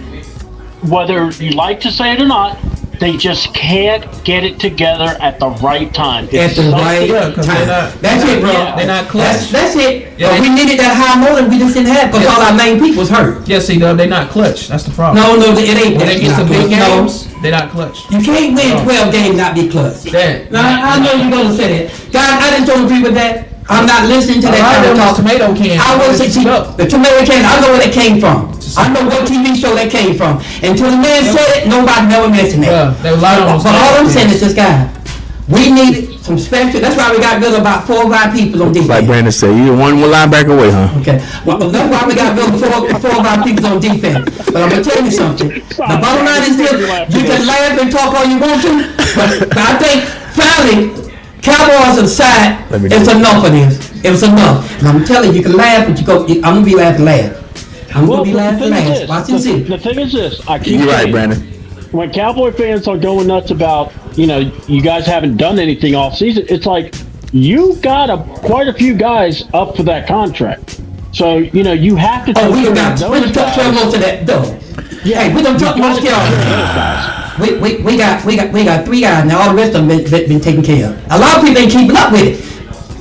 Speaker 5: whether you like to say it or not, they just can't get it together at the right time.
Speaker 1: At the right time. That's it, bro.
Speaker 2: They're not clutch.
Speaker 1: That's it.
Speaker 2: Yeah,
Speaker 1: we needed that high motor we just didn't have because all our main people was hurt.
Speaker 2: Yeah, see, they're not clutch. That's the problem.
Speaker 1: No, it ain't.
Speaker 2: When they get some big
Speaker 1: No.
Speaker 2: games, they're not clutch.
Speaker 1: You can't win 12 games not be clutch. Now, I know you're going to say that. Guys, I didn't totally agree with that. I'm not listening to that kind of talk.
Speaker 2: Tomato can.
Speaker 1: I will say, the tomato can, I know where they came from. I know what TV show they came from. Until the man said it, nobody never mentioned that.
Speaker 2: Yeah, they lied on us.
Speaker 1: But all I'm saying is this, guy, we needed some special, that's why we got rid of about 4 or 5 people on defense.
Speaker 3: Like Brandon said, you're one linebacker away, huh?
Speaker 1: Okay, well, that's why we got rid of 4 or 5 people on defense. But I'm going to tell you something. The bottom line is this, you can laugh and talk all you want to, but I think finally, Cowboys aside, it's enough of this. It was enough. And I'm telling you, you can laugh, but I'm going to be laughing last. I'm going to be laughing last. Watch and see.
Speaker 5: The thing is this. I keep
Speaker 3: You're right,
Speaker 5: saying,
Speaker 3: Brandon.
Speaker 5: when Cowboy fans are going nuts about, you know, you guys haven't done anything all season, it's like you got quite a few guys up for that contract. So, you know, you have to take
Speaker 1: we
Speaker 5: care
Speaker 1: done
Speaker 5: of
Speaker 1: took
Speaker 5: those guys.
Speaker 1: trouble to that door. Yeah, hey, we done took most care of them. We got 3 guys now. All the rest of them been taken care of. A lot of people ain't keeping up with it.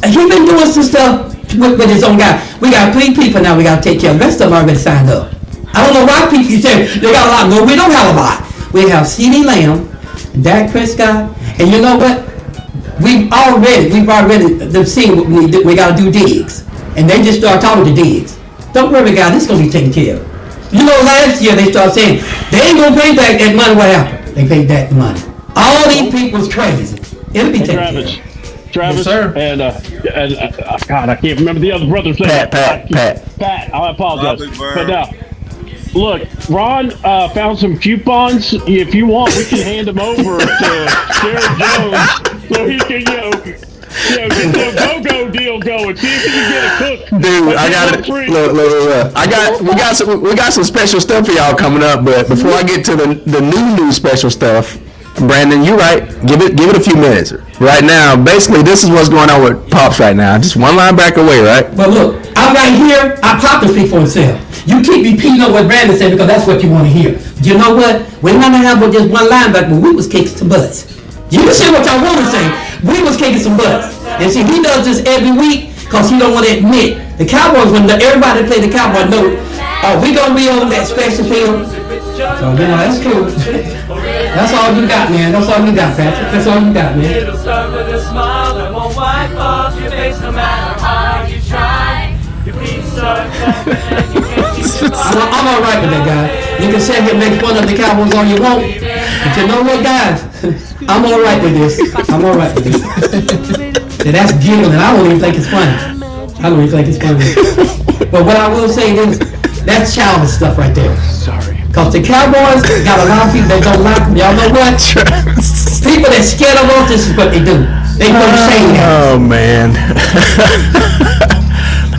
Speaker 1: And he been doing some stuff with his own guy. We got 3 people now we got to take care of. The rest of them already signed up. I don't know why people say they got a lot. No, we don't have a lot. We have C.D. Lamb, Dak Prescott, and you know what? We've already seen what we got to do Diggs. And they just start talking to Diggs. Don't worry, guys, this is going to be taken care of. You know, last year they started saying, they ain't going to pay back that money. What happened? They paid back the money. All these people's crazy. It'll be taken care of.
Speaker 5: Travis,
Speaker 2: yes, sir.
Speaker 5: and God, I can't remember the other brother's name. Pat, I apologize. But now, look, Ron found some coupons. If you want, we can hand them over to Jared Jones so he can, get the go-go deal going. See if he can get a cook.
Speaker 3: Dude, I got it. Look. We got some special stuff for y'all coming up, but before I get to the new special stuff, Brandon, you're right. Give it a few minutes. Right now, basically, this is what's going on with Pops right now. Just one linebacker away, right?
Speaker 1: But look, I'm right here. I Pop to speak for himself. You keep repeating what Brandon said because that's what you want to hear. You know what? We're not going to have but just one linebacker, but we was kicking some butts. You can say what y'all want to say. We was kicking some butts. And see, he does this every week because he don't want to admit. The Cowboys, when everybody play the Cowboys, know Oh, we gonna be on that special field. So, that's cool. That's all you got, man. That's all you got, Patrick. That's all you got, man. It'll start with a smile that won't wipe off your face no matter how you try. I'm all right with that, guy. You can sit here and make fun of the Cowboys all you want, but you know what, guys? I'm all right with this. I'm all right with this. So that's giggling. I don't even think it's funny. I don't even think it's funny. But what I will say is, that's childish stuff right there. Sorry. Because the Cowboys got a lot of people that don't like them. Y'all know what? People that scared of us, this is what they do. They go to shame that.
Speaker 3: Oh, man.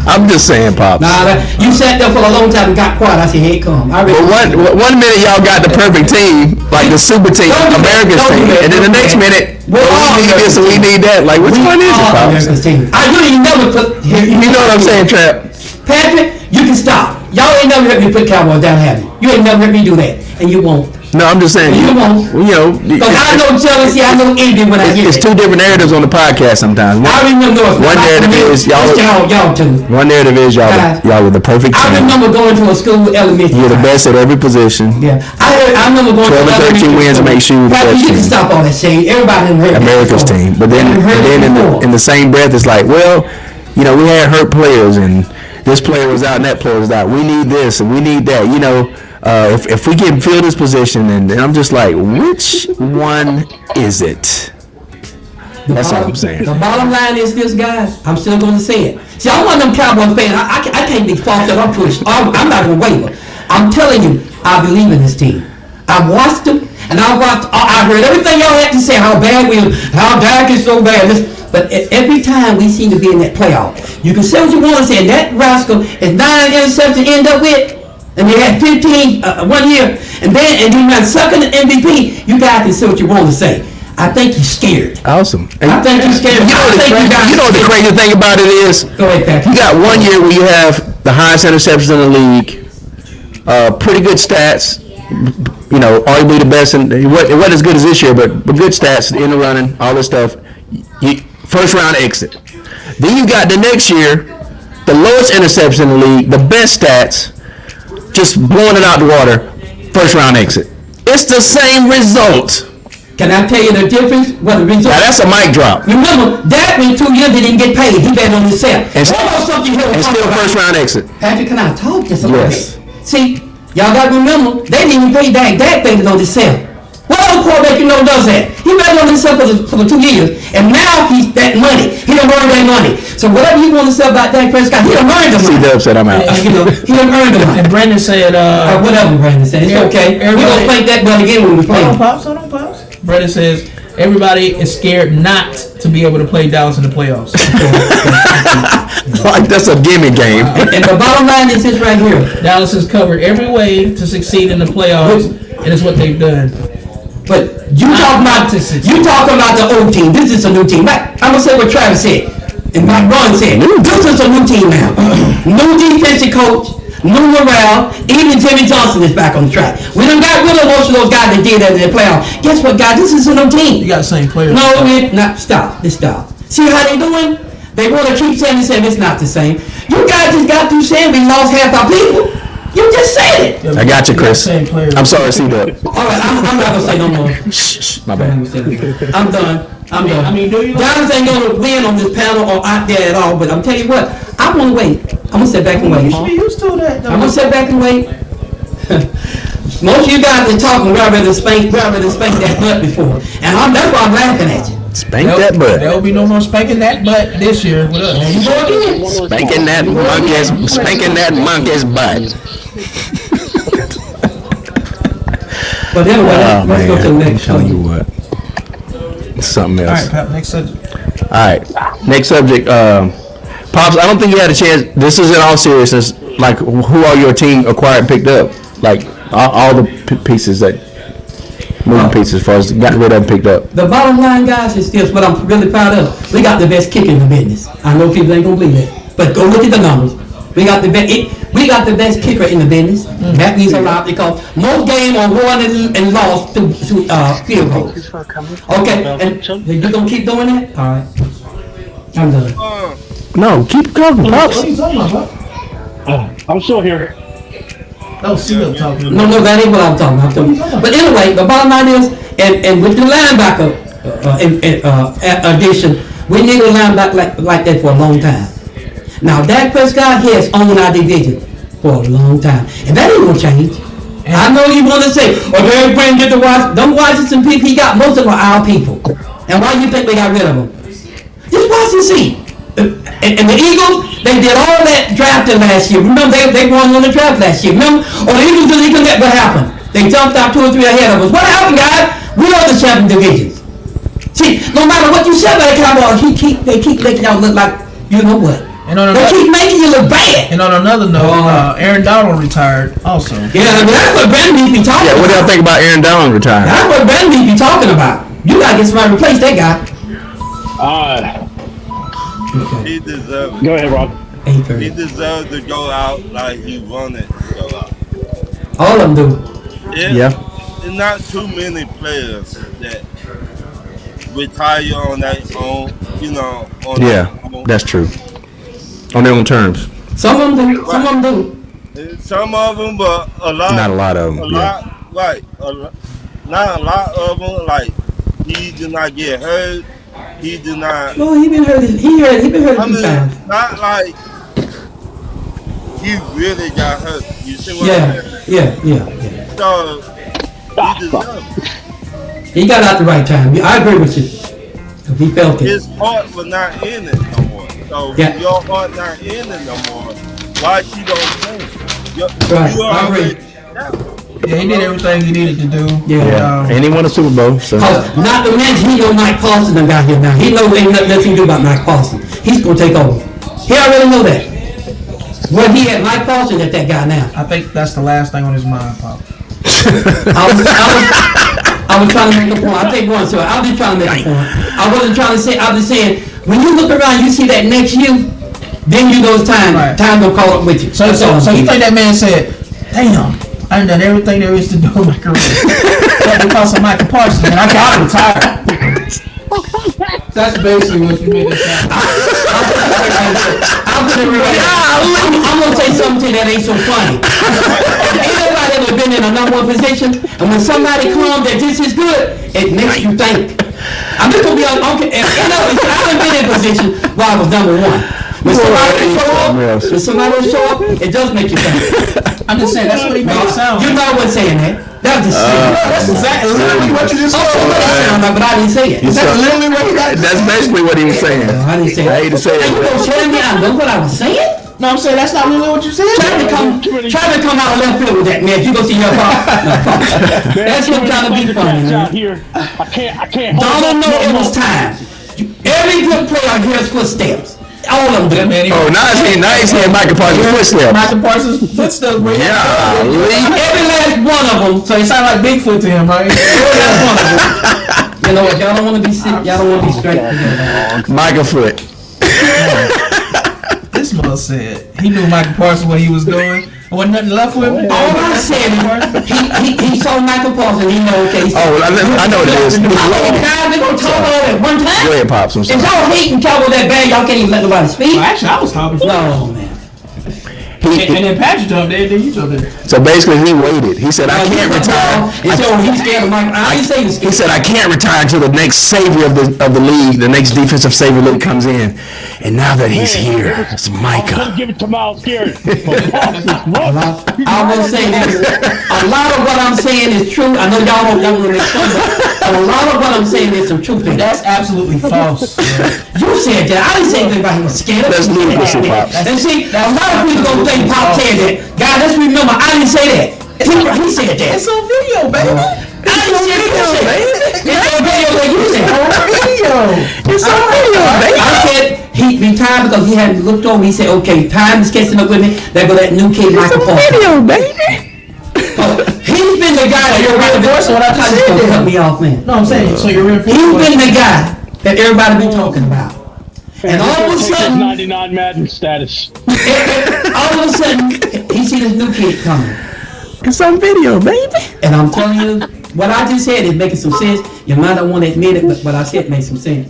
Speaker 3: I'm just saying, Pops.
Speaker 1: Nah, you sat there for a long time and got quiet. I said, here it come.
Speaker 3: But one minute y'all got the perfect team, like the super team, America's team, and then the next minute, we need this and we need that. Like, which one is it, Pops?
Speaker 1: You never put.
Speaker 3: You know what I'm saying, Trap?
Speaker 1: Patrick, you can stop. Y'all ain't never heard me put Cowboys down, have you? You ain't never heard me do that, and you won't.
Speaker 3: No, I'm just saying.
Speaker 1: You won't. Because I know jealousy, I know envy when I hear it.
Speaker 3: It's two different narratives on the podcast sometimes.
Speaker 1: I remember
Speaker 3: one narrative is y'all
Speaker 1: two.
Speaker 3: One narrative is y'all were the perfect team.
Speaker 1: I remember going to a school elementary.
Speaker 3: You're the best at every position.
Speaker 1: Yeah, I remember going
Speaker 3: 12 and 13 wins to make sure you're the best team.
Speaker 1: You can stop all that shit. Everybody heard
Speaker 3: America's team, but then in the same breath, it's like, well, we had hurt players and this player was out and that player was out. We need this and we need that. If we can fill this position, and I'm just like, which one is it? That's all I'm saying.
Speaker 1: The bottom line is this, guys. I'm still going to say it. See, I'm one of them Cowboys fans. I can't be false that I'm pushed. I'm not going to waver. I'm telling you, I believe in this team. I watched them, and I heard everything y'all had to say, how bad how Dak is so bad. But every time we seem to be in that playoff, you can say what you want to say, and that rascal is 9 interceptions to end up with. And they had 15 1 year, and then got second MVP. You guys can say what you want to say. I think you're scared.
Speaker 3: Awesome.
Speaker 1: I think you're scared.
Speaker 3: You know what the crazy thing about it is?
Speaker 1: Go ahead, Pat.
Speaker 3: You got 1 year where you have the highest interceptions in the league, pretty good stats. Arguably the best. It wasn't as good as this year, but good stats in the running, all this stuff. First round exit. Then you got the next year, the lowest interception in the league, the best stats. Just blowing it out the water, first round exit. It's the same result.
Speaker 1: Can I tell you the difference? What the result?
Speaker 3: Now that's a mic drop.
Speaker 1: Remember, that in 2 years he didn't get paid. He bet on himself.
Speaker 3: And still first round exit.
Speaker 1: Patrick, can I talk just a little bit? See, y'all got to remember, they didn't even pay Dak. Dak betted on himself. What other quarterback does that? He betted on himself for the 2 years, and now he's that money. He done earned that money. So whatever you want to say about Dak Prescott, he done earned the money.
Speaker 3: C-Dub said I'm out.
Speaker 1: He done earned the money.
Speaker 2: And Brandon said,
Speaker 1: whatever Brandon said, it's okay. We're going to play that money again when we play.
Speaker 2: Hold on, Pops. Brandon says, everybody is scared not to be able to play Dallas in the playoffs.
Speaker 3: Like that's a gimme game.
Speaker 1: And the bottom line is this right here.
Speaker 2: Dallas has covered every way to succeed in the playoffs, and it's what they've done.
Speaker 1: But you talking about the old team. This is a new team. I'm gonna say what Travis said and what Ron said. This is a new team now. New defensive coach, new morale. Even Jimmy Johnson is back on the track. We done got rid of most of those guys that did that in the playoffs. Guess what, guys? This is a new team.
Speaker 2: You got the same players.
Speaker 1: No, it's not. Stop. See how they doing? They want to keep saying it's not the same. You guys just got through saying we lost half our people. You just said it.
Speaker 3: I got you, Chris. I'm sorry, C-Dub.
Speaker 1: All right, I'm not gonna say no more.
Speaker 3: Shh, my bad.
Speaker 1: I'm done.
Speaker 2: I mean, do you?
Speaker 1: Dallas ain't gonna win on this panel or out there at all. But I'm telling you what, I'm gonna wait. I'm gonna sit back and wait.
Speaker 2: You should be used to that.
Speaker 1: I'm gonna sit back and wait. Most of you guys been talking rather spank that butt before, and that's why I'm laughing at you.
Speaker 3: Spank that butt.
Speaker 2: There will be no more spanking that butt this year with us.
Speaker 3: Spanking that monkey's butt.
Speaker 1: But anyway, let's go to the next.
Speaker 3: I'm telling you what. It's something else.
Speaker 2: All right, Pap, next subject.
Speaker 3: All right, next subject. Pops, I don't think you had a chance. This is in all seriousness. Like, who are your team acquired, picked up? Like all the pieces that. Moving pieces as far as got rid of and picked up.
Speaker 1: The bottom line, guys, is this what I'm really proud of. We got the best kicker in the business. I know people ain't gonna believe that, but go look at the numbers. We got the best kicker in the business. That means a lot because most games are won and lost through field goals. Okay, and you gonna keep doing that? All right, I'm done.
Speaker 3: No, keep going, Pops.
Speaker 5: I'm still here.
Speaker 2: Oh, see, I'm talking about.
Speaker 1: No, that ain't what I'm talking about. But anyway, the bottom line is, and with the linebacker addition, we need a linebacker like that for a long time. Now, Dak Prescott has owned our division for a long time, and that ain't gonna change. I know you want to say, Derrick Brand get to watch. Don't watch some people. He got most of them our people. And why do you think we got rid of them? Just watch and see. And the Eagles, they did all that drafting last year. Remember, they won on the draft last year. Remember? Or the Eagles didn't even get what happened. They jumped out 2 or 3 ahead of us. What happened, guys? We are the champion divisions. See, no matter what you said about the Cowboys, they keep making y'all look like you know what. They keep making you look bad.
Speaker 2: And on another note, Aaron Donald retired also.
Speaker 1: Yeah, that's what Brandon be talking about.
Speaker 3: Yeah, what do y'all think about Aaron Donald retiring?
Speaker 1: That's what Brandon be talking about. You gotta get somebody to replace that guy.
Speaker 6: He deserves it.
Speaker 5: Go ahead, Rob.
Speaker 6: He deserves to go out like he wanted to go out.
Speaker 1: All of them do.
Speaker 3: Yeah.
Speaker 6: There's not too many players that retire on their own, on their own.
Speaker 3: That's true. On their own terms.
Speaker 1: Some of them do. Some of them do.
Speaker 6: Some of them, but a lot.
Speaker 3: Not a lot of them.
Speaker 6: Not a lot of them. Like, he did not get hurt. He did not.
Speaker 1: No, he been hurt. He been hurt a few times.
Speaker 6: Not like he really got hurt. You see what I'm saying?
Speaker 1: Yeah.
Speaker 6: So he deserves it.
Speaker 1: He got out the right time. I agree with you. He felt it.
Speaker 6: His heart was not in it no more. So if your heart not in it no more, why keep on playing?
Speaker 1: Right. I agree.
Speaker 2: Yeah, he did everything he needed to do.
Speaker 1: Yeah.
Speaker 3: And he won a Super Bowl. So.
Speaker 1: Not to mention, he know Mike Paulson done got here now. He know ain't nothing else he can do about Mike Paulson. He's gonna take over. He already know that. Well, he had Mike Paulson at that guy now.
Speaker 2: I think that's the last thing on his mind, Pop.
Speaker 1: I was trying to make a point. I'll take one, so I was just trying to make a point. I wasn't trying to say, I was just saying, when you look around, you see that next you, then you know it's time.
Speaker 2: Right.
Speaker 1: Time to call up with you.
Speaker 2: So you think that man said, damn, I done done everything there is to do in my career. But because of Michael Parsons, and I gotta retire. That's basically what you made it sound.
Speaker 1: I'm gonna say something that ain't so funny. Anybody ever been in a number one position, and when somebody comes that this is good, it makes you think. I'm just gonna be on. Okay, I haven't been in a position where I was number one. When somebody show up, it does make you think.
Speaker 2: I'm just saying that's what he made it sound.
Speaker 1: You know I wasn't saying that. That was just saying.
Speaker 2: That's exactly literally what you just said.
Speaker 1: But I didn't say it.
Speaker 2: That's literally what he got.
Speaker 3: That's basically what he was saying.
Speaker 1: I didn't say
Speaker 3: I hate to say it.
Speaker 1: You gonna tell me I know what I was saying?
Speaker 2: No, I'm saying that's not really what you said.
Speaker 1: Try to come out of left field with that, man. If you go see your pop. That's him trying to be funny, man.
Speaker 5: Out here, I can't.
Speaker 1: Donald know it was time. Every good player hears footsteps. All of them.
Speaker 3: Oh, now he's hearing Michael Parsons' footsteps.
Speaker 2: Michael Parsons' footsteps.
Speaker 3: Yeah.
Speaker 1: Every last one of them.
Speaker 2: So he sound like Bigfoot to him, right?
Speaker 1: Every last one of them. You know what? Y'all don't want to be sick. Y'all don't want to be straight.
Speaker 3: Michael Foot.
Speaker 2: This mother said he knew Michael Parsons what he was doing. There wasn't nothing left with him.
Speaker 1: All I said is he saw Michael Parsons. He know, okay.
Speaker 3: I know what it is.
Speaker 1: How many times they gonna talk all at one time?
Speaker 3: Go ahead, Pops. I'm
Speaker 1: If
Speaker 3: sorry.
Speaker 1: y'all hating Cowboy that bad, y'all can't even let nobody speak.
Speaker 2: Well, actually, I was talking.
Speaker 1: No, man.
Speaker 2: And then Patrick jumped in, then you jumped in.
Speaker 3: So basically, he waited. He said, "I can't retire."
Speaker 1: And so he's scared of Michael. I didn't say he's
Speaker 3: He
Speaker 1: scared.
Speaker 3: said, "I can't retire until the next savior of the league, the next defensive savior league comes in." And now that he's here, it's Micah.
Speaker 5: Give it to Miles Garrett.
Speaker 1: I will say this. A lot of what I'm saying is true. I know y'all don't want to make fun, but a lot of what I'm saying is some truth in it.
Speaker 2: That's absolutely false.
Speaker 1: You said that. I didn't say anything about he was scared.
Speaker 3: That's ludicrous, Pops.
Speaker 1: And see, a lot of people gonna think Pop said that. God, let's remember, I didn't say that. He said that.
Speaker 2: It's on video, baby.
Speaker 1: I didn't say that. It's on video like you said.
Speaker 2: It's on video, baby.
Speaker 1: I said he retired because he hadn't looked over. He said, okay, time is catching up with me. There go that new kid, Michael Parsons.
Speaker 2: Video, baby.
Speaker 1: He's been the guy that
Speaker 2: You're reinforcing what I just said
Speaker 1: don't
Speaker 2: then.
Speaker 1: cut me off, man.
Speaker 2: No, I'm saying, so you're reinforcing.
Speaker 1: He's been the guy that everybody been talking about. And all of a sudden,
Speaker 5: 99 Madden status.
Speaker 1: all of a sudden, he see this new kid coming.
Speaker 3: It's on video, baby.
Speaker 1: And I'm telling you, what I just said is making some sense. You might not want to admit it, but what I said makes some sense.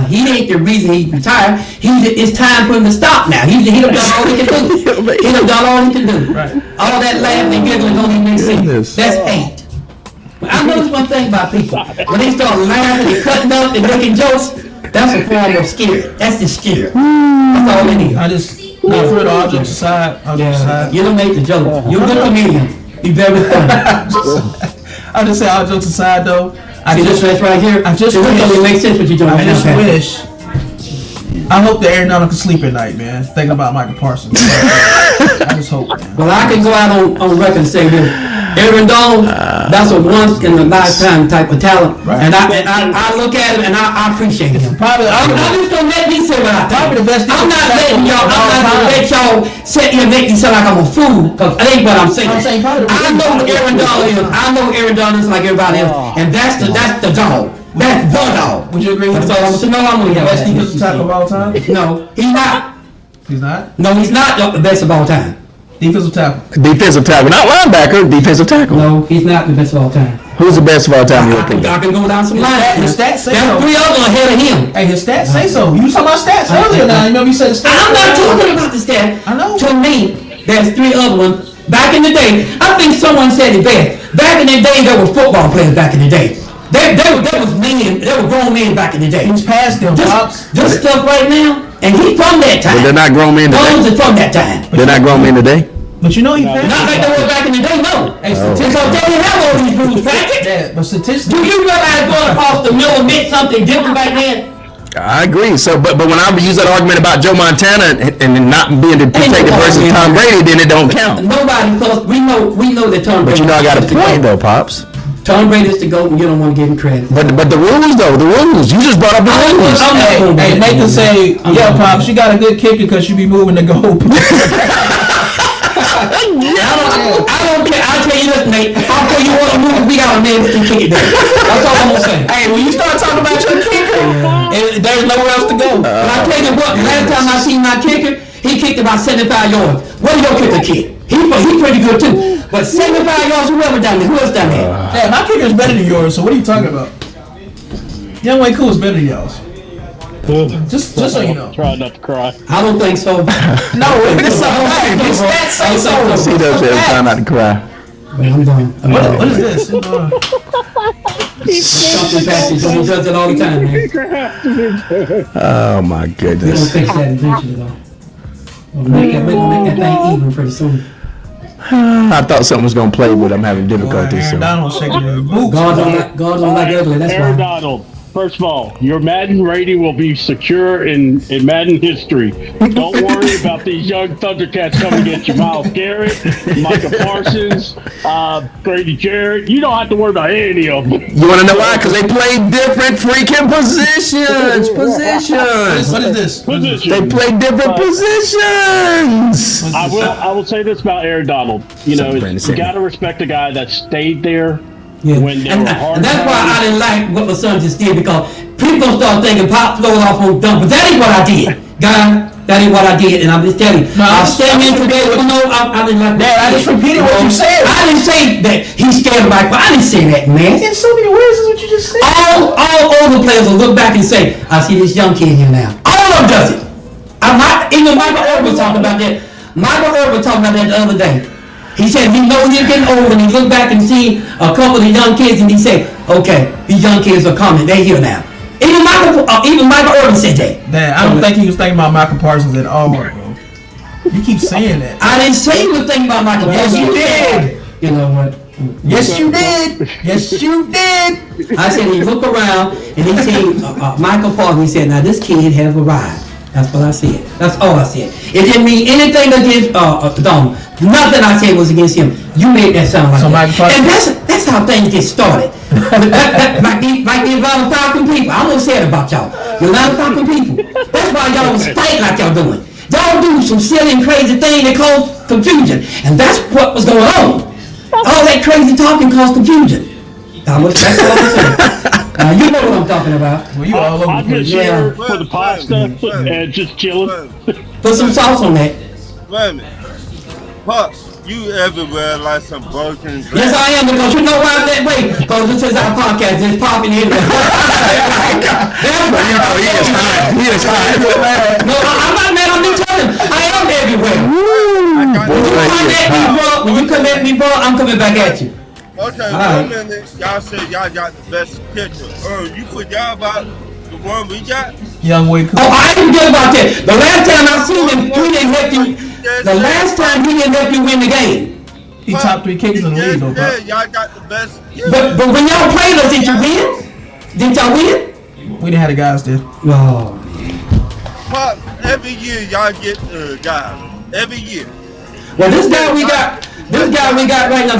Speaker 1: He ain't the reason he retired. It's time for him to stop now. He done done all he can do. He done done all he can do.
Speaker 2: Right.
Speaker 1: All that laughing and giggling don't even make sense.
Speaker 3: Goodness.
Speaker 1: That's hate. But I noticed one thing about people. When they start laughing and cutting up and making jokes, that's a form of scared. That's the scare. That's all it is.
Speaker 2: I just, not for it, all jokes aside.
Speaker 1: You don't make the joke. You're a good comedian. Be very funny.
Speaker 2: I'll just say all jokes aside though.
Speaker 1: That's right here.
Speaker 2: I just
Speaker 1: wish. It makes sense what you're doing.
Speaker 2: I just wish. I hope that Aaron Donald can sleep at night, man. Thinking about Michael Parsons. I just hope, man.
Speaker 1: Well, I can go out on record and say this. Aaron Donald, that's a once in a lifetime type of talent.
Speaker 2: Right.
Speaker 1: And I look at him and I appreciate him.
Speaker 2: Probably,
Speaker 1: I'm just gonna let me say what I think.
Speaker 2: Probably the best.
Speaker 1: I'm not letting y'all. I'm not gonna let y'all sit here and make me sound like I'm a fool. Cause that ain't what I'm saying. I know Aaron Donald is. I know Aaron Donald is like everybody else, and that's the dog. That's the dog.
Speaker 2: Would you agree with
Speaker 1: That's all I'm saying. No, I'm gonna
Speaker 2: best defensive tackle of all time?
Speaker 1: No, he's not.
Speaker 2: He's not?
Speaker 1: No, he's not the best of all time.
Speaker 2: Defensive tackle.
Speaker 3: Defensive tackle, not linebacker. Defensive tackle.
Speaker 1: No, he's not the best of all time.
Speaker 3: Who's the best of all time? You
Speaker 1: I
Speaker 3: think?
Speaker 1: can go down some lines.
Speaker 2: His stats say
Speaker 1: There's
Speaker 2: so.
Speaker 1: 3 others ahead of him.
Speaker 2: Hey, his stats say so. You was talking about stats earlier now. You remember you said the stats?
Speaker 1: I'm not talking about the stat.
Speaker 2: I know.
Speaker 1: To me, there's 3 other ones. Back in the day, I think someone said it best. Back in the day, there were football players back in the day. There was men, there were grown men back in the day.
Speaker 2: Who's past them, Pops?
Speaker 1: This stuff right now, and he's from that time.
Speaker 3: But they're not grown men
Speaker 1: Those
Speaker 3: today.
Speaker 1: are from that time.
Speaker 3: They're not grown men today.
Speaker 2: But you know he passed.
Speaker 1: Not like they were back in the day, no.
Speaker 2: Hey,
Speaker 1: Because they didn't have all these rules, Patrick.
Speaker 2: Yeah, but
Speaker 1: Do
Speaker 2: statistically,
Speaker 1: you realize going across the middle meant something different back then?
Speaker 3: I agree. So, but when I use that argument about Joe Montana and not being protected versus Tom Brady, then it don't count.
Speaker 1: Nobody, because we know that Tom Brady.
Speaker 3: But you know, I got a
Speaker 1: is the
Speaker 3: point
Speaker 1: GOAT.
Speaker 3: though, Pops.
Speaker 1: Tom Brady is the GOAT, and you don't want to give him credit.
Speaker 3: But the rules though, the rules. You just brought up the rules.
Speaker 2: hey, Nathan say, yeah, Pops, you got a good kicker because you be moving the goal.
Speaker 1: I don't care. I'll tell you this, Nate. I'll tell you what a move. We got a man that can kick it there. That's all I'm gonna say.
Speaker 2: Hey, when you start talking about your kicker, there's nowhere else to go.
Speaker 1: But I tell you what, last time I seen my kicker, he kicked about 75 yards. What did your kicker kick? He pretty good too. But 75 yards, whoever down there, who else down there?
Speaker 2: Yeah, my kicker is better than yours. So what are you talking about? Young Way Cool is better than yours. Just so you know.
Speaker 5: Try not to cry.
Speaker 1: I don't think so.
Speaker 2: No, it's a fact. His stats say so.
Speaker 3: See those there trying not to cry.
Speaker 1: But I'm done.
Speaker 2: What is this?
Speaker 1: Something passes. He does it all the time, man.
Speaker 3: Oh my
Speaker 1: We don't
Speaker 3: goodness.
Speaker 1: fix that eventually, though. We'll make that thing even pretty soon.
Speaker 3: I thought something was gonna play, but I'm having difficulties.
Speaker 2: Aaron
Speaker 3: So.
Speaker 2: Donald shaking his boots.
Speaker 1: God don't like ugly, that's
Speaker 5: Aaron
Speaker 1: why.
Speaker 5: Donald, first of all, your Madden rating will be secure in Madden history. Don't worry about these young Thundercats coming against you. Myles Garrett, Micah Parsons, Grady Jarrett. You don't have to worry about any of them.
Speaker 3: You want to know why? Because they play different freaking positions. Positions.
Speaker 2: What is this?
Speaker 3: They play different positions.
Speaker 5: I will say this about Aaron Donald. You know,
Speaker 3: Brandon
Speaker 5: you
Speaker 3: said.
Speaker 5: got to respect a guy that stayed there
Speaker 1: Yeah.
Speaker 5: when there were hard
Speaker 1: And that's why I
Speaker 5: times.
Speaker 1: didn't like what my son just did, because people start thinking Pop flowed off on dump, but that ain't what I did, guy. That ain't what I did, and I'm just telling you.
Speaker 2: No,
Speaker 1: I'm standing in today. I didn't like
Speaker 2: Dad, I just repeated what you said.
Speaker 1: I didn't say that he's scared of Michael. I didn't say that, man.
Speaker 2: In so many words is what you just said.
Speaker 1: All older players will look back and say, I see this young kid here now. All of them does it. Even Michael Irvin was talking about that. Michael Irvin was talking about that the other day. He said he knows he's getting old, and he looked back and see a couple of the young kids, and he said, okay, these young kids are coming. They're here now. Even Michael Irvin said that.
Speaker 2: Dad, I don't think he was thinking about Michael Parsons at all, bro. You keep saying that.
Speaker 1: I didn't say he was thinking about Michael
Speaker 2: Yes,
Speaker 1: Parsons.
Speaker 2: you did.
Speaker 1: You know what?
Speaker 2: Yes, you did. Yes, you did.
Speaker 1: I said he looked around and he seen Michael Parsons. He said, now this kid has arrived. That's what I said. That's all I said. It didn't mean anything against Donald. Nothing I said was against him. You made that sound like
Speaker 2: So
Speaker 1: that.
Speaker 2: Michael Parsons-
Speaker 1: And that's how things get started. like the Atlanta Falcon people. I'm gonna say it about y'all. The Atlanta Falcon people. That's why y'all stink like y'all doing. Y'all do some silly and crazy thing that cause confusion. And that's what was going on. All that crazy talking caused confusion. That's all I'm saying. You know what I'm talking about.
Speaker 2: Well, you all over
Speaker 5: I'm
Speaker 2: the
Speaker 5: just
Speaker 2: place.
Speaker 5: here for the pasta and just chilling.
Speaker 1: Put some sauce on that.
Speaker 6: Wait a minute. Pops, You everywhere like some broken glass.
Speaker 1: Yes, I am, because you know why I'm that way? Because this is our podcast, it's popping in there.
Speaker 3: He is hot.
Speaker 1: No, I'm not mad, I'm just telling you, I am everywhere. When you come at me, bro, I'm coming back at you.
Speaker 6: Okay,
Speaker 1: right.
Speaker 6: 1 minute. Y'all said y'all got the best picture. You put y'all about the one we got?
Speaker 2: Young Way Cool.
Speaker 1: Oh, I didn't get about that. The last time I seen him, he didn't help you. The last time he didn't help you win the game.
Speaker 2: He top 3 kickers in the league, though,
Speaker 6: Yeah,
Speaker 2: Pop.
Speaker 6: y'all got the best.
Speaker 1: But when y'all played us, did you win? Didn't y'all win?
Speaker 2: We didn't have the guys there.
Speaker 1: No.
Speaker 6: Pop, every year y'all get guys. Every year.
Speaker 1: Well, this guy we got right now,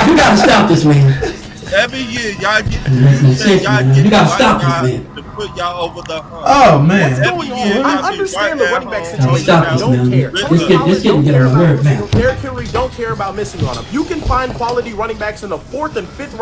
Speaker 1: you gotta stop this, man.
Speaker 6: Every year y'all get
Speaker 1: You gotta stop this, man.
Speaker 6: to put y'all over the hump.
Speaker 2: Oh, man.
Speaker 6: Every year, y'all
Speaker 7: I
Speaker 6: be
Speaker 7: understand
Speaker 6: right
Speaker 7: the running back
Speaker 6: at home.
Speaker 1: Now
Speaker 7: situation.
Speaker 1: stop this,
Speaker 7: Don't
Speaker 1: man.
Speaker 7: care.
Speaker 1: This getting get on my nerve now.
Speaker 7: Derrick Henry don't care about missing on him. You can find quality running backs in the 4th and 5th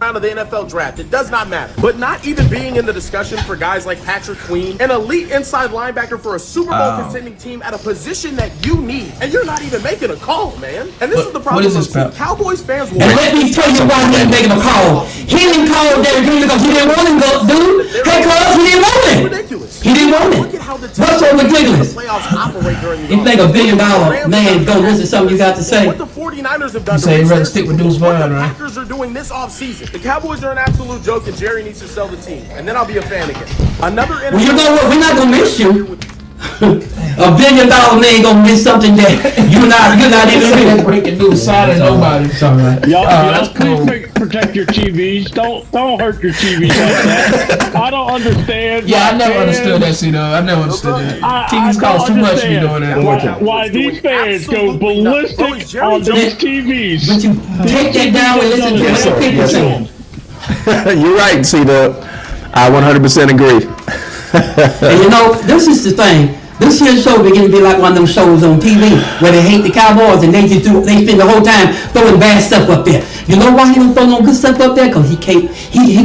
Speaker 7: round of the NFL draft. It does not matter. But not even being in the discussion for guys like Patrick Queen, an elite inside linebacker for a Super Bowl contending team at a position that you need, and you're not even making a call, man. And this is the problem.
Speaker 2: What is this about?
Speaker 7: Cowboys fans will.
Speaker 1: And let me tell you why he ain't making a call. He didn't call Derrick Henry because he didn't want him, dude. Hey, cuz, he didn't want him.
Speaker 7: Ridiculous.
Speaker 1: He didn't want
Speaker 7: Look
Speaker 1: it.
Speaker 7: at how the
Speaker 1: What's so ridiculous?
Speaker 7: playoffs operate during the
Speaker 1: You think $1 billion man go listen to something you got to say?
Speaker 7: What the 49ers have done
Speaker 2: You say
Speaker 7: to
Speaker 2: you'd rather
Speaker 7: research
Speaker 2: stick with Deuce
Speaker 7: what
Speaker 2: Vaughn,
Speaker 7: the
Speaker 2: right?
Speaker 7: Packers are doing this offseason. The Cowboys are an absolute joke, and Jerry needs to sell the team. And then I'll be a fan again. Another
Speaker 1: Well, you know what? We're not gonna miss you. $1 billion man gonna miss something that you're not even
Speaker 2: That's breaking news. Sorry to nobody.
Speaker 1: Sorry.
Speaker 5: Y'all,
Speaker 2: that's
Speaker 5: please
Speaker 2: cool.
Speaker 5: protect your TVs. Don't hurt your TVs like that. I don't understand.
Speaker 2: Yeah, I never
Speaker 5: why
Speaker 2: understood
Speaker 5: fans-
Speaker 2: that, C-Dub. I never understood that.
Speaker 5: I
Speaker 2: TVs
Speaker 5: don't
Speaker 2: cost too much to be
Speaker 5: understand
Speaker 2: doing that.
Speaker 5: Why these fans go
Speaker 7: Absolutely nothing. Bro,
Speaker 5: ballistic
Speaker 7: Jerry
Speaker 5: on those TVs.
Speaker 1: But you take that down and listen to what the people saying.
Speaker 3: You're right, C-Dub. I 100% agree.
Speaker 1: And you know, this is the thing. This here show begin to be like one of them shows on TV where they hate the Cowboys and they spend the whole time throwing bad stuff up there. You know why he don't throw no good stuff up there? Because he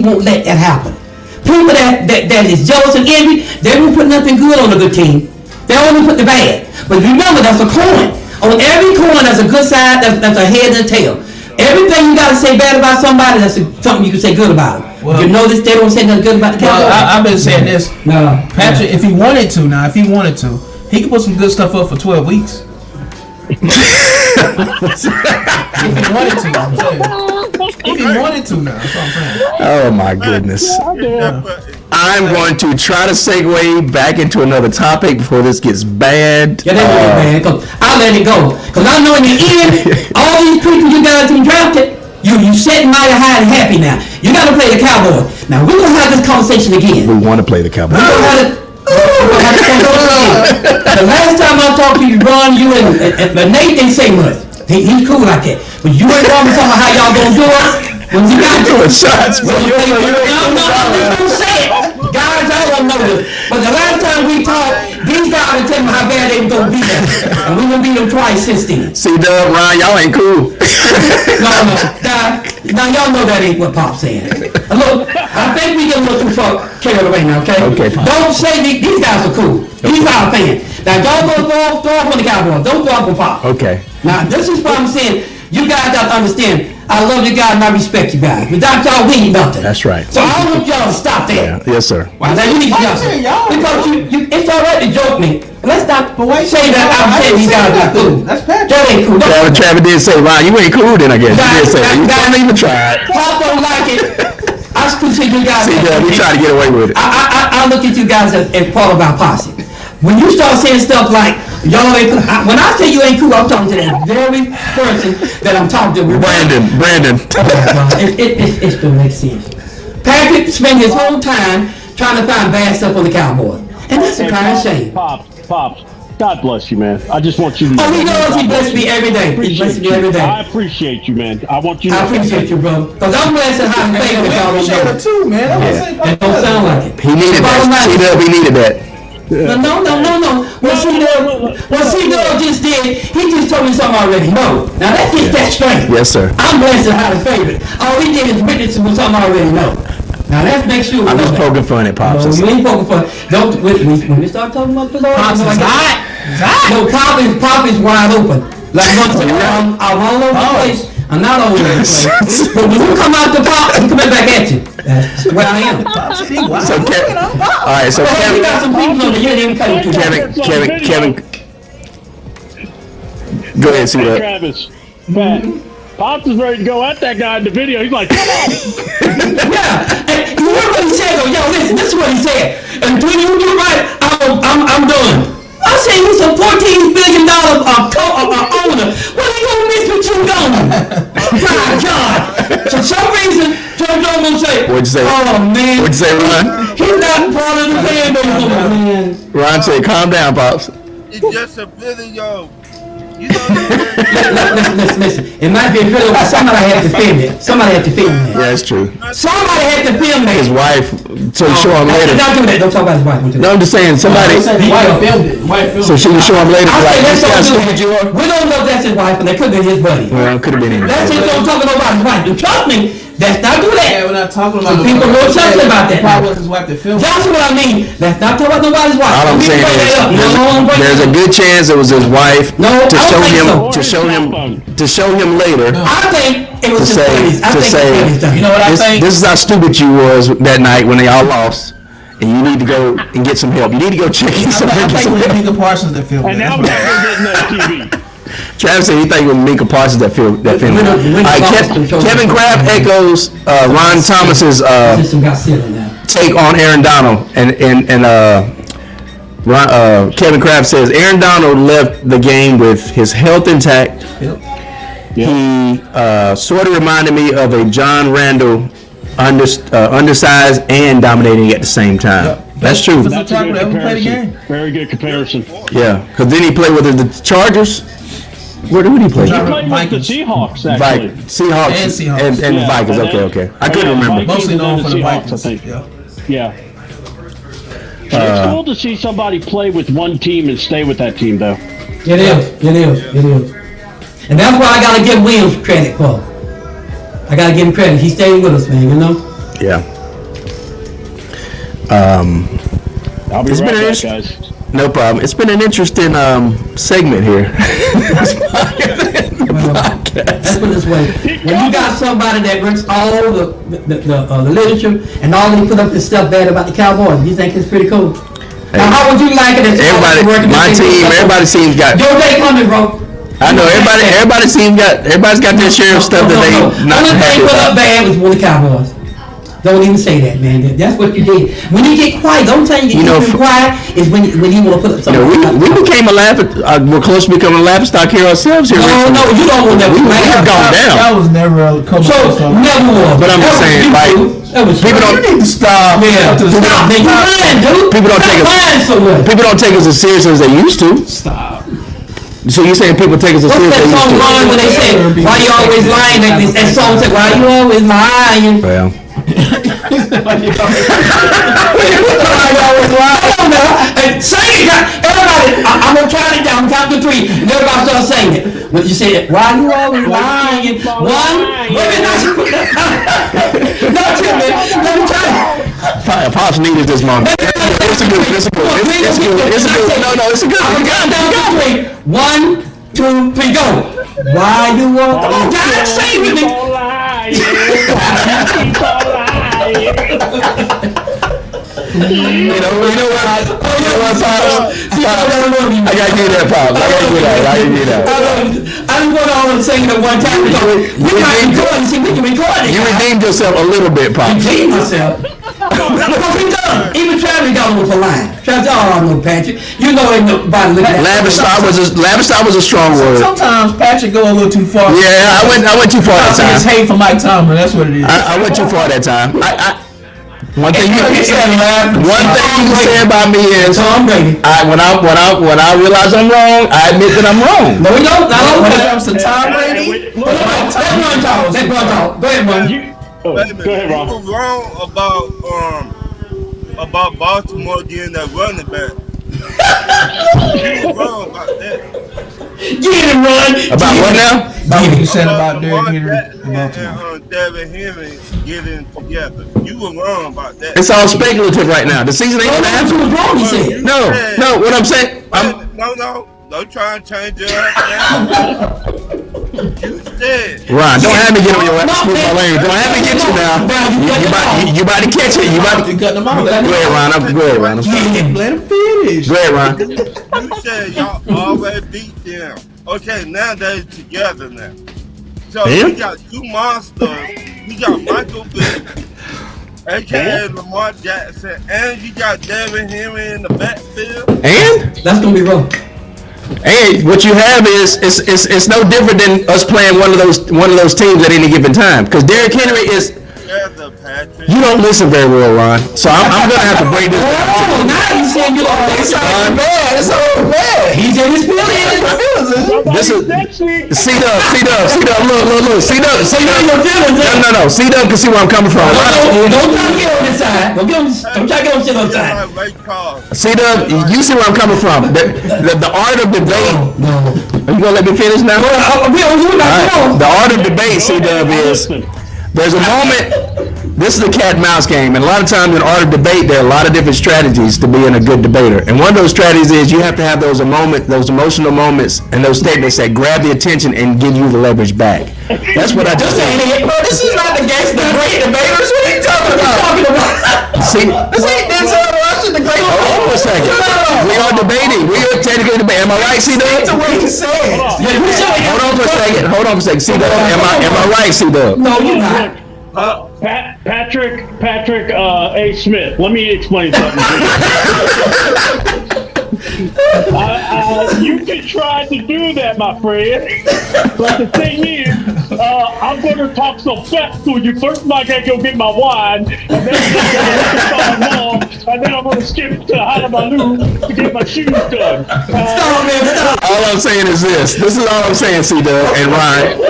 Speaker 1: won't let that happen. People that is jealous and envy, they won't put nothing good on a good team. They only put the bad. But remember, that's a coin. On every coin, there's a good side, that's a head and a tail. Everything you gotta say bad about somebody, that's something you can say good about them.
Speaker 2: Well-
Speaker 1: You notice they don't say nothing good about the Cowboys?
Speaker 2: Well, I've been saying this.
Speaker 1: No.
Speaker 2: Patrick, if he wanted to, he could put some good stuff up for 12 weeks. If he wanted to, I'm saying. If he wanted to now, that's what I'm saying.
Speaker 3: Oh my goodness. I'm going to try to segue back into another topic before this gets bad.
Speaker 1: Yeah, that's really bad. Cause I'll let it go. Cause I know in the end, all these people you guys been drafted, you sitting mighty high and happy now. You gotta play the Cowboys. Now we're gonna have this conversation again.
Speaker 3: We want to play the Cowboys.
Speaker 1: We're gonna have this conversation again. The last time I talked to you, Ron, you and Nate didn't say much. He's cool like that. But you ain't talking about how y'all gonna do it. When you got
Speaker 3: doing shots, bro.
Speaker 1: No, don't say it. Guys, I don't know this. But the last time we talked, these guys would tell me how bad they were gonna beat us. And we gonna beat them twice since then.
Speaker 3: C-Dub, Ryan, y'all ain't cool.
Speaker 1: Now y'all know that ain't what Pop's saying. Look, I think we get a little too far carried away now, okay?
Speaker 3: Okay, Pop.
Speaker 1: Don't say these guys are cool. These are our fans. Now don't go throw off on the Cowboys. Don't throw off on Pop.
Speaker 3: Okay.
Speaker 1: Now this is what I'm saying. You guys got to understand. I love you guys and I respect you guys. Without y'all, we ain't nothing.
Speaker 3: That's right.
Speaker 1: So I want y'all to stop there.
Speaker 3: Yes, sir.
Speaker 1: Now you need to stop. Because it's all right to joke me. Let's not say that I'm saying these guys are cool.
Speaker 2: That's Patrick.
Speaker 1: That ain't cool.
Speaker 3: Travis did say, Ryan, you ain't cool then, I guess. You did say that. You don't even try it.
Speaker 1: Pop don't like it. I consider you guys.
Speaker 3: C-Dub, we try to get away with it.
Speaker 1: I look at you guys as part of our posse. When you start saying stuff like, y'all ain't cool, when I say you ain't cool, I'm talking to that very person that I'm talking to.
Speaker 3: Brandon.
Speaker 1: It still makes sense. Patrick spent his whole time trying to find bad stuff on the Cowboys. And that's a kind of shame.
Speaker 5: Pops, God bless you, man. I just want you to know.
Speaker 1: Oh, he knows he blesses me every day. He blesses me every day.
Speaker 5: I appreciate you, man. I want you to
Speaker 1: I
Speaker 5: know.
Speaker 1: appreciate you, bro. Because I'm blessed and highly favored, y'all don't know.
Speaker 2: too, man.
Speaker 1: It don't sound like it.
Speaker 3: He needed that. C-Dub, he needed that.
Speaker 1: No. What C-Dub just did, he just told me something I already know. Now that's just that strength.
Speaker 3: Yes, sir.
Speaker 1: I'm blessed and highly favored. All he did is witness to something I already know. Now let's make sure.
Speaker 3: I'm just poking fun at Pops.
Speaker 1: No, you ain't poking fun. Don't when we start talking about the Lord.
Speaker 2: Pops is hot.
Speaker 1: No, Pop is wide open. Like I'm all over the place. I'm not all over the place. But when you come out the box, I'm coming back at you. That's where I am.
Speaker 3: So all right, so
Speaker 1: You got some people on the unit even coming to
Speaker 3: Kevin. Go ahead, see what.
Speaker 5: Travis, Pat, Pops is ready to go at that guy in the video. He's like, come on.
Speaker 1: Yeah. And you heard what he said, though. Yo, listen, this is what he said. And when you do right, I'm done. I say he's a $14 billion owner. What are you gonna miss with you gone? My God. For some reason, Joe gonna say,
Speaker 3: What'd you say?
Speaker 1: Oh man.
Speaker 3: What'd you say, Ron?
Speaker 1: He's not part of the fan base no more, man.
Speaker 3: Ron said, "Calm down, pops."
Speaker 6: It's just a video. You know
Speaker 1: Listen. It might be a video, but somebody had to film it.
Speaker 3: Yeah, that's true.
Speaker 1: Somebody had to film that.
Speaker 3: His wife, to show him later.
Speaker 1: Don't do that. Don't talk about his wife.
Speaker 3: No, I'm just saying, somebody.
Speaker 2: Wife filmed it.
Speaker 3: So she can show him later.
Speaker 1: I
Speaker 3: Like,
Speaker 1: say
Speaker 3: this guy
Speaker 1: let's don't
Speaker 3: stupid you
Speaker 1: do
Speaker 3: are.
Speaker 1: it. We don't know if that's his wife, and that could be his buddy.
Speaker 3: Well, could have been him.
Speaker 1: That's it. Don't talk about his wife. Trust me. Let's not do that.
Speaker 2: Yeah, we're not talking about
Speaker 1: People real sensitive about that.
Speaker 2: Probably was his wife that filmed it.
Speaker 1: That's what I mean. Let's not talk about nobody's wife.
Speaker 3: All I'm saying is, there's a good chance it was his wife
Speaker 1: No, I
Speaker 3: to
Speaker 1: don't
Speaker 3: show
Speaker 1: think
Speaker 3: him
Speaker 1: so.
Speaker 3: to show him later
Speaker 1: I think it
Speaker 3: to
Speaker 1: was his
Speaker 3: say
Speaker 1: buddies. I
Speaker 3: to
Speaker 1: think
Speaker 3: say
Speaker 1: his buddies done.
Speaker 2: You know what I
Speaker 3: this,
Speaker 2: think?
Speaker 3: this is how stupid you was that night when they all lost, and you need to go and get some help. You need to go check
Speaker 2: I
Speaker 3: some
Speaker 2: think it was
Speaker 3: help.
Speaker 2: Mika Parsons that filmed
Speaker 5: And
Speaker 2: it.
Speaker 5: now we're getting that TV.
Speaker 3: Travis said he think it was Mika Parsons that filmed that film.
Speaker 1: When
Speaker 3: All right,
Speaker 1: Boston showed
Speaker 3: Kevin
Speaker 1: us-
Speaker 3: Kraft echoes Ron Thomas's
Speaker 1: System got silly now.
Speaker 3: take on Aaron Donald, and Kevin Kraft says Aaron Donald left the game with his health intact. He sort of reminded me of a John Randall, undersized and dominating at the same time. That's true.
Speaker 5: That's a
Speaker 2: Talk
Speaker 5: good
Speaker 2: about who played the
Speaker 5: comparison.
Speaker 2: game.
Speaker 5: Very good comparison.
Speaker 3: Yeah, because then he played with the Chargers. Where did he play?
Speaker 5: He
Speaker 2: Chargers.
Speaker 5: played with
Speaker 2: Vikings.
Speaker 5: the Seahawks, actually.
Speaker 3: Seahawks
Speaker 2: And Seahawks.
Speaker 3: and
Speaker 5: Yeah,
Speaker 3: Vikings.
Speaker 5: and
Speaker 3: Okay.
Speaker 5: then-
Speaker 3: I couldn't
Speaker 5: yeah,
Speaker 3: remember.
Speaker 5: Vikings.
Speaker 2: Mostly known for the
Speaker 5: Seahawks,
Speaker 2: Vikings.
Speaker 5: I think.
Speaker 2: Yeah.
Speaker 5: Yeah. It's cool to see somebody play with one team and stay with that team, though.
Speaker 1: It is. And that's why I gotta give Williams credit for. I gotta give him credit. He stayed with us, man. You know.
Speaker 3: Yeah.
Speaker 5: I'll be
Speaker 3: It's
Speaker 5: right
Speaker 3: been
Speaker 5: back,
Speaker 3: an
Speaker 5: guys.
Speaker 3: No problem. It's been an interesting segment here.
Speaker 1: Let's put it this way: when you got somebody that brings all the literature and all they put up this stuff bad about the Cowboys, you think it's pretty cool? Now, how would you like it if
Speaker 3: My team, everybody seems got.
Speaker 1: Don't take coming, bro.
Speaker 3: I know everybody's got their share of stuff that they not
Speaker 1: Only
Speaker 3: happy
Speaker 1: thing put up
Speaker 3: about.
Speaker 1: bad was one of the Cowboys. Don't even say that, man. That's what you did. When you get quiet, don't tell you get quiet is when you want to put up something.
Speaker 3: We became we're close to becoming a laughing stock here ourselves here.
Speaker 1: No, you don't want that.
Speaker 3: We have gone down.
Speaker 2: That was never a couple
Speaker 1: So, never was.
Speaker 3: But I'm just saying, like, people don't.
Speaker 2: You need to stop.
Speaker 1: Yeah, stop, man. You lying, dude.
Speaker 3: People don't take us.
Speaker 1: lying so much.
Speaker 3: People don't take us as serious as they used to.
Speaker 2: Stop.
Speaker 3: So you're saying people take us as
Speaker 1: What's
Speaker 3: serious
Speaker 1: that
Speaker 3: as they
Speaker 1: song
Speaker 3: used to?
Speaker 1: line when they say, why you always lying? That song said, why you always lying?
Speaker 3: Well.
Speaker 1: Sing it, everybody. I'm gonna count it down. Count to 3, and everybody start saying it. When you say it, why you always lying? 1. Wait a minute, not you, man. Let me try.
Speaker 3: Pops needed this moment. It's a good. No, it's a good.
Speaker 1: I'm gonna count down to 3. 1, 2, 3, go. Why you want? Come on, guys, say it with me.
Speaker 3: You know what, Pops? I gotta give you that, Pops. I gotta give you that.
Speaker 1: I just want all of them singing at one time. We can record and see we can record it.
Speaker 3: You redeemed yourself a little bit, Pops.
Speaker 1: Redeemed myself. Because we done. Even Travis got on for lying. Travis, oh no, Patrick. You know ain't nobody looking at
Speaker 3: Lavish was a strong word.
Speaker 2: Sometimes Patrick go a little too far.
Speaker 3: Yeah, I went too far that
Speaker 2: I think it's
Speaker 3: time.
Speaker 2: hate for Mike Tomlin. That's what it is.
Speaker 3: I went too far that time. One thing you said about me is
Speaker 1: Tom Brady.
Speaker 3: when I realize I'm wrong, I admit that I'm wrong.
Speaker 1: No, we don't.
Speaker 2: When it comes to Tom Brady,
Speaker 1: Let Ron talk. Let Ron talk. Go ahead, Ron.
Speaker 5: Go ahead, Ron.
Speaker 6: You were wrong about Baltimore getting that running back. You were wrong about that.
Speaker 1: Get him, Ron.
Speaker 3: About what now?
Speaker 2: about what you said about Derrick
Speaker 6: Mark
Speaker 2: Henry
Speaker 6: Jackson
Speaker 2: and Baltimore.
Speaker 6: and Derrick Henry getting together. You were wrong about that.
Speaker 3: It's all speculative right now. The season ain't gonna
Speaker 1: That's
Speaker 3: happen.
Speaker 1: what was wrong, he said.
Speaker 3: No. What I'm saying,
Speaker 6: No. Don't try and change it up now. You said.
Speaker 3: Ron, don't have me get on your ass. Don't have me get you now. You about to catch it. You about to
Speaker 2: cut them off.
Speaker 3: Go ahead, Ron.
Speaker 2: Let him finish.
Speaker 3: Go ahead, Ron.
Speaker 6: You said y'all already beat them. Okay, now they're together now. So
Speaker 3: Yeah.
Speaker 6: we got two monsters. We got Michael Vick, aka Lamar Jackson, and you got Devin Henry in the backfield.
Speaker 3: And
Speaker 1: That's gonna be wrong.
Speaker 3: what you have is it's no different than us playing one of those teams at any given time. Because Derrick Henry is.
Speaker 6: Together, Patrick.
Speaker 3: You don't listen very well, Ron. So I'm gonna have to break this down.
Speaker 1: Oh, now you saying you don't
Speaker 3: It's
Speaker 1: listen.
Speaker 3: all bad. It's all bad.
Speaker 1: He's in his feelings.
Speaker 3: This is C-Dub. Look. C-Dub.
Speaker 1: your feelings.
Speaker 3: No. C-Dub can see where I'm coming from.
Speaker 1: Don't try to get on this side. Don't try to get on this other side.
Speaker 6: Like Ray Charles.
Speaker 3: C-Dub, you see where I'm coming from. The art of debate.
Speaker 1: No.
Speaker 3: Are you gonna let me finish now?
Speaker 1: We don't do
Speaker 3: All
Speaker 1: that.
Speaker 3: right. The art of debate, C-Dub, is there's a moment. This is a cat and mouse game, and a lot of times in art of debate, there are a lot of different strategies to being a good debater. And one of those strategies is you have to have those emotional moments, and those statements that grab the attention and give you the leverage back. That's what I just said.
Speaker 1: Bro, this is not against the great debaters. What are you talking about?
Speaker 3: See, this ain't Denzel the great. Hold on a second. We are debating. We are technically debating. Am I right, C-Dub?
Speaker 1: That's the way you say it.
Speaker 3: Hold on for a second. C-Dub, am I right, C-Dub?
Speaker 1: No, you're not.
Speaker 5: Patrick A. Smith, let me explain something to you. You can try to do that, my friend, but the thing is, I'm going to talk so fast to you. First, I got to go get my wine, and then I'm going to and then I'm going to skip to Honolulu to get my shoes done.
Speaker 3: All I'm saying is this. This is all I'm saying, C-Dub and Ryan.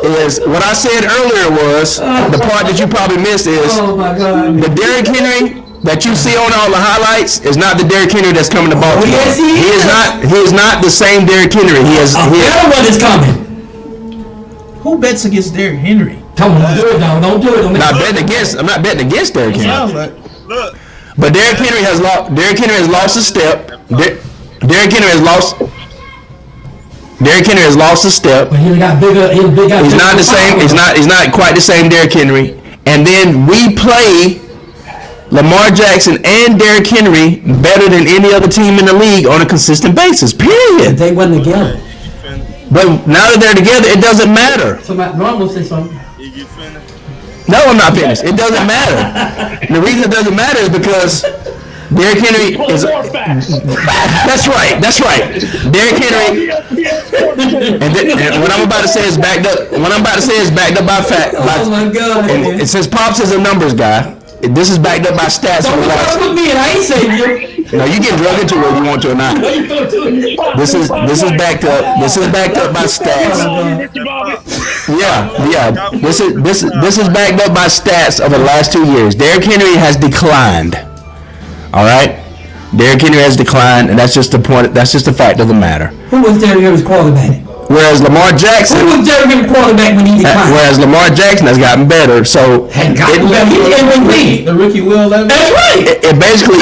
Speaker 3: Is what I said earlier was the part that you probably missed is
Speaker 1: Oh my God.
Speaker 3: the Derrick Henry that you see on all the highlights is not the Derrick Henry that's coming to Baltimore.
Speaker 1: yes, he is.
Speaker 3: He is not the same Derrick Henry.
Speaker 1: The other one is coming.
Speaker 2: Who bets against Derrick Henry?
Speaker 1: Come on, don't do it, dog. Don't do it.
Speaker 3: I'm not betting against Derrick
Speaker 2: Sounds
Speaker 3: Henry.
Speaker 2: like.
Speaker 6: Look,
Speaker 3: But Derrick Henry has lost a step. Derrick Henry has lost a step.
Speaker 1: But he got bigger.
Speaker 3: He's not the same. He's not quite the same Derrick Henry. And then we play Lamar Jackson and Derrick Henry better than any other team in the league on a consistent basis. Period.
Speaker 1: They wasn't together.
Speaker 3: But now that they're together, it doesn't matter.
Speaker 1: Somebody, Norman say something.
Speaker 6: did you finish?
Speaker 3: No, I'm not finished. It doesn't matter. The reason it doesn't matter is because Derrick Henry is. That's right. Derrick Henry. And what I'm about to say is backed up. By fact.
Speaker 1: Oh my God.
Speaker 3: And since Pops is a numbers guy, this is backed up by stats.
Speaker 1: Don't be talking with me and I ain't saying you.
Speaker 3: No, you get drug into it whether you want to or not. This is backed up. This is backed up by stats. Yeah. This is backed up by stats over the last 2 years. Derrick Henry has declined. All right, Derrick Henry has declined, and that's just the point. That's just the fact of the matter.
Speaker 1: Who was Derrick Henry's quarterback?
Speaker 3: Whereas Lamar Jackson.
Speaker 1: Who was Derrick Henry's quarterback when he declined?
Speaker 3: Whereas Lamar Jackson has gotten better. So
Speaker 1: MVP.
Speaker 2: The Ricky Will level.
Speaker 1: That's right.
Speaker 3: it basically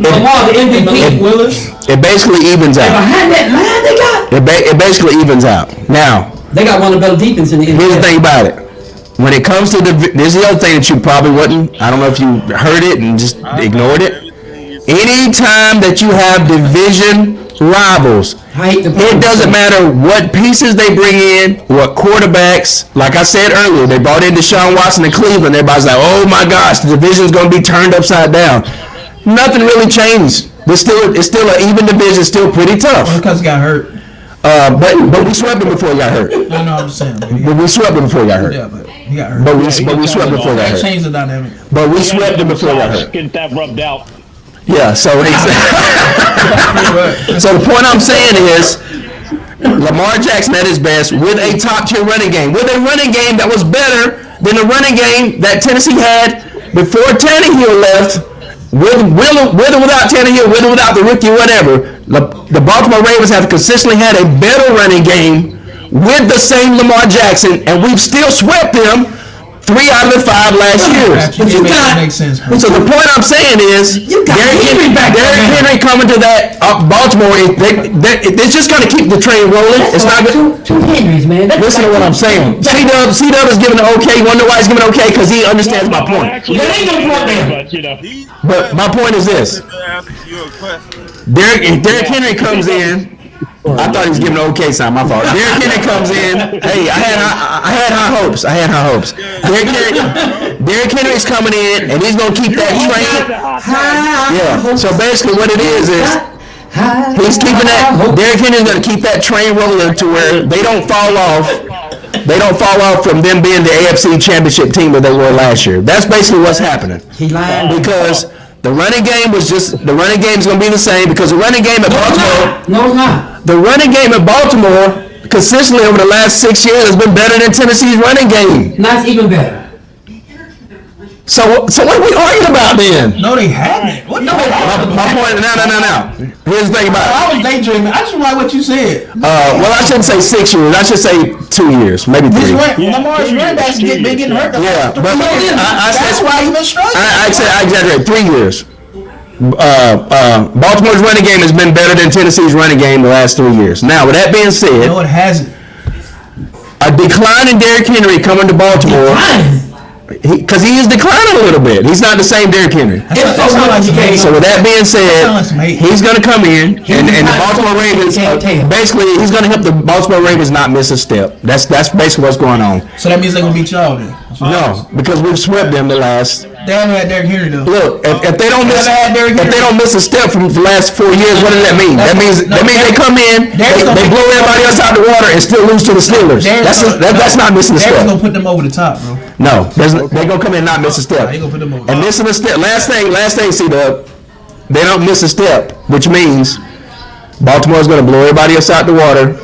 Speaker 1: Lamar the MVP.
Speaker 2: Willis.
Speaker 3: it basically evens out.
Speaker 1: Behind that line they got.
Speaker 3: It basically evens out. Now,
Speaker 1: They got one of the better defense in the NFL.
Speaker 3: here's the thing about it. When it comes to there's the other thing that you probably wouldn't. I don't know if you heard it and just ignored it. Anytime that you have division rivals, it doesn't matter what pieces they bring in, what quarterbacks. Like I said earlier, they brought in Deshaun Watson in Cleveland. Everybody's like, oh my gosh, the division's going to be turned upside down. Nothing really changed. It's still an even division, still pretty tough.
Speaker 2: Because he got hurt.
Speaker 3: But we swept him before he got hurt.
Speaker 2: I know, I'm just saying.
Speaker 3: But we swept him before he got hurt.
Speaker 2: Yeah, but he got hurt.
Speaker 3: But we swept him before he got
Speaker 2: That
Speaker 3: hurt.
Speaker 2: changed the dynamic.
Speaker 3: But we swept him before he got hurt.
Speaker 5: Get that rubbed out.
Speaker 3: Yeah, so so the point I'm saying is Lamar Jackson at his best with a top-tier running game, with a running game that was better than the running game that Tennessee had before Tannehill left, with or without Tannehill, with or without the rookie, whatever. The Baltimore Ravens have consistently had a better running game with the same Lamar Jackson, and we've still swept them 3 out of the 5 last years.
Speaker 1: But you got.
Speaker 2: Makes sense.
Speaker 3: So the point I'm saying is,
Speaker 1: You got Henry back there.
Speaker 3: Derrick Henry coming to that Baltimore, it's just going to keep the train rolling. It's not going to.
Speaker 1: Two Henrys, man.
Speaker 3: Listen to what I'm saying. C-Dub is giving an okay. Wonder why he's giving an okay? Because he understands my point.
Speaker 1: That ain't no point there.
Speaker 5: But, you know.
Speaker 3: But my point is this. Derrick Henry comes in. I thought he was giving an okay sign. My fault. Derrick Henry comes in. Hey, I had high hopes. Derrick Henry's coming in, and he's gonna keep that train. Yeah. So basically, what it is he's keeping that. Derrick Henry's gonna keep that train rolling to where they don't fall off. They don't fall off from them being the AFC Championship team that they were last year. That's basically what's happening.
Speaker 1: He lied.
Speaker 3: Because the running game is going to be the same because the running game at Baltimore.
Speaker 1: No, it's not.
Speaker 3: The running game at Baltimore consistently over the last 6 years has been better than Tennessee's running game.
Speaker 1: Not even better.
Speaker 3: So what are we arguing about then?
Speaker 2: No, they haven't. What? No, they haven't.
Speaker 3: My point. Now. Here's the thing about it.
Speaker 2: I was daydreaming. I just like what you said.
Speaker 3: Well, I shouldn't say 6 years. I should say 2 years, maybe 3.
Speaker 2: Lamar's running backs been getting hurt.
Speaker 3: Yeah, but
Speaker 2: that's why he's been struggling.
Speaker 3: I exaggerate. 3 years. Baltimore's running game has been better than Tennessee's running game the last 3 years. Now, with that being said,
Speaker 2: no, it hasn't.
Speaker 3: A decline in Derrick Henry coming to Baltimore. Because he is declining a little bit. He's not the same Derrick Henry. So with that being said, he's going to come in, and the Baltimore Ravens, basically, he's going to help the Baltimore Ravens not miss a step. That's basically what's going on.
Speaker 2: So that means they're going to beat y'all then?
Speaker 3: No, because we've swept them the last.
Speaker 2: They haven't had Derrick Henry though.
Speaker 3: Look, if they don't miss a step from the last 4 years, what does that mean? That means they come in, they blow everybody else out the water, and still lose to the Steelers. That's not missing a step.
Speaker 2: They're gonna put them over the top, bro.
Speaker 3: No, they're gonna come in and not miss a step.
Speaker 2: They gonna put them over.
Speaker 3: And missing a step. Last thing, C-Dub, they don't miss a step, which means Baltimore's gonna blow everybody else out the water.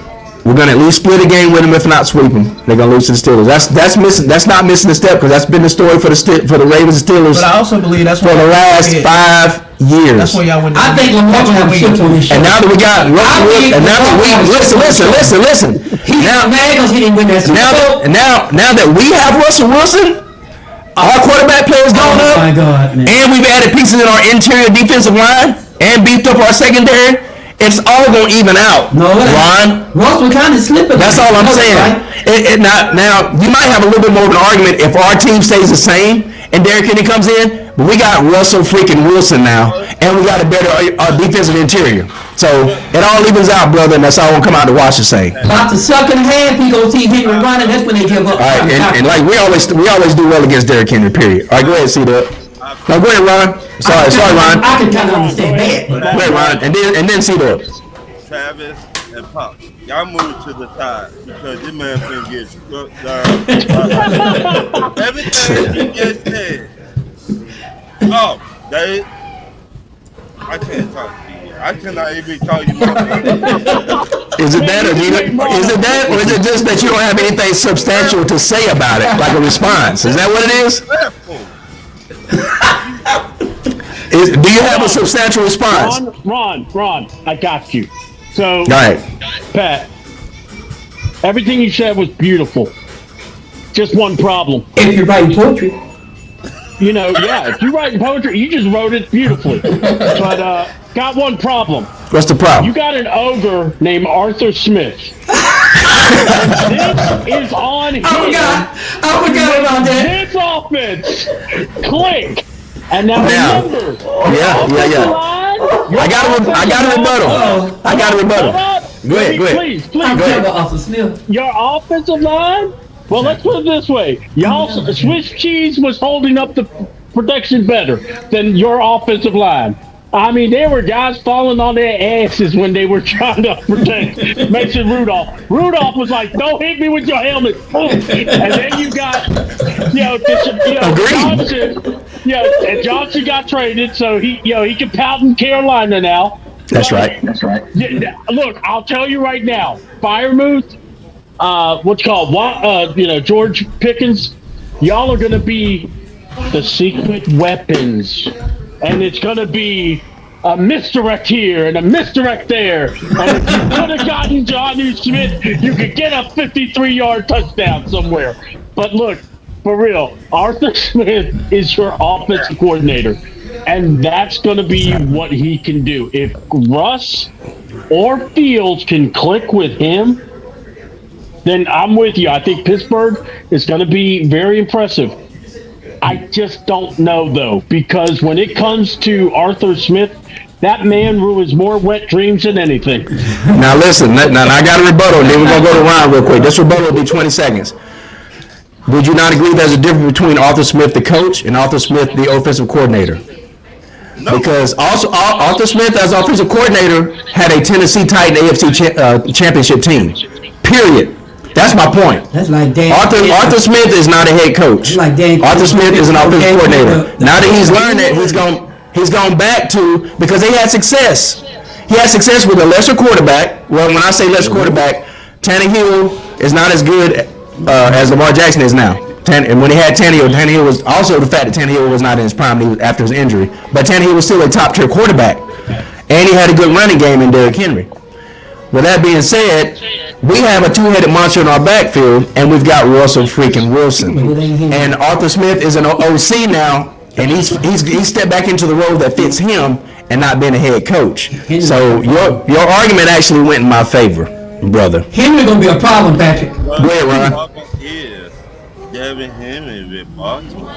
Speaker 3: We're gonna at least split a game with them, if not sweep them. They're gonna lose to the Steelers. That's missing. That's not missing a step because that's been the story for the Ravens and Steelers.
Speaker 2: But I also believe that's
Speaker 3: for the last 5 years.
Speaker 2: That's why y'all win.
Speaker 1: I think Lamar will have a shift on his show.
Speaker 3: And now that we got Russell Wilson, and now that we listen. Now that we have Russell Wilson, our quarterback play has gone up.
Speaker 1: Oh my God, man.
Speaker 3: And we've added pieces in our interior defensive line and beefed up our secondary. It's all gonna even out.
Speaker 1: No,
Speaker 3: Ron.
Speaker 1: Russell kind of slipping.
Speaker 3: That's all I'm saying. Now you might have a little bit more of an argument if our team stays the same and Derrick Henry comes in, but we got Russell freaking Wilson now, and we got a better defensive interior. So it all evens out, brother, and that's all we'll come out to watch and say.
Speaker 1: About the second half, he gonna see Henry running. That's when they give up.
Speaker 3: All right, and like we always do well against Derrick Henry. Period. All right, go ahead, C-Dub. No, go ahead, Ron. Sorry, Ron.
Speaker 1: I can kind of understand that.
Speaker 3: Go ahead, Ron, and then C-Dub.
Speaker 6: Travis and Pop, y'all move to the side because this man finna get struck down. Everything he just said. Oh, I can't talk to you. I cannot even call you my
Speaker 3: Is it that, or is it just that you don't have anything substantial to say about it, like a response? Is that what it is? Do you have a substantial response?
Speaker 5: Ron, I got you. So,
Speaker 3: all right.
Speaker 5: Pat, everything you said was beautiful. Just one problem.
Speaker 1: If you're writing poetry.
Speaker 5: You know, yeah, if you're writing poetry, you just wrote it beautifully. But got one problem.
Speaker 3: What's the problem?
Speaker 5: You got an ogre named Arthur Smith. This is on him.
Speaker 1: I forgot about that.
Speaker 5: This offense. Click. And now remember.
Speaker 3: Yeah. I got a rebuttal. Go ahead.
Speaker 5: Please. Go ahead. Your offensive line? Well, let's put it this way. Swiss cheese was holding up the protection better than your offensive line. I mean, there were guys falling on their asses when they were trying to protect Mason Rudolph. Rudolph was like, "Don't hit me with your helmet." And then you got, Johnson. And Johnson got traded, so he can pout in Carolina now.
Speaker 3: That's right.
Speaker 5: Look, I'll tell you right now, Firemouth, George Pickens, y'all are gonna be the secret weapons, and it's gonna be a misdirect here and a misdirect there. And if you could have gotten Jonnu Smith, you could get a 53-yard touchdown somewhere. But look, for real, Arthur Smith is your offensive coordinator, and that's going to be what he can do. If Russ or Fields can click with him, then I'm with you. I think Pittsburgh is going to be very impressive. I just don't know, though, because when it comes to Arthur Smith, that man ruins more wet dreams than anything.
Speaker 3: Now listen, now I got a rebuttal, and then we're going to go to Ron real quick. This rebuttal will be 20 seconds. Would you not agree there's a difference between Arthur Smith, the coach, and Arthur Smith, the offensive coordinator? No. Because also Arthur Smith, as offensive coordinator, had a Tennessee Titan AFC championship team. Period. That's my point.
Speaker 1: That's like Dan.
Speaker 3: Arthur Smith is not a head coach.
Speaker 1: Like Dan.
Speaker 3: Arthur Smith is an offensive coordinator. Now that he's learned it, he's gone back to, because he had success. He had success with a lesser quarterback. Well, when I say lesser quarterback, Tannehill is not as good as Lamar Jackson is now. And when he had Tannehill was also the fact that Tannehill was not in his prime after his injury. But Tannehill was still a top-tier quarterback. And he had a good running game in Derrick Henry. With that being said, we have a two-headed monster in our backfield, and we've got Russell freaking Wilson. And Arthur Smith is an OC now, and he's stepped back into the role that fits him and not being a head coach. So your argument actually went in my favor, brother.
Speaker 1: Henry gonna be a problem, Patrick.
Speaker 3: Go ahead, Ron.
Speaker 6: The problem is Devin Henry with Baltimore.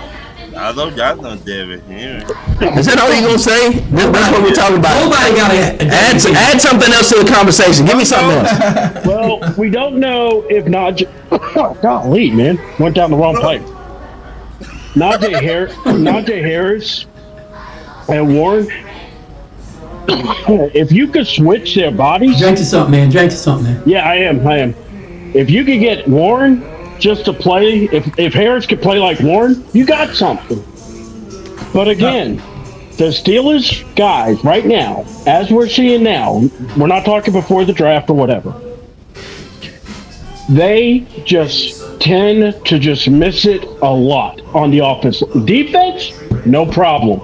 Speaker 6: I don't got no Devin Henry.
Speaker 3: Is that all you gonna say? That's what we're talking about.
Speaker 1: Nobody got to
Speaker 3: add something else to the conversation. Give me something else.
Speaker 5: Well, we don't know if Najee. Golly, man, went down the wrong pipe. Najee Harris and Warren. If you could switch their bodies.
Speaker 1: Drink to something, man.
Speaker 5: Yeah, I am. If you could get Warren just to play, if Harris could play like Warren, you got something. But again, the Steelers guys right now, as we're seeing now, we're not talking before the draft or whatever, they just tend to just miss it a lot on the offense. Defense, no problem.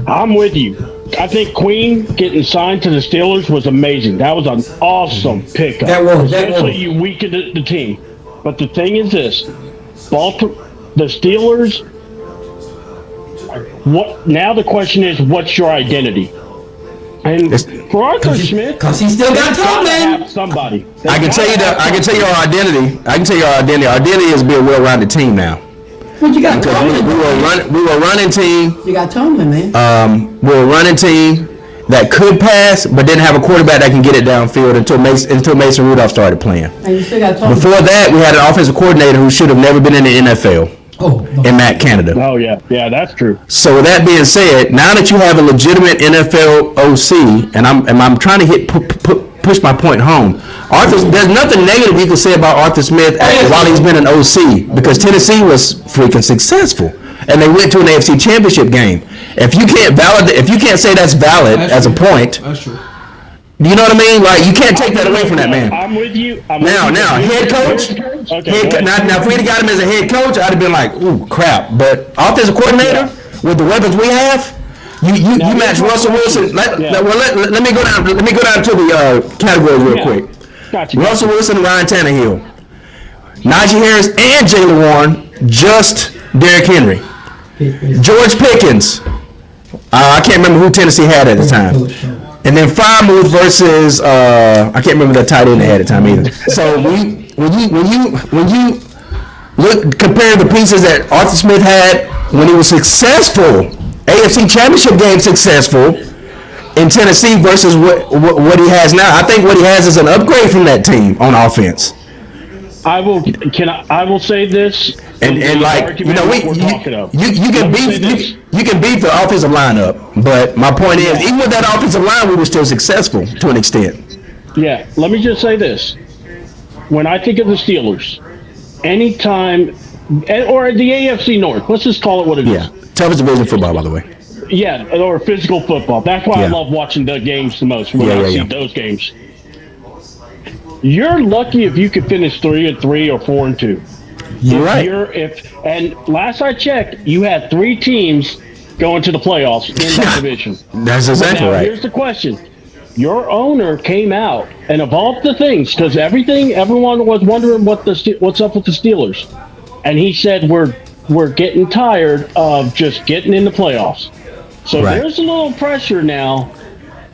Speaker 5: I'm with you. I think Queen getting signed to the Steelers was amazing. That was an awesome pickup. Especially you weakened the team. But the thing is this, the Steelers, now the question is, what's your identity? And for Arthur Smith,
Speaker 1: because he still got Tomlin.
Speaker 5: Somebody.
Speaker 3: I can tell you our identity. Our identity is to be a well-rounded team now.
Speaker 1: What you got? Tomlin.
Speaker 3: We were a running team.
Speaker 1: You got Tomlin, man.
Speaker 3: We were a running team that could pass, but didn't have a quarterback that can get it downfield until Mason Rudolph started playing.
Speaker 1: And you still got Tomlin.
Speaker 3: Before that, we had an offensive coordinator who should have never been in the NFL. In Matt Canada.
Speaker 5: Oh yeah, that's true.
Speaker 3: So with that being said, now that you have a legitimate NFL OC, and I'm trying to push my point home. There's nothing negative you can say about Arthur Smith while he's been an OC, because Tennessee was freaking successful, and they went to an AFC Championship game. If you can't say that's valid as a point,
Speaker 2: that's true.
Speaker 3: You know what I mean? Like, you can't take that away from that man.
Speaker 5: I'm with you.
Speaker 3: Now, head coach.
Speaker 5: Okay,
Speaker 3: now, if we'd have got him as a head coach, I'd have been like, ooh, crap. But offensive coordinator, with the weapons we have, you match Russell Wilson. Let me go down. Let me go down to the categories real quick.
Speaker 5: Gotcha.
Speaker 3: Russell Wilson, Ryan Tannehill, Najee Harris, and Jaylen Warren. Just Derrick Henry, George Pickens. I can't remember who Tennessee had at the time. And then Frymouth versus I can't remember the tight end they had at the time either. So when you compare the pieces that Arthur Smith had when he was successful, AFC Championship game successful in Tennessee versus what he has now, I think what he has is an upgrade from that team on offense.
Speaker 5: I will say this,
Speaker 3: and like, you know, you can beat the offensive lineup, but my point is, even with that offensive line, we were still successful to an extent.
Speaker 5: Yeah, let me just say this: when I think of the Steelers, anytime, or the AFC North, let's just call it what it is.
Speaker 3: Yeah, toughest division football, by the way.
Speaker 5: Yeah, or physical football. That's why I love watching the games the most. When I see those games. You're lucky if you could finish 3-3 or 4-2.
Speaker 3: You're right.
Speaker 5: And last I checked, you had 3 teams going to the playoffs in that division.
Speaker 3: That's exactly right.
Speaker 5: Here's the question: your owner came out and of all the things, because everyone was wondering what's up with the Steelers. and he said we're getting tired of just getting in the playoffs. So
Speaker 3: Right.
Speaker 5: there's a little pressure now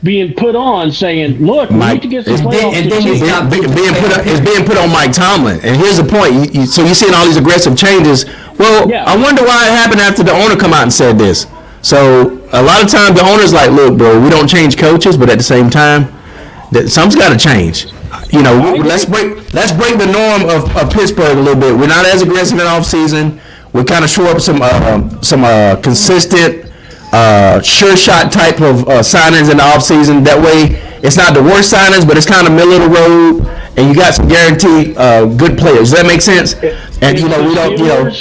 Speaker 5: being put on, saying, "Look, we need to get some playoffs."
Speaker 1: and then you stop-
Speaker 3: It's being put on Mike Tomlin. And here's the point. So you're seeing all these aggressive changes. Well,
Speaker 5: Yeah.
Speaker 3: I wonder why it happened after the owner come out and said this. So a lot of times the owner's like, look, bro, we don't change coaches, but at the same time, something's got to change. You know, let's break the norm of Pittsburgh a little bit. We're not as aggressive in offseason. We kind of shore up some consistent, sure shot type of signings in the offseason. That way, it's not the worst signings, but it's kind of middle of the road, and you got some guaranteed good players. Does that make sense? And we don't.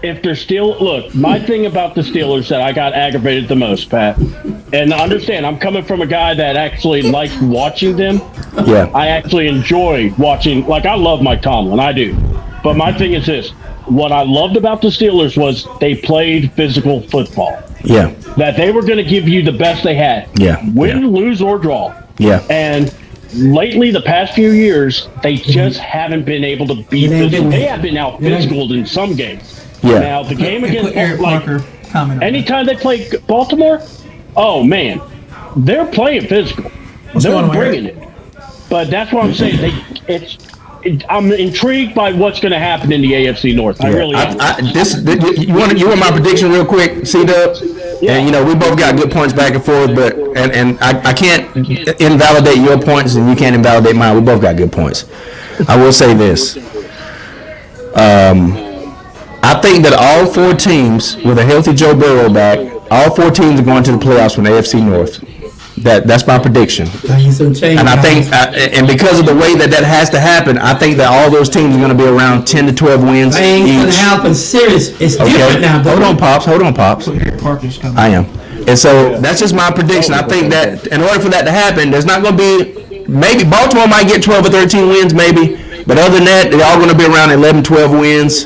Speaker 5: If they're still my thing about the Steelers that I got aggravated the most, Pat, and understand, I'm coming from a guy that actually likes watching them.
Speaker 3: Yeah.
Speaker 5: I actually enjoy watching. Like, I love Mike Tomlin, I do. But my thing is this: what I loved about the Steelers was they played physical football.
Speaker 3: Yeah.
Speaker 5: That they were going to give you the best they had.
Speaker 3: Yeah.
Speaker 5: Win, lose, or draw.
Speaker 3: Yeah.
Speaker 5: And lately, the past few years, they just haven't been able to be physical. They have been out physicaled in some games.
Speaker 3: Yeah.
Speaker 5: Now, the game against
Speaker 2: Eric Parker comment on
Speaker 5: anytime they play Baltimore, oh, man, they're playing physical. They're
Speaker 2: going on,
Speaker 5: bringing it. But that's what I'm saying. I'm intrigued by what's going to happen in the AFC North. I really am.
Speaker 3: You want my prediction real quick, C-Dub?
Speaker 5: Yeah.
Speaker 3: And we both got good points back and forth, but I can't invalidate your points and you can't invalidate mine. We both got good points. I will say this. I think that all four teams, with a healthy Joe Burrow back, all four teams are going to the playoffs from the AFC North. That's my prediction. And I think, and because of the way that has to happen, I think that all those teams are going to be around 10 to 12 wins
Speaker 1: That ain't gonna
Speaker 3: each.
Speaker 1: happen. Serious. It's different now.
Speaker 3: Hold on, Pops.
Speaker 2: Eric Parker's coming.
Speaker 3: I am. And so that's just my prediction. I think that in order for that to happen, there's not going to be, maybe Baltimore might get 12 or 13 wins, maybe. But other than that, they're all going to be around 11, 12 wins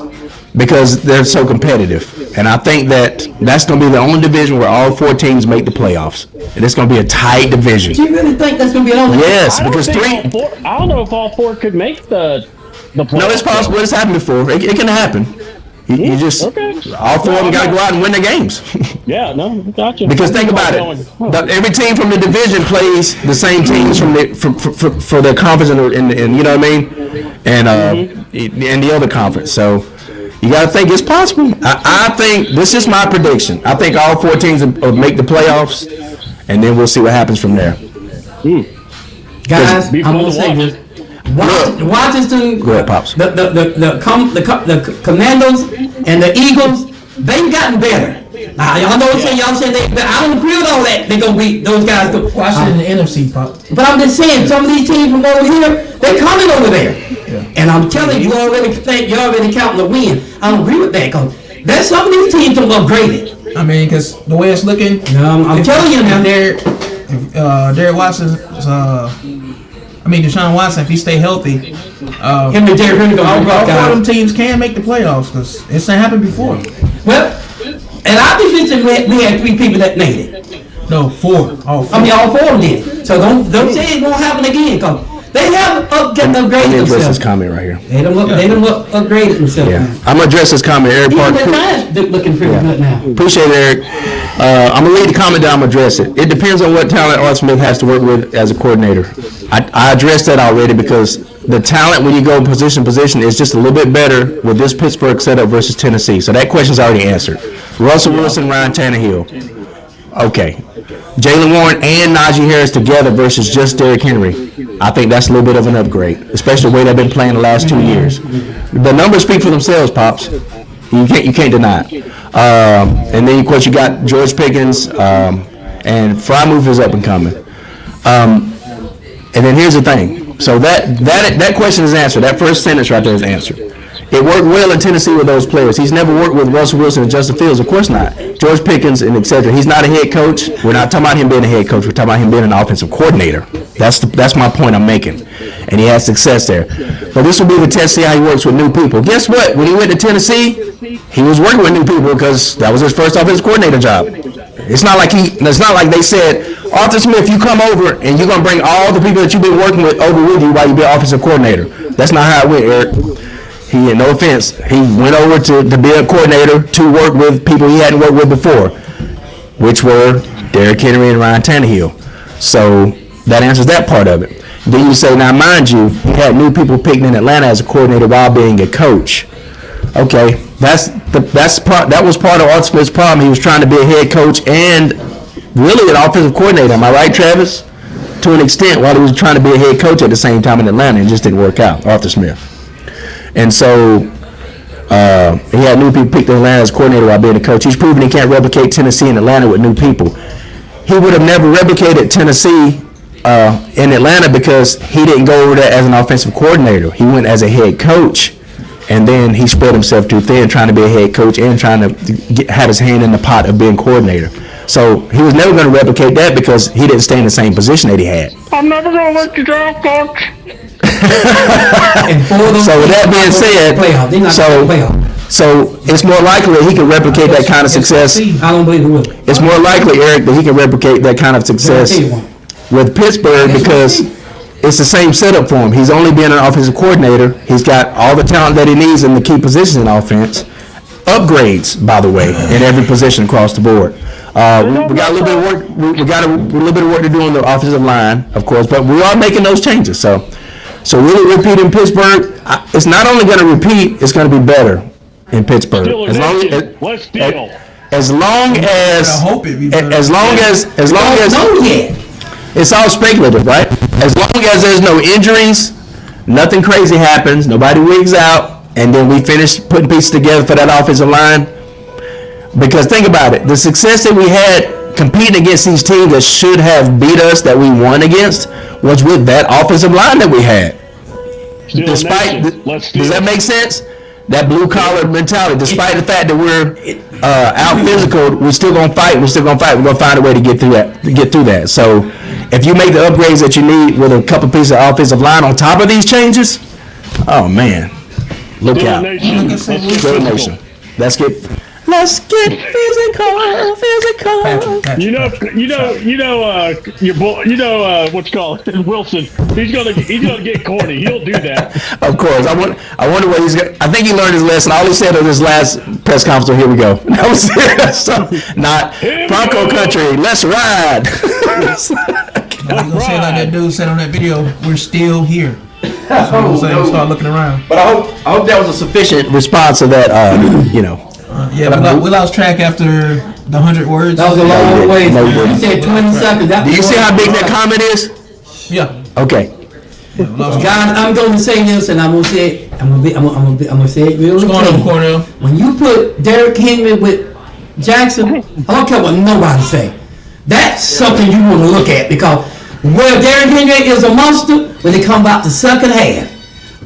Speaker 3: because they're so competitive. And I think that that's going to be the only division where all four teams make the playoffs. And it's going to be a tight division.
Speaker 1: Do you really think that's gonna be an only?
Speaker 3: Yes,
Speaker 5: I
Speaker 3: because
Speaker 5: don't know if all four could make the playoffs.
Speaker 3: No, it's possible. It's happened before. It can happen. You just all four of them got to go out and win their games.
Speaker 5: Yeah, no, gotcha.
Speaker 3: Because think about it, every team from the division plays the same teams for their conference and you know what I mean, and the other conference. So you got to think it's possible. I think this is my prediction. I think all four teams will make the playoffs, and then we'll see what happens from there.
Speaker 1: Guys, I'm gonna say this. Washington,
Speaker 3: Go ahead, Pops.
Speaker 1: the Commandos and the Eagles, they've gotten better. Now, y'all say they, but I don't agree with all that. They're gonna beat those guys.
Speaker 2: Washington in the NFC, Pop.
Speaker 1: But I'm just saying, some of these teams from over here, they're coming over there. And I'm telling you, you're already counting the win. I don't agree with that because there's some of these teams that are upgraded.
Speaker 2: I mean, because the way it's looking,
Speaker 1: I'm telling you now.
Speaker 2: Derek Watson's, Deshaun Watson, if he stay healthy,
Speaker 1: Him and Derrick Henry
Speaker 2: all
Speaker 1: gonna
Speaker 2: four of them teams can make the playoffs because it's not happened before.
Speaker 1: Well, and our division, we had 3 people that made it.
Speaker 2: No, 4. All 4.
Speaker 1: I mean, all 4 of them did. So don't say it won't happen again, because they have
Speaker 3: Let me
Speaker 1: upgraded
Speaker 3: address this
Speaker 1: themselves.
Speaker 3: comment right here.
Speaker 1: They done upgraded themselves.
Speaker 3: Yeah, I'm gonna address this comment, Eric
Speaker 1: Even
Speaker 3: Parker.
Speaker 1: the Giants looking pretty good now.
Speaker 3: Appreciate it, Eric. I'm gonna read the comment down. I'm gonna address it. It depends on what talent Art Smith has to work with as a coordinator. I addressed that already because the talent when you go position is just a little bit better with this Pittsburgh setup versus Tennessee. So that question's already answered. Russell Wilson, Ryan Tannehill. Okay. Jalen Warren and Najee Harris together versus just Derrick Henry. I think that's a little bit of an upgrade, especially the way they've been playing the last 2 years. The numbers speak for themselves, Pops. You can't deny it. And then of course you got George Pickens, and Frymouth is up and coming. And then here's the thing. So that question is answered. That first sentence right there is answered. It worked well in Tennessee with those players. He's never worked with Russell Wilson and Justin Fields. Of course not. George Pickens and etc. He's not a head coach. We're not talking about him being a head coach. We're talking about him being an offensive coordinator. That's my point I'm making. And he has success there. But this will be the test to see how he works with new people. Guess what? When he went to Tennessee, he was working with new people because that was his first offensive coordinator job. It's not like they said, Arthur Smith, you come over and you're gonna bring all the people that you've been working with over with you while you be offensive coordinator. That's not how it went, Eric. He, no offense, he went over to be a coordinator to work with people he hadn't worked with before, which were Derrick Henry and Ryan Tannehill. So that answers that part of it. Then you say, now mind you, he had new people picked in Atlanta as a coordinator while being a coach. Okay, that was part of Art Smith's problem. He was trying to be a head coach and really an offensive coordinator. Am I right, Travis? To an extent, while he was trying to be a head coach at the same time in Atlanta, it just didn't work out, Arthur Smith. And so he had new people picked in Atlanta as coordinator while being a coach. He's proven he can't replicate Tennessee and Atlanta with new people. He would have never replicated Tennessee in Atlanta because he didn't go over there as an offensive coordinator. He went as a head coach, and then he spread himself too thin trying to be a head coach and trying to have his hand in the pot of being coordinator. So he was never going to replicate that because he didn't stay in the same position that he had.
Speaker 5: I'm never going to let you draft, coach.
Speaker 3: So with that being said, so it's more likely that he can replicate that kind of success.
Speaker 1: I don't believe he will.
Speaker 3: It's more likely, Eric, that he can replicate that kind of success with Pittsburgh because it's the same setup for him. He's only been an offensive coordinator. He's got all the talent that he needs in the key positions in offense. Upgrades, by the way, in every position across the board. We got a little bit of work. We got a little bit of work to do on the offensive line, of course, but we are making those changes. So really repeating Pittsburgh, it's not only going to repeat, it's going to be better in Pittsburgh.
Speaker 5: Let's deal.
Speaker 3: As long as it's all speculative, right? As long as there's no injuries, nothing crazy happens, nobody wigs out, and then we finish putting pieces together for that offensive line. Because think about it, the success that we had competing against these teams that should have beat us, that we won against, was with that offensive line that we had. Does that make sense? That blue collar mentality, despite the fact that we're out physical, we're still gonna fight. We're gonna find a way to get through that. So if you make the upgrades that you need with a couple pieces of offensive line on top of these changes, oh man, look out. Nation. Let's get physical.
Speaker 5: What's called Wilson. He's gonna get corny. He'll do that.
Speaker 3: Of course. I wonder what he's gonna. I think he learned his lesson. All he said on his last press conference was, "Here we go." That was it. So, not Bronco country. Let's ride.
Speaker 2: I'm gonna say like that dude said on that video. We're still here. That's what I'm saying. Start looking around.
Speaker 3: But I hope that was a sufficient response to that.
Speaker 2: We lost track after the 100 words.
Speaker 1: That was a long way. You said 20 seconds.
Speaker 3: Do you see how big that comment is?
Speaker 2: Yeah.
Speaker 3: Okay.
Speaker 1: Guys, I'm going to say this, and I'm going to say it. I'm going to say it real clean.
Speaker 2: What's going on, Cornell?
Speaker 1: When you put Derrick Henry with Jackson, I don't care what nobody say. That's something you want to look at because where Derrick Henry is a monster when they come out the second half.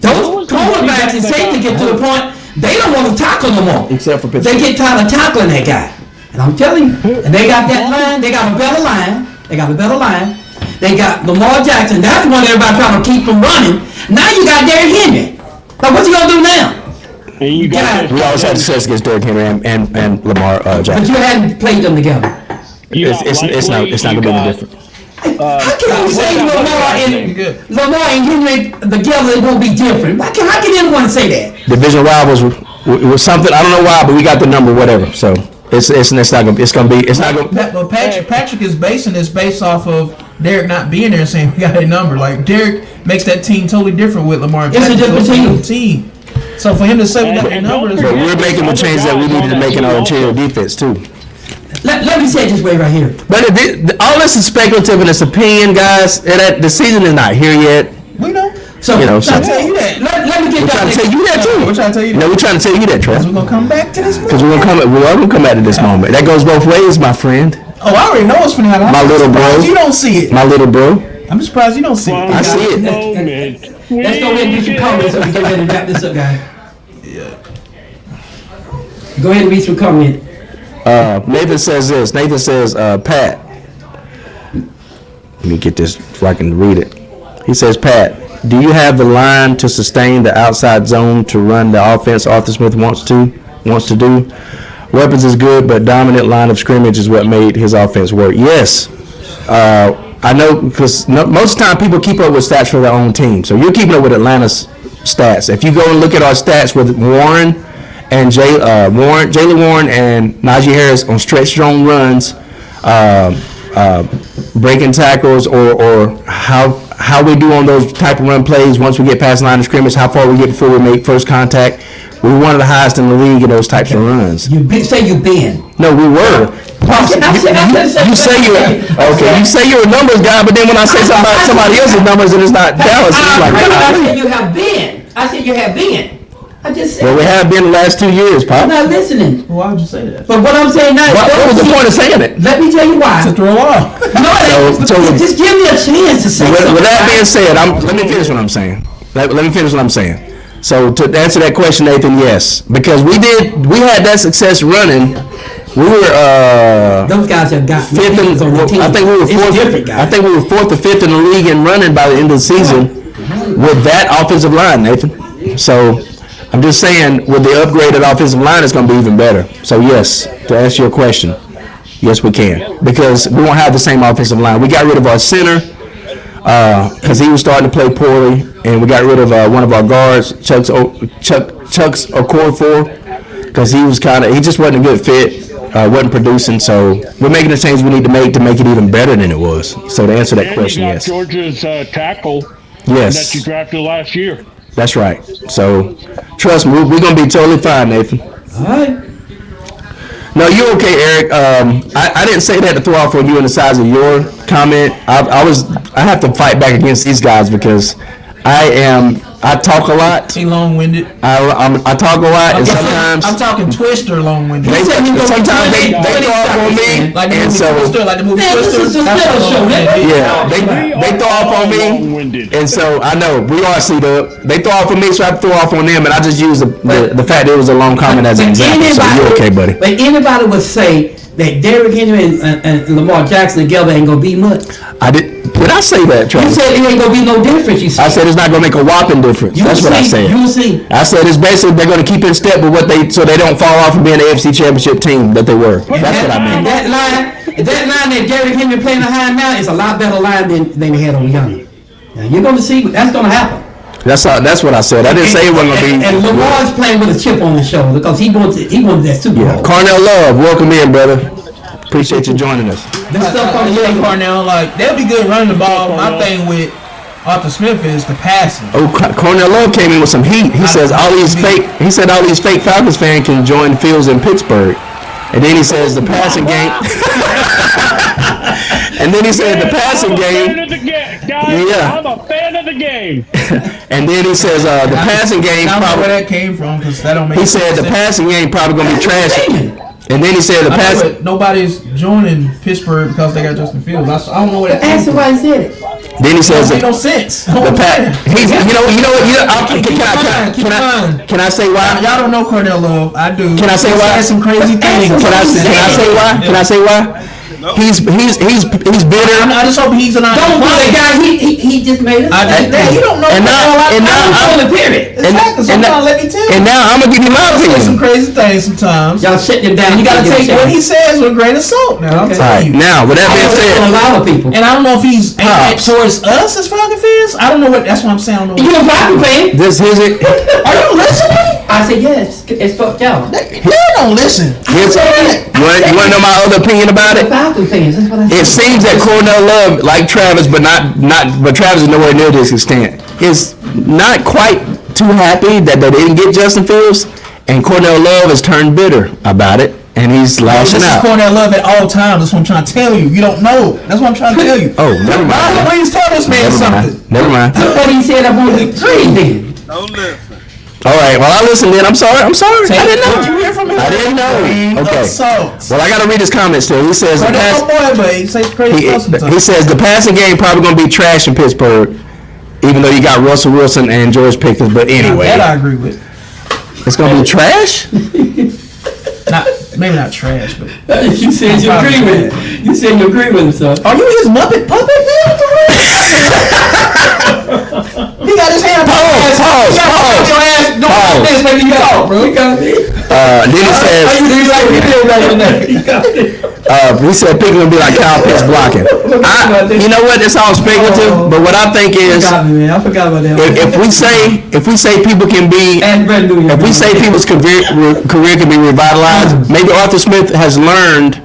Speaker 1: Those quarterbacks and safety get to the point they don't want to tackle no more.
Speaker 3: Except for Pittsburgh.
Speaker 1: They get tired of tackling that guy. And I'm telling you, and they got that line. They got a better line. They got Lamar Jackson. That's the one everybody trying to keep from running. Now you got Derrick Henry. Now what's he gonna do now?
Speaker 3: We always had success against Derrick Henry and Lamar Jackson.
Speaker 1: But you hadn't played them together.
Speaker 3: It's not gonna be any different.
Speaker 1: How can you say Lamar and Henry together it won't be different? How can anyone say that?
Speaker 3: Division rivals was something, I don't know why, but we got the number, whatever. So it's not gonna.
Speaker 2: But Patrick is basing this based off of Derrick not being there and saying we got a number. Like Derrick makes that team totally different with Lamar.
Speaker 1: It's a different
Speaker 2: team. So for him to say we got a number,
Speaker 3: but we're making the changes that we needed to make in our interior defense too.
Speaker 1: Let me say it this way right here.
Speaker 3: But all this is speculative and it's opinion, guys. The season is not here yet.
Speaker 2: We know.
Speaker 1: So,
Speaker 2: I'm trying to tell you that.
Speaker 1: Let me get
Speaker 3: we're trying to tell you that too.
Speaker 2: We're trying to tell you that.
Speaker 3: No, we're trying to tell you that, Trey.
Speaker 2: We're gonna come back to this moment.
Speaker 3: Because we are gonna come back to this moment. That goes both ways, my friend.
Speaker 2: Oh, I already know what's gonna happen.
Speaker 3: My little bro.
Speaker 2: You don't see it.
Speaker 3: My little bro.
Speaker 2: I'm surprised you don't see it.
Speaker 3: I see it.
Speaker 1: Let's go ahead and do some comments so we get ready to wrap this up, guys.
Speaker 2: Yeah.
Speaker 1: Go ahead and read some comments.
Speaker 3: Nathan says this. Nathan says, Pat. Let me get this so I can read it. He says, Pat, do you have the line to sustain the outside zone to run the offense Arthur Smith wants to do? Weapons is good, but dominant line of scrimmage is what made his offense work. Yes. I know because most of the time people keep up with stats for their own team. So you're keeping up with Atlanta's stats. If you go and look at our stats with Warren and Jaylen Warren and Najee Harris on stretch zone runs, breaking tackles, or how we do on those type of run plays once we get past the line of scrimmage, how far we get before we make first contact. We're one of the highest in the league in those types of runs.
Speaker 1: You say you've been.
Speaker 3: No, we were. You say you're a numbers guy, but then when I say something about somebody else's numbers and it's not Dallas, it's like,
Speaker 1: I said you have been. I said you have been. I just said.
Speaker 3: Well, we have been the last 2 years, Pop.
Speaker 1: I'm not listening.
Speaker 2: Well, why would you say that?
Speaker 1: But what I'm saying now.
Speaker 3: What was the point of saying it?
Speaker 1: Let me tell you why.
Speaker 2: To throw off.
Speaker 1: No, just give me a chance to say something.
Speaker 3: With that being said, let me finish what I'm saying. Let me finish what I'm saying. So to answer that question, Nathan, yes, because we had that success running. We were
Speaker 1: those guys have got
Speaker 3: fifth on the team. I think we were fourth. I think we were fourth or fifth in the league in running by the end of the season with that offensive line, Nathan. So I'm just saying, with the upgraded offensive line, it's going to be even better. So yes, to answer your question, yes, we can, because we won't have the same offensive line. We got rid of our center because he was starting to play poorly, and we got rid of one of our guards, Chuck's Okorafor, because he just wasn't a good fit, wasn't producing. So we're making the change we need to make it even better than it was. So to answer that question, yes.
Speaker 5: Georgia's tackle
Speaker 3: that
Speaker 5: you drafted last year.
Speaker 3: That's right. So trust me, we're gonna be totally fine, Nathan.
Speaker 1: All right.
Speaker 3: No, you're okay, Eric. I didn't say that to throw off on you on the size of your comment. I have to fight back against these guys because I talk a lot.
Speaker 2: He long-winded.
Speaker 3: I talk a lot, and sometimes
Speaker 2: I'm talking Twister long-winded.
Speaker 3: Sometimes they throw off on me,
Speaker 2: like
Speaker 3: and so
Speaker 2: the movie Twister.
Speaker 3: Yeah, they throw off on me, and so I know we are C-Dub. They throw off on me, so I have to throw off on them, and I just use the fact that it was a long comment as an example. So you're okay, buddy.
Speaker 1: But anybody would say that Derrick Henry and Lamar Jackson together ain't gonna be much.
Speaker 3: Did I say that, Travis?
Speaker 1: You said it ain't gonna be no difference. You said.
Speaker 3: I said it's not gonna make a whopping difference. That's what I said.
Speaker 1: You'll see.
Speaker 3: I said it's basically they're gonna keep in step with so they don't fall off from being the AFC Championship team that they were. That's what I mean.
Speaker 1: That line that Derrick Henry playing behind now is a lot better line than they had on Young. Now you're gonna see that's gonna happen.
Speaker 3: That's what I said. I didn't say it wasn't gonna be.
Speaker 1: And Lamar's playing with a chip on his shoulder because he wants that Super Bowl.
Speaker 3: Cornell Love, welcome in, brother. Appreciate you joining us.
Speaker 2: Cornell, they'll be good running the ball. My thing with Arthur Smith is the passing.
Speaker 3: Oh, Cornell Love came in with some heat. He said all these fake Falcons fans can join Fields in Pittsburgh. And then he says the passing game. And then he said the passing game.
Speaker 5: Yeah. I'm a fan of the game.
Speaker 3: And then he says the passing game.
Speaker 2: I don't know where that came from because that don't make sense.
Speaker 3: He said the passing game probably gonna be trash. And then he said the passing.
Speaker 2: Nobody's joining Pittsburgh because they got Justin Fields. I don't know what that came from.
Speaker 1: Why he said it.
Speaker 3: Then he says
Speaker 2: it. It don't make no sense.
Speaker 3: Can I say why?
Speaker 2: Y'all don't know Cornell Love. I do.
Speaker 3: Can I say why?
Speaker 2: He said some crazy things.
Speaker 3: Can I say why?
Speaker 6: No.
Speaker 3: He's bitter.
Speaker 2: I just hope he's an honest.
Speaker 1: Don't do that, guy. He just made it.
Speaker 2: You don't know.
Speaker 3: And now I'm gonna give you my opinion.
Speaker 2: Some crazy things sometimes.
Speaker 1: Y'all shut him down.
Speaker 2: You gotta take what he says with a grain of salt. Now I'm telling you.
Speaker 3: Now, with that being said,
Speaker 1: a lot of people.
Speaker 2: And I don't know if he's towards us as Falcon fans. I don't know what. That's what I'm saying. I don't know.
Speaker 1: You a Falcon fan?
Speaker 3: Are
Speaker 2: you listening?
Speaker 1: I said yes. It's fucked y'all.
Speaker 2: You don't listen.
Speaker 3: You want to know my other opinion about it?
Speaker 1: Falcon fans. That's what I said.
Speaker 3: It seems that Cornell Love, like Travis, but Travis is nowhere near this extent, is not quite too happy that they didn't get Justin Fields, and Cornell Love has turned bitter about it, and he's lashing out.
Speaker 2: This is Cornell Love at all times. That's what I'm trying to tell you. You don't know. That's what I'm trying to tell you.
Speaker 3: Oh, never mind.
Speaker 2: Please tell this man something.
Speaker 3: Never mind.
Speaker 1: But he said I'm on the tree then.
Speaker 6: Don't listen.
Speaker 3: All right. Well, I listened then. I'm sorry. I didn't know.
Speaker 2: Did you hear from him?
Speaker 3: I didn't know. Okay.
Speaker 2: Assault.
Speaker 3: Well, I got to read his comments too. He says he says the passing game probably going to be trash in Pittsburgh, even though you got Russell Wilson and George Pickens. But anyway,
Speaker 2: that I agree with.
Speaker 3: It's going to be trash.
Speaker 2: Maybe not trash, but
Speaker 1: you said you agree with it. You said you agree with him, son.
Speaker 2: Are you his Muppet puppet, man? He got his hand. Pause.
Speaker 1: Don't this, baby. You talk, bro.
Speaker 3: Then he says. He said Pickett would be like Kyle Pitts blocking. You know what? It's all speculative, but what I think is,
Speaker 1: I forgot about that.
Speaker 3: if we say people can be, if we say people's career can be revitalized, maybe Arthur Smith has learned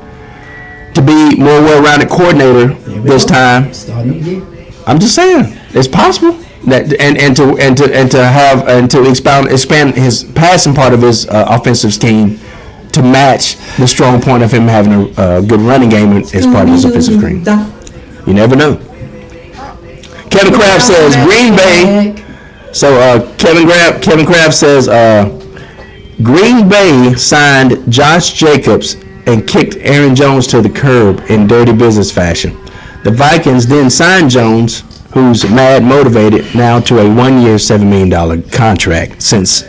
Speaker 3: to be more well-rounded coordinator this time. I'm just saying, it's possible. That to expand his passing part of his offensive scheme to match the strong point of him having a good running game as part of his offensive scheme. You never know. Kevin Kraft says Green Bay. So Kevin Kraft says Green Bay signed Josh Jacobs and kicked Aaron Jones to the curb in dirty business fashion. The Vikings then signed Jones, who's mad motivated now, to a 1-year, $7 million contract since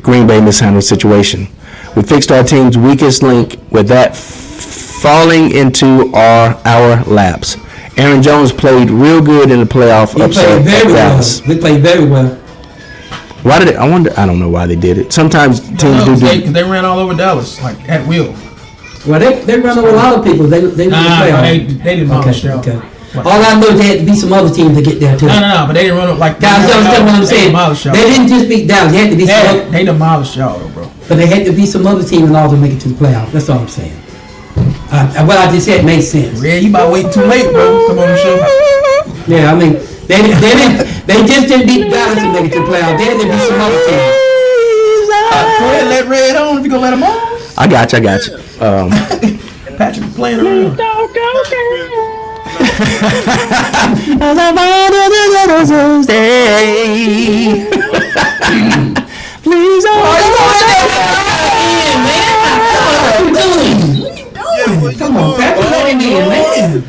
Speaker 3: Green Bay mishandled the situation. We fixed our team's weakest link with that falling into our laps. Aaron Jones played real good in the playoff upset at Dallas.
Speaker 1: He played very well.
Speaker 3: Why did it? I wonder. I don't know why they did it. Sometimes teams do.
Speaker 2: They ran all over Dallas like at will.
Speaker 1: Well, they run over a lot of people. They
Speaker 2: didn't demolish y'all.
Speaker 1: Okay. All I know is there had to be some other teams to get there too.
Speaker 2: No, but they didn't run up like.
Speaker 1: Guys, you understand what I'm saying? They didn't just beat Dallas. They had to be some.
Speaker 2: They demolished y'all, though, bro.
Speaker 1: But they had to be some other team in order to make it to the playoffs. That's all I'm saying. What I just said made sense.
Speaker 2: Yeah, you about waiting too late, bro. Come on the show.
Speaker 1: Yeah, I mean, they just didn't beat Dallas to make it to the playoffs. They had to be some other team.
Speaker 2: Go ahead, let Red on if you gonna let him on.
Speaker 3: I got you.
Speaker 2: Patrick playing around.
Speaker 3: Please
Speaker 1: Come on, Patrick, let him in, man.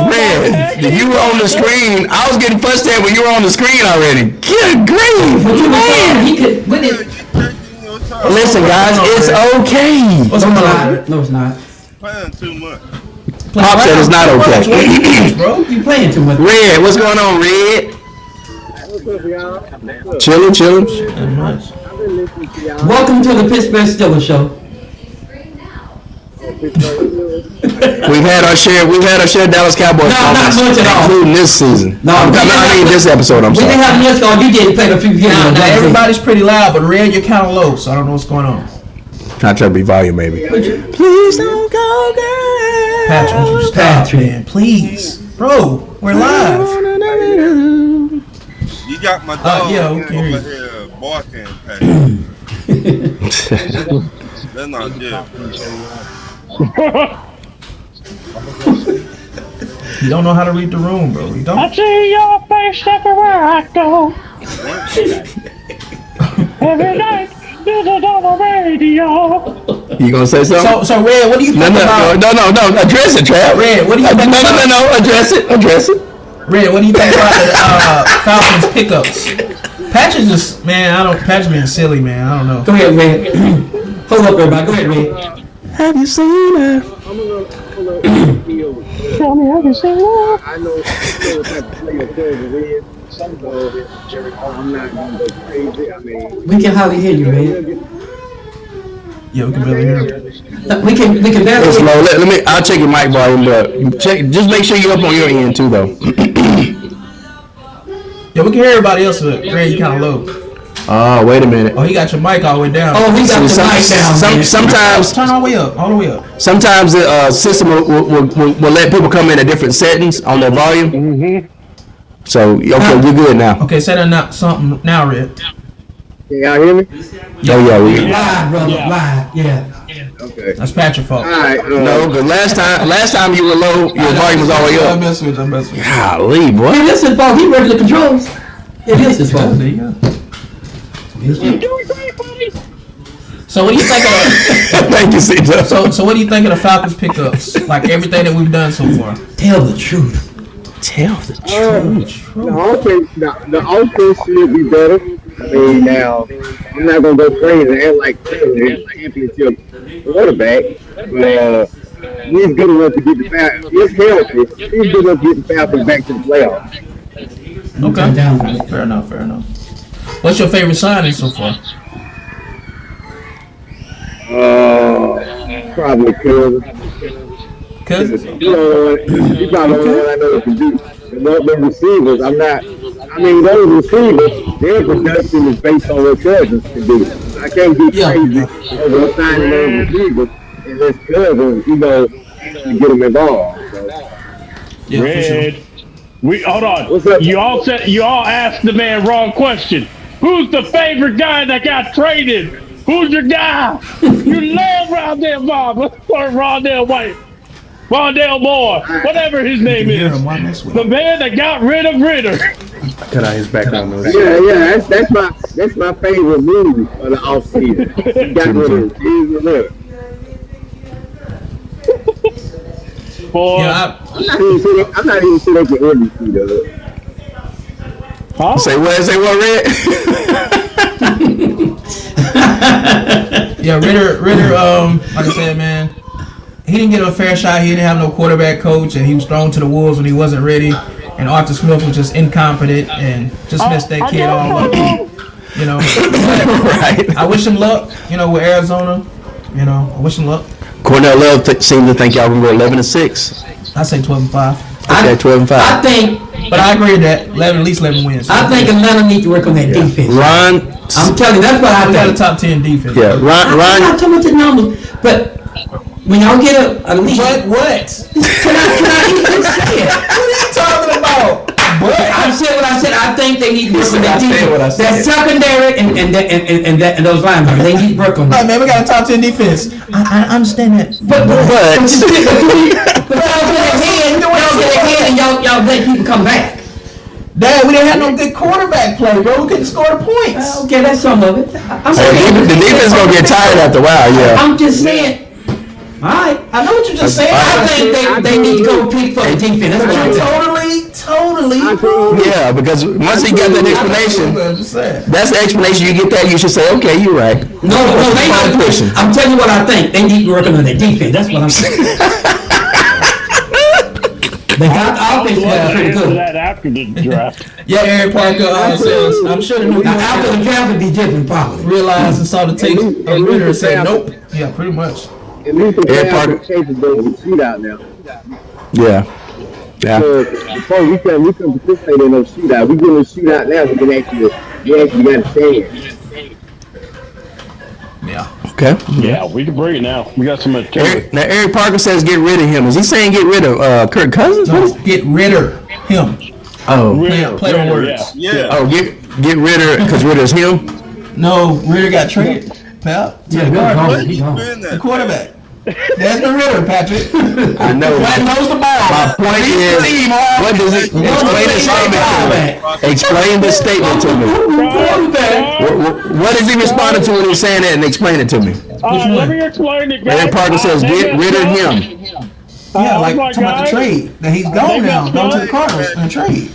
Speaker 3: Man, you were on the screen. I was getting frustrated when you were on the screen already. Good grief, man.
Speaker 1: He could win it.
Speaker 3: Listen, guys, it's okay.
Speaker 1: No, it's not.
Speaker 6: Playing too much.
Speaker 3: Pop said it's not okay.
Speaker 1: Bro, you playing too much.
Speaker 3: Red, what's going on, Red? Chilling.
Speaker 1: Welcome to the Pittsburgh Steelers show.
Speaker 3: We've had our share of Dallas Cowboys comments,
Speaker 1: not much at all.
Speaker 3: including this season. I mean this episode. I'm
Speaker 1: We
Speaker 3: sorry.
Speaker 1: didn't have years ago. You did play a few games.
Speaker 2: Now everybody's pretty loud, but Red, you're kind of low, so I don't know what's going on.
Speaker 3: Trying to be volume, baby. Please don't go, girl.
Speaker 2: Patrick, would you stop, man? Please, bro, we're live.
Speaker 6: You got my dog over here barking, Patrick. That's not good.
Speaker 2: You don't know how to read the room, bro. You don't.
Speaker 5: I see your face everywhere I go. Every night, this is on the radio.
Speaker 3: You gonna say something?
Speaker 2: So Red, what do you think about?
Speaker 3: No. Address it, Trap.
Speaker 2: Red, what do you think about?
Speaker 3: No. Address it.
Speaker 2: Red, what do you think about the Falcons pickups? Patrick just, man, Patrick being silly, man. I don't know.
Speaker 1: Go ahead, Red. Hold up, everybody. Go ahead, Red.
Speaker 3: Have you seen her?
Speaker 5: Tell me, have you seen that?
Speaker 8: I know what type of player Red is. Some I'm not going to go crazy. I mean,
Speaker 1: We can hardly hear you, Red.
Speaker 2: Yeah, we can barely hear him.
Speaker 1: We can barely
Speaker 3: It's
Speaker 1: hear
Speaker 3: low.
Speaker 1: you.
Speaker 3: Let me. I'll check your mic volume, but just make sure you're up on your end too, though.
Speaker 2: Yeah, we can hear everybody else, but Red, you kind of low.
Speaker 3: Oh, wait a minute.
Speaker 2: Oh, he got your mic all the way down.
Speaker 1: Oh, he got the mic down. Man.
Speaker 3: Sometimes
Speaker 2: Turn all the way up.
Speaker 3: Sometimes the system will let people come in at different settings on their volume.
Speaker 8: Mm-hmm.
Speaker 3: So, okay, you're good now.
Speaker 2: Okay, say that now, Red.
Speaker 8: can y'all hear me?
Speaker 3: Oh, yeah, we.
Speaker 1: Live, brother. Live. Yeah.
Speaker 8: Okay.
Speaker 2: That's Patrick's fault.
Speaker 8: All right.
Speaker 3: No, because last time you were low, your volume was all the way
Speaker 2: I'm
Speaker 3: up.
Speaker 2: messing with you.
Speaker 3: Golly, boy.
Speaker 1: It is his fault. He regular controls. It is his fault.
Speaker 2: There you go.
Speaker 5: You're doing great, buddy.
Speaker 2: So what do you think of
Speaker 3: Thank you, CJ.
Speaker 2: so what do you think of the Falcons pickups? Like everything that we've done so far.
Speaker 1: Tell the truth.
Speaker 3: Tell the truth.
Speaker 8: The offense should be better. I mean, now I'm not gonna go crazy and like Anthony Chip quarterback, but he's good enough to get the Falcons. He's healthy. He's good enough to get the Falcons back to the playoffs.
Speaker 2: Okay. Fair enough. What's your favorite signing so far?
Speaker 8: Probably Cousins.
Speaker 2: Cousins.
Speaker 8: You probably the one I know that can do. The receivers, I'm not. I mean, those receivers, their production is based on what Cousins can do. I can't get crazy over signing those receivers unless Cousins, actually get them involved. So.
Speaker 2: Yeah,
Speaker 9: Red. Hold on.
Speaker 8: What's up?
Speaker 9: You all asked the man wrong question. Who's the favorite guy that got traded? Who's your guy? You love Rondell Bob or Rondell White. Rondell Moore, whatever his name is. The man that got rid of Ritter.
Speaker 3: Cut out his background noise.
Speaker 8: Yeah, that's my favorite movie of the offseason. He got rid of Ritter.
Speaker 9: Boy.
Speaker 2: Yeah,
Speaker 8: I'm not even sure they can MVP though.
Speaker 9: Huh?
Speaker 3: Say what, Red?
Speaker 2: yeah, Ritter, like I said, man, he didn't get a fair shot. He didn't have no quarterback coach, and he was thrown to the wolves when he wasn't ready. And Arthur Smith was just incompetent and just messed that kid all up.
Speaker 3: Right.
Speaker 2: I wish him luck, with Arizona. I wish him luck.
Speaker 3: Cornell Love seems to think y'all gonna go 11-6.
Speaker 2: I say 12-5.
Speaker 3: Okay, 12-5.
Speaker 1: I think,
Speaker 2: but I agree with that. At least 11 wins.
Speaker 1: I think Atlanta needs to work on that defense.
Speaker 3: Ron,
Speaker 1: I'm telling you, that's what I
Speaker 2: think.
Speaker 1: got
Speaker 2: a top 10 defense.
Speaker 3: Yeah, Ron.
Speaker 1: I'm not talking about the numbers, but when y'all get a lead.
Speaker 2: What?
Speaker 1: Can I even say it?
Speaker 2: What are you talking about?
Speaker 1: I said what I said. I think they need to work on that defense. That secondary and those linebackers. They need to work on that.
Speaker 2: Right, man, we got a top 10 defense. I understand that.
Speaker 1: But y'all get ahead and y'all let people come back.
Speaker 2: Dad, we didn't have no good quarterback play, bro. We couldn't score the points.
Speaker 1: Okay, that's some of it.
Speaker 3: The defense gonna get tired after a while, yeah.
Speaker 1: I'm just saying. All right,
Speaker 2: I know what you're just saying.
Speaker 1: I think they need to go pick for the defense. That's what I'm
Speaker 2: Totally.
Speaker 3: Yeah, because once he got that explanation, that's the explanation. You get that, you should say, okay, you're right.
Speaker 1: No, they not pushing. I'm telling you what I think. They need to work on their defense. That's what I'm saying. They got the offense pretty good.
Speaker 9: That after the draft.
Speaker 2: Yeah, Eric Parker says, I'm sure the New York
Speaker 1: after the draft would be different, probably.
Speaker 2: Realized and saw the tape of Ritter and said, nope. Yeah, pretty much.
Speaker 8: At least the championship is going to be shootout now.
Speaker 3: Yeah.
Speaker 8: So before we couldn't participate in no shootout. We get in a shootout now. We actually got a chance.
Speaker 2: Yeah.
Speaker 3: Okay.
Speaker 9: Yeah, we can bring it now. We got some material.
Speaker 3: Now Eric Parker says get rid of him. Is he saying get rid of Kirk Cousins?
Speaker 2: No, get rid of him.
Speaker 3: Oh.
Speaker 2: Play on words.
Speaker 6: Yeah.
Speaker 3: Oh, get Ritter because Ritter's him.
Speaker 2: No, Ritter got traded. Pal. The quarterback. That's the Ritter, Patrick.
Speaker 3: I know.
Speaker 2: Flat knows the ball.
Speaker 3: My point is, what does it explain the statement to me? What is he responding to when he's saying that and explain it to me?
Speaker 9: Let me explain it, guys.
Speaker 3: Eric Parker says get rid of him.
Speaker 2: Yeah, like talking about the trade. That he's gone now. Going to the Cardinals in a trade.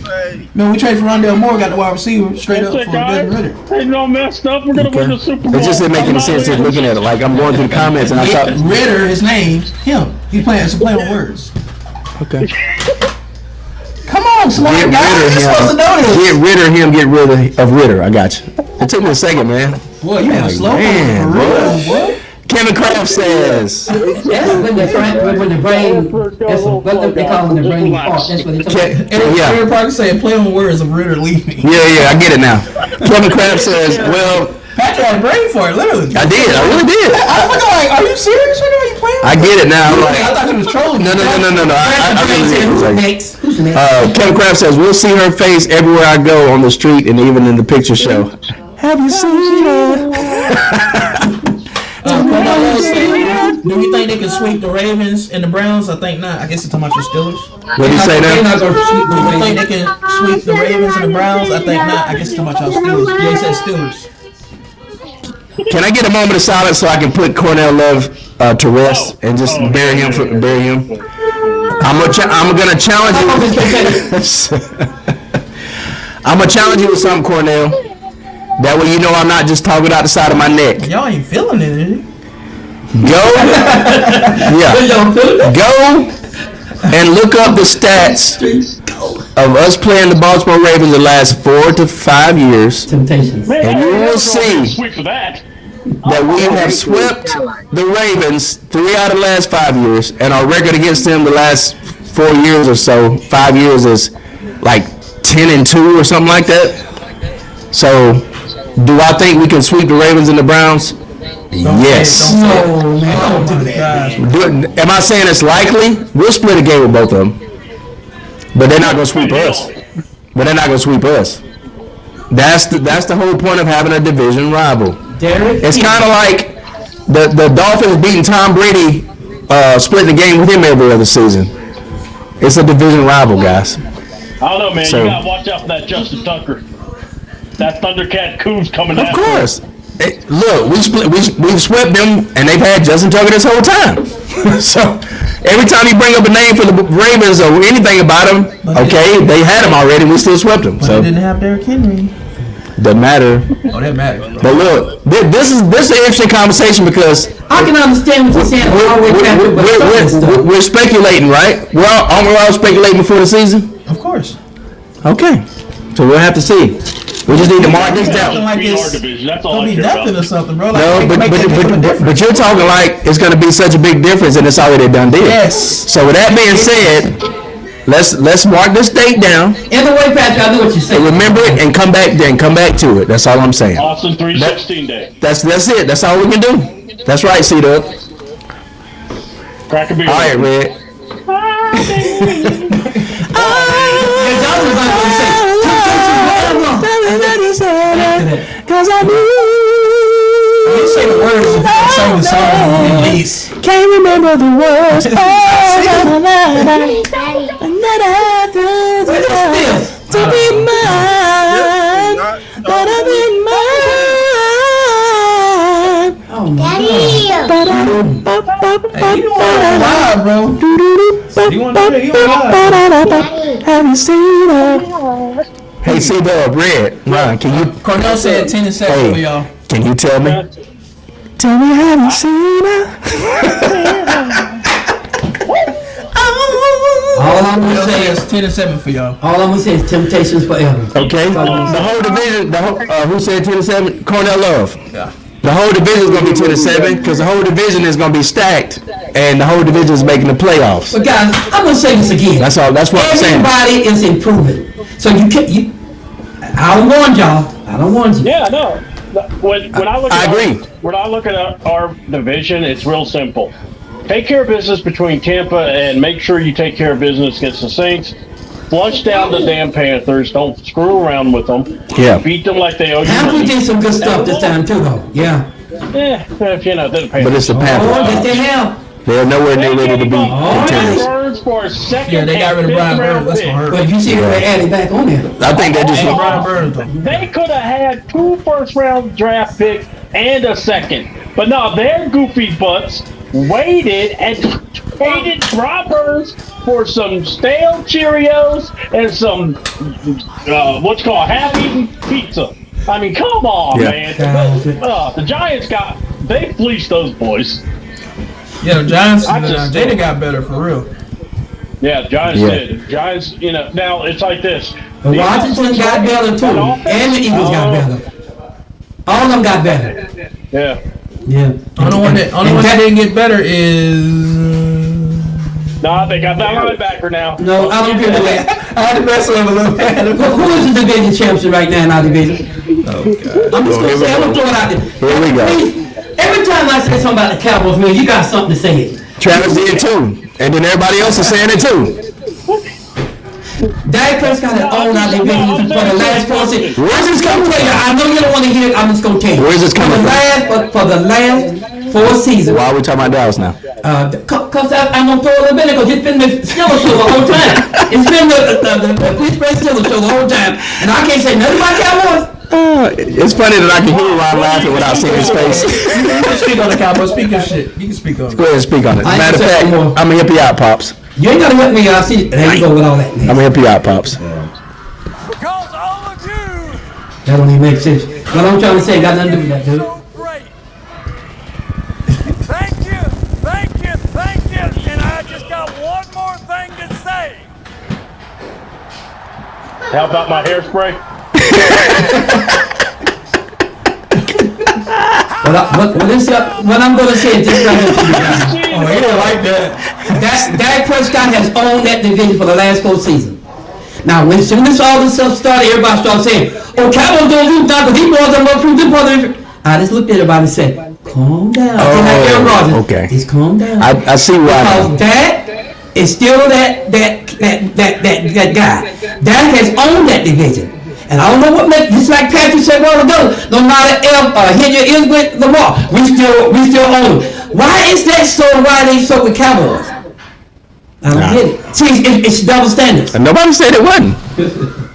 Speaker 2: Man, we traded for Rondell Moore, got the wide receiver straight up for Desmond Ritter.
Speaker 9: Ain't no messed up. We're gonna win the Super Bowl.
Speaker 3: It just didn't make any sense just looking at it. Like I'm going through the comments and I thought
Speaker 2: Ritter, his name, him. He's playing. It's a play on words.
Speaker 3: okay.
Speaker 2: Come on, smart guy. You're supposed to know this.
Speaker 3: Get rid of him. Get rid of Ritter. I got you. It took me a second, man.
Speaker 2: Boy, you had a slow
Speaker 3: man,
Speaker 2: for real, boy.
Speaker 3: Kevin Kraft says.
Speaker 1: That's when the brain. That's what they call when the brain part. That's what they call it.
Speaker 2: Eric Parker saying play on words of Ritter leaving.
Speaker 3: Yeah, I get it now. Kevin Kraft says, well.
Speaker 2: Patrick had a brain for it, literally.
Speaker 3: I did. I really did.
Speaker 2: I was like, are you serious right now? Are you playing?
Speaker 3: I get it now.
Speaker 2: I thought you was trolling.
Speaker 3: No. I really did.
Speaker 1: Who's next?
Speaker 3: Kevin Kraft says, we'll see her face everywhere I go on the street and even in the picture show. Have you seen her?
Speaker 2: Do you think they can sweep the Ravens and the Browns? I think not. I guess it's talking about your Steelers.
Speaker 3: What did he say now?
Speaker 2: Do you think they can sweep the Ravens and the Browns? I think not. I guess it's talking about your Steelers. Yeah, he said Steelers.
Speaker 3: Can I get a moment of silence so I can put Cornell Love to rest and just bury him? I'm gonna challenge you. I'm gonna challenge you with something, Cornell. That way you know I'm not just talking out the side of my neck.
Speaker 2: Y'all ain't feeling it, is it?
Speaker 3: Go and look up the stats of us playing the Baltimore Ravens the last 4 to 5 years.
Speaker 1: Temptations.
Speaker 3: And you will see. that we have swept the Ravens 3 out of the last 5 years, and our record against them the last 4 years or so, 5 years is like 10-2 or something like that. So, do I think we can sweep the Ravens and the Browns? Yes.
Speaker 1: No, man, don't do that.
Speaker 3: Am I saying it's likely? We'll split a game with both of them, but they're not going to sweep us. That's the whole point of having a division rival. It's kind of like the Dolphins beating Tom Brady, splitting the game with him every other season. It's a division rival, guys.
Speaker 5: I don't know, man.
Speaker 3: So,
Speaker 5: you gotta watch out for that Justin Tucker. That Thundercat Coos coming
Speaker 3: of
Speaker 5: after.
Speaker 3: course. Look, we've swept them, and they've had Justin Tucker this whole time. So every time you bring up a name for the Ravens or anything about them, okay, they had him already. We still swept them.
Speaker 2: But
Speaker 3: So
Speaker 2: they didn't have Derrick Henry.
Speaker 3: doesn't matter.
Speaker 2: Oh, that matters.
Speaker 3: But look, this is an interesting conversation because
Speaker 1: I can understand what you're saying.
Speaker 3: we're speculating, right? Aren't we all speculating before the season?
Speaker 2: Of course.
Speaker 3: Okay, so we'll have to see. We just need to mark this down.
Speaker 2: Like
Speaker 5: Beat our
Speaker 2: this,
Speaker 5: division. That's all
Speaker 2: don't
Speaker 5: I
Speaker 2: be
Speaker 5: care
Speaker 2: nothing
Speaker 5: about.
Speaker 2: or something, bro. Like,
Speaker 3: No,
Speaker 2: make that big of a difference.
Speaker 3: but you're talking like it's going to be such a big difference, and it's already a done deal.
Speaker 2: Yes.
Speaker 3: So with that being said, let's mark this date down.
Speaker 1: Either way, Patrick, I know what you're saying.
Speaker 3: And remember it and come back to it. That's all I'm saying.
Speaker 5: Austin 316 day.
Speaker 3: That's it. That's all we can do. That's right, C-Dub.
Speaker 5: Crack a beer.
Speaker 3: All right, Red.
Speaker 1: Cause I
Speaker 2: You say the words if you sing the song at least.
Speaker 3: Can't remember the words. To be mine, but I've been mine.
Speaker 1: Oh my
Speaker 2: Hey, you want to live, bro. You want to live.
Speaker 3: Have you seen her? Hey, C-Dub, Red, Ron, can you?
Speaker 2: Cornell said 10-7 for y'all.
Speaker 3: Can you tell me? Tell me, have you seen her?
Speaker 1: All I'm gonna
Speaker 2: Cornell
Speaker 1: say is
Speaker 2: says 10-7 for y'all.
Speaker 1: all I'm gonna say is Temptations forever.
Speaker 3: Okay. The whole division. Who said 10-7? Cornell Love.
Speaker 2: Yeah.
Speaker 3: The whole division is gonna be 10-7 because the whole division is gonna be stacked, and the whole division is making the playoffs.
Speaker 1: But guys, I'm gonna say this again.
Speaker 3: That's all. That's what I'm saying.
Speaker 1: Everybody is improving. So you can't. I don't warn y'all. I don't warn you.
Speaker 5: Yeah, no. When I look at
Speaker 3: I agree.
Speaker 5: When I look at our division, it's real simple. Take care of business between Tampa and make sure you take care of business against the Saints. Flush down the damn Panthers. Don't screw around with them.
Speaker 3: Yeah.
Speaker 5: Beat them like they owe you
Speaker 1: And we
Speaker 5: money.
Speaker 1: did some good stuff this time too, though. Yeah.
Speaker 5: If you know, they're
Speaker 3: But it's the
Speaker 1: Oh,
Speaker 3: Panthers.
Speaker 1: yes, they have.
Speaker 3: They're nowhere near ready to be contenders.
Speaker 5: Burns for a second.
Speaker 2: Yeah, they got rid of Brian Burns. That's gonna hurt.
Speaker 1: But you see, they added back on there.
Speaker 3: I think they just.
Speaker 2: Hey, Brian Burns, though.
Speaker 5: They could have had 2 first-round draft picks and a second. But no, their goofy butts waited and traded Brian Burns for some stale Cheerios and some, what's called half-eaten pizza. I mean, come on,
Speaker 3: Yeah.
Speaker 5: man. The Giants they fleeced those boys.
Speaker 2: Yeah, the Giants,
Speaker 5: I just-
Speaker 2: they done got better for real.
Speaker 5: Yeah, Giants
Speaker 3: Yeah.
Speaker 5: did. Giants, now it's like this.
Speaker 1: The Washington got better too. And the Eagles got better. All of them got better.
Speaker 5: Yeah.
Speaker 1: Yeah.
Speaker 2: Only one that didn't get better is.
Speaker 5: No, they got that linebacker now.
Speaker 1: No, I don't agree with that.
Speaker 2: I had to mess with him a little bit.
Speaker 1: Who is the division champion right now in our division? I'm just gonna say, I'm gonna throw it out there.
Speaker 3: Here we go.
Speaker 1: Every time I say something about the Cowboys, man, you got something to say.
Speaker 3: Travis did too, and then everybody else is saying it too.
Speaker 1: Dak Prescott has owned our division for the last 4 seasons.
Speaker 3: Where's this coming from?
Speaker 1: I know you don't want to hear it. I'm just gonna tell you.
Speaker 3: Where's this coming from?
Speaker 1: For the last 4 seasons.
Speaker 3: Why are we talking about Dallas now?
Speaker 1: Cause I'm gonna throw a little bit because it's been the Steelers show the whole time. It's been the Police Press Steelers show the whole time, and I can't say nothing about Cowboys.
Speaker 3: It's funny that I can hear Ron laughing without seeing his face.
Speaker 2: You can speak on the Cowboys. Speak your shit. You can speak on it.
Speaker 3: Go ahead and speak on it.
Speaker 1: I ain't
Speaker 3: Matter of
Speaker 1: gonna say
Speaker 3: fact,
Speaker 1: no more.
Speaker 3: I'm gonna help you out, Pops.
Speaker 1: You ain't gotta help me. I see. There you go with all that.
Speaker 3: I'm gonna help you out, Pops.
Speaker 10: Because all of you
Speaker 1: That don't even make sense. What I'm trying to say got nothing to do with that, dude.
Speaker 10: so great. Thank you, thank you, thank you. And I just got one more thing to say.
Speaker 5: How about my hairspray?
Speaker 1: What I'm going to say is this right here to you guys.
Speaker 2: Oh, he didn't like that.
Speaker 1: Dak Prescott has owned that division for the last 4 seasons. Now, when soon as all this stuff started, everybody started saying, "Oh, Cowboys don't lose now because these boys are going through this boy." I just looked at everybody and said, "Calm down."
Speaker 3: Okay.
Speaker 1: Just calm down.
Speaker 3: I see why.
Speaker 1: Because Dak is still that guy. Dak has owned that division. And I don't know what makes, just like Patrick said a while ago, no matter if Henry is with Lamar, we still own it. Why is that so? Why they so with Cowboys? I don't get it. See, it's double standards.
Speaker 3: And nobody said it wasn't.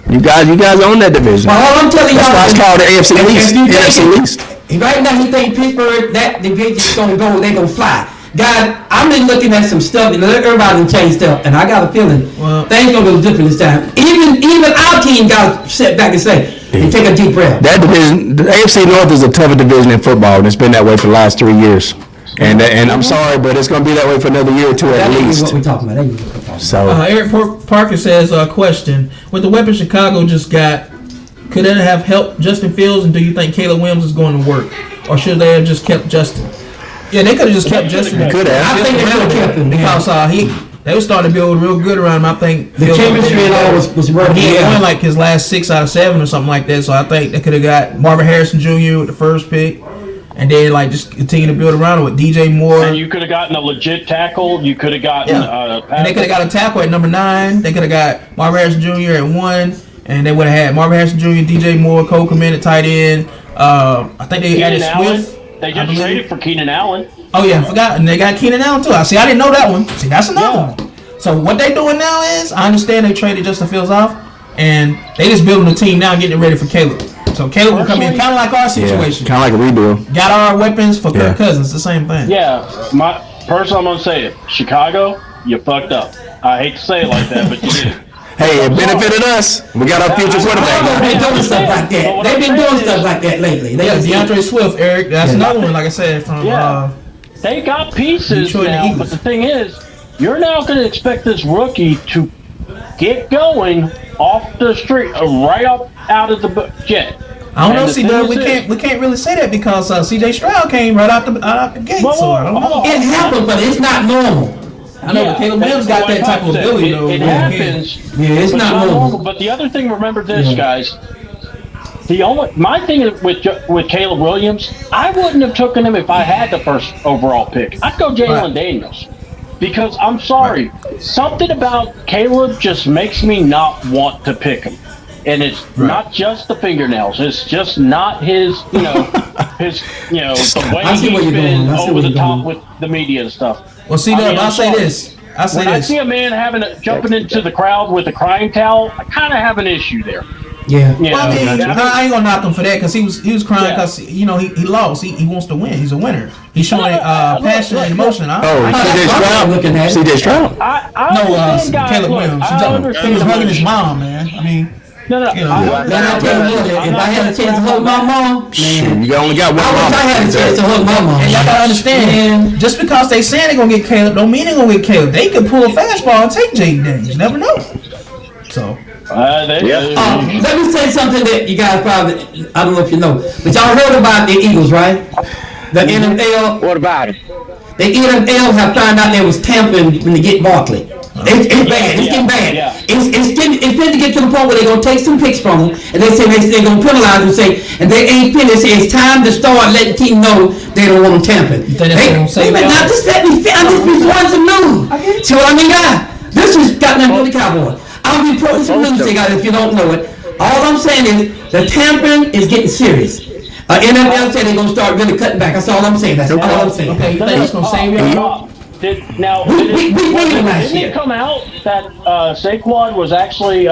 Speaker 3: You guys own that division.
Speaker 1: Well, all I'm telling
Speaker 3: That's
Speaker 1: y'all
Speaker 3: why it's called the AFC Least. NFC Least.
Speaker 1: Right now, he think Pittsburgh, that division's gonna go, they gonna fly. God, I'm just looking at some stuff, and everybody done changed stuff, and I got a feeling things gonna go different this time. Even our team got to sit back and say, and take a deep breath.
Speaker 3: That division, the AFC North is a tougher division in football, and it's been that way for the last 3 years. And I'm sorry, but it's going to be that way for another year or two at least.
Speaker 1: That's what we're talking about.
Speaker 3: So
Speaker 2: Eric Parker says, question, with the weapon Chicago just got, could that have helped Justin Fields, and do you think Caleb Williams is going to work? Or should they have just kept Justin? Yeah, they could have just kept Justin.
Speaker 3: They could have.
Speaker 1: I think they should have kept him.
Speaker 2: Because they were starting to build real good around him. I think
Speaker 1: the chemistry and all was working.
Speaker 2: He won like his last 6 out of 7 or something like that. So I think they could have got Marvin Harrison Jr. with the first pick. And then, just continue to build around it with DJ Moore.
Speaker 5: And you could have gotten a legit tackle. You could have gotten
Speaker 2: and they could have got a tackle at number 9. They could have got Marvin Harrison Jr. at 1. And they would have had Marvin Harrison Jr., DJ Moore, Cole Kmet at tight end. I think they added Swift.
Speaker 5: They just traded for Keenan Allen.
Speaker 2: Oh, yeah, I forgot. And they got Keenan Allen, too. I didn't know that one. See, that's another one. So what they doing now is, I understand they traded Justin Fields off. And they just building a team now, getting ready for Caleb. So Caleb will come in kind of like our situation.
Speaker 3: Kind of like a rebuild.
Speaker 2: Got our weapons for Kirk Cousins. The same thing.
Speaker 5: Yeah. Personally, I'm going to say it. Chicago, you fucked up. I hate to say it like that, but you did.
Speaker 3: Hey, it benefited us. We got our future quarterback.
Speaker 1: They've been doing stuff like that. They've been doing stuff like that lately.
Speaker 2: DeAndre Swift, Eric. That's another one, like I said, from
Speaker 5: they got pieces
Speaker 2: Detroit
Speaker 5: now, but the thing is, you're now going to expect this rookie to get going off the street, right up out of the jet.
Speaker 2: I don't know, C-Dub. We can't really say that because C.J. Stroud came right out the gate. So I don't know.
Speaker 1: It happened, but it's not normal.
Speaker 2: I know, but Caleb Williams got that type of ability, though.
Speaker 5: It happens.
Speaker 1: Yeah, it's not normal.
Speaker 5: But the other thing, remember this, guys. My thing with Caleb Williams, I wouldn't have taken him if I had the first overall pick. I'd go Jalen Daniels. Because I'm sorry, something about Caleb just makes me not want to pick him. And it's not just the fingernails. It's just not his, the way he's been over the top with the media and stuff.
Speaker 2: Well, see, I'll say this.
Speaker 5: I see a man jumping into the crowd with a crying towel, I kind of have an issue there.
Speaker 1: Yeah.
Speaker 2: Well, I ain't gonna knock him for that because he was crying because he lost. He wants to win. He's a winner. He's showing passion and emotion.
Speaker 3: C.J. Stroud.
Speaker 2: Caleb Williams. He was hugging his mom, man. I mean.
Speaker 5: No.
Speaker 1: If I had a chance to hug my mom, man,
Speaker 3: you only got one mom.
Speaker 1: I had a chance to hug my mom.
Speaker 2: And y'all gotta understand, just because they saying they're gonna get Caleb, don't mean they're gonna get Caleb. They could pull a fastball and take Jaden Daniels. You never know. So.
Speaker 1: Let me say something that you guys probably, I don't know if you know, but y'all heard about the Eagles, right? The NFL.
Speaker 8: What about it?
Speaker 1: The NFL have found out there was tampering when they get Barkley. It's bad. It's getting bad.
Speaker 5: Yeah.
Speaker 1: It's going to get to the point where they're going to take some picks from them, and they say they're going to penalize them. Say, and they ain't finished. It's time to start letting team know they don't want them tampering. I'm just reporting some news. See what I mean, guys? This has got nothing to do with the Cowboys. I'll be reporting some news, guys, if you don't know it. All I'm saying is the tampering is getting serious. NFL said they're going to start really cutting back. That's all I'm saying. That's all I'm saying.
Speaker 2: Okay, you think it's going to save your
Speaker 5: Did it come out that Saquon was actually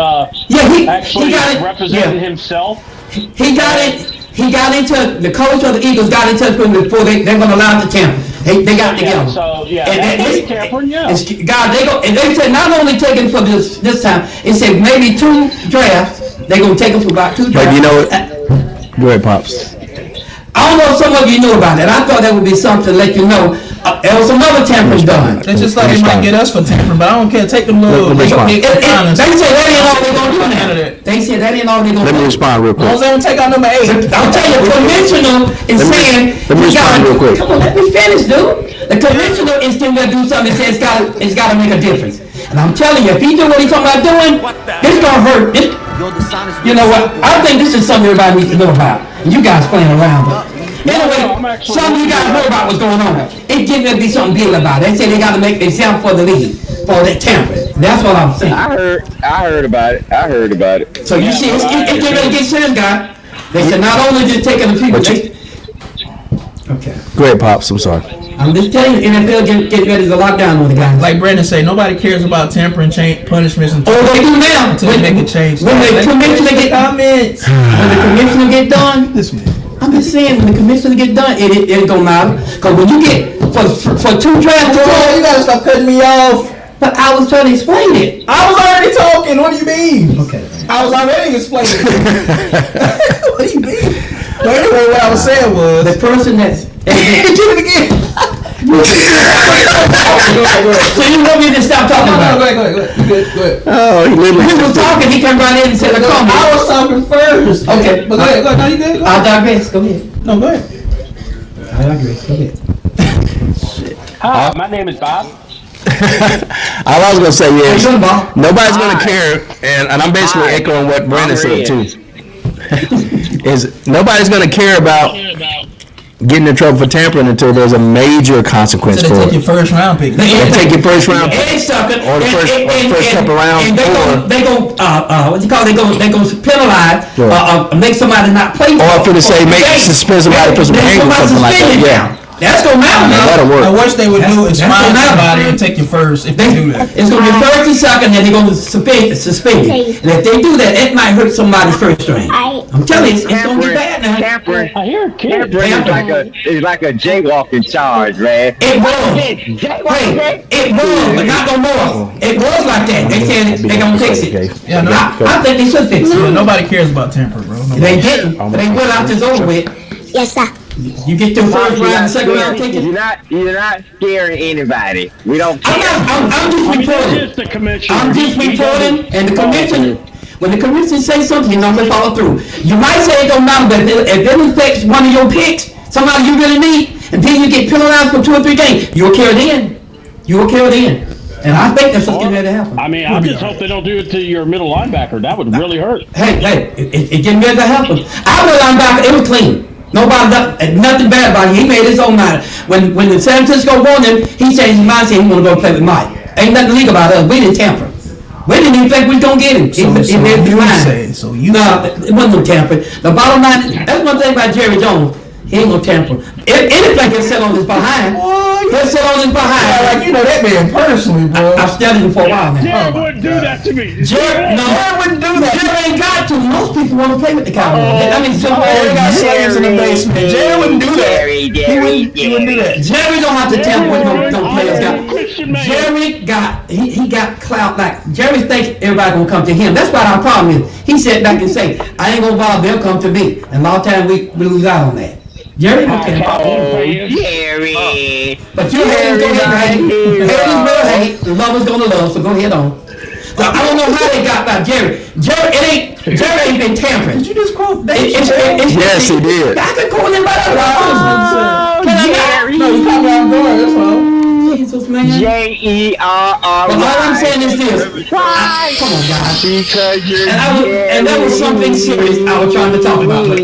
Speaker 5: representing himself?
Speaker 1: He got into the coach of the Eagles got in touch with him before they're going to allow it to tamper. They got together.
Speaker 5: So tampering,
Speaker 1: and they said not only taking for this time, it said maybe 2 drafts. They're going to take them for about 2 drafts.
Speaker 3: But you know, go ahead, Pops.
Speaker 1: I don't know if some of you knew about that. I thought that would be something to let you know. There was some other tampering done.
Speaker 2: It's just like they might get us for tampering, but I don't care. Take them little.
Speaker 1: They say that ain't all they gonna do now. They said that ain't all they gonna do.
Speaker 3: Let me respond real quick.
Speaker 2: As long as they don't take out number 8.
Speaker 1: I'll tell you, the commissioner is saying.
Speaker 3: Let me respond real quick.
Speaker 1: Come on, let me finish, dude. The commissioner is still gonna do something that says it's gotta make a difference. And I'm telling you, if he do what he's talking about doing, this gonna hurt. You know what? I think this is something everybody needs to know about. You guys playing around, but anyway, some of you guys know about what's going on. It's getting to be something big about it. They say they got to make an example for the league for that tampering. That's what I'm saying.
Speaker 8: I heard about it.
Speaker 1: So you see, it's getting ready to get serious, guy. They said not only just taking the people. Okay.
Speaker 3: Go ahead, Pops. I'm sorry.
Speaker 1: I'm just telling you, NFL getting ready to lock down on the guys.
Speaker 2: Like Brandon say, nobody cares about tampering, punishments, and
Speaker 1: they do now
Speaker 2: until they make a change.
Speaker 1: When the commissioner get comments, when the commissioner get done.
Speaker 2: This man.
Speaker 1: I'm just saying, when the commissioner get done, it don't matter. Because when you get, for 2 drafts,
Speaker 2: you gotta stop cutting me off.
Speaker 1: But I was trying to explain it.
Speaker 2: I was already talking. What do you mean?
Speaker 1: Okay.
Speaker 2: I was already explaining it. What do you mean? But anyway, what I was saying was...
Speaker 1: The person that's...
Speaker 2: Did it again.
Speaker 1: So you want me to stop talking about it?
Speaker 2: Go ahead.
Speaker 3: Oh, he literally.
Speaker 1: He was talking, he came right in and said,
Speaker 2: I was talking first.
Speaker 1: Okay.
Speaker 2: But go ahead. No, you good.
Speaker 1: I'll digress. Go ahead.
Speaker 2: No, go ahead.
Speaker 1: I'll digress. Go ahead.
Speaker 5: Hi, my name is Bob.
Speaker 3: All I was gonna say is
Speaker 1: How you doing, Bob?
Speaker 3: nobody's gonna care, and I'm basically echoing what Brandon said too. Is nobody's gonna care about getting in trouble for tampering until there's a major consequence
Speaker 2: So
Speaker 3: for
Speaker 2: they take
Speaker 3: it.
Speaker 2: your first round pick.
Speaker 3: They take your first round pick.
Speaker 1: And sucker,
Speaker 3: Or the first couple rounds,
Speaker 1: and they go what you call it? They go penalize make somebody not play.
Speaker 3: Or for the say suspend somebody for some games or something like that. Yeah.
Speaker 1: That's gonna matter now.
Speaker 3: That'll work.
Speaker 2: Now, what they would do is
Speaker 1: That's
Speaker 2: find
Speaker 1: gonna
Speaker 2: somebody
Speaker 1: matter.
Speaker 2: and take you first if they do that.
Speaker 1: It's gonna be 30 seconds, and they're gonna suspend you. And if they do that, it might hurt somebody's first string. I'm telling you, it's gonna be bad now.
Speaker 8: Tampering.
Speaker 5: I hear a kid.
Speaker 8: It's like a jaywalking charge, man.
Speaker 1: It was. Hey, it was, but not no more. It was like that. They said they gonna fix it.
Speaker 2: Yeah, no.
Speaker 1: I think they should fix it.
Speaker 2: Yeah, nobody cares about tampering, bro.
Speaker 1: They didn't. But they went out this over with.
Speaker 11: Yes, sir.
Speaker 1: You get your first round, second round ticket.
Speaker 8: You're not scaring anybody. We don't care.
Speaker 1: I'm just reporting. I'm just reporting, and the commission, when the commission says something, you normally follow through. You might say it don't matter, but if it affects one of your picks, somebody you really need, and then you get penalized for 2 or 3 games, you'll carry it in. You'll carry it in. And I think that's what's getting ready to happen.
Speaker 5: I mean, I just hope they don't do it to your middle linebacker. That would really hurt.
Speaker 1: Hey, it getting ready to happen. Our middle linebacker, it was clean. Nothing bad about him. He made his own mind. When the San Francisco won him, he changed his mind, said he want to go play with Mike. Ain't nothing legal about us. We didn't tamper. We didn't even think we was gonna get him. He made his mind. It wasn't no tampering. The bottom line, that's one thing about Jerry Jones. He ain't gonna tamper. Anything he'll sit on his behind. He'll sit on his behind.
Speaker 2: Yeah, like you know that man personally, bro.
Speaker 1: I've studied him for a while now.
Speaker 5: Jerry wouldn't do that to me.
Speaker 1: Jerry wouldn't do that. Jerry ain't got to. Most people want to play with the Cowboys. I mean,
Speaker 2: Jerry got slaves in the basement. Jerry wouldn't do that. He wouldn't do that.
Speaker 1: Jerry don't have to tamper with no players. Jerry got clout. Like Jerry thinks everybody gonna come to him. That's what our problem is. He sat back and say, I ain't gonna bother. They'll come to me. And a lot of times we lose out on that. Jerry don't care.
Speaker 8: Jerry.
Speaker 1: But you haters go ahead and hate. Haters will hate. The lovers gonna love. So go ahead on. So I don't know how they got by Jerry. Jerry ain't been tampering.
Speaker 2: Did you just quote that?
Speaker 3: Yes, he did.
Speaker 1: I can call him by that. Can I not?
Speaker 2: No, you caught me off guard. That's all.
Speaker 1: Jesus, man.
Speaker 8: Jerry.
Speaker 1: But all I'm saying is this. Come on, guys.
Speaker 8: Because you're
Speaker 1: And that was something serious I was trying to talk about. But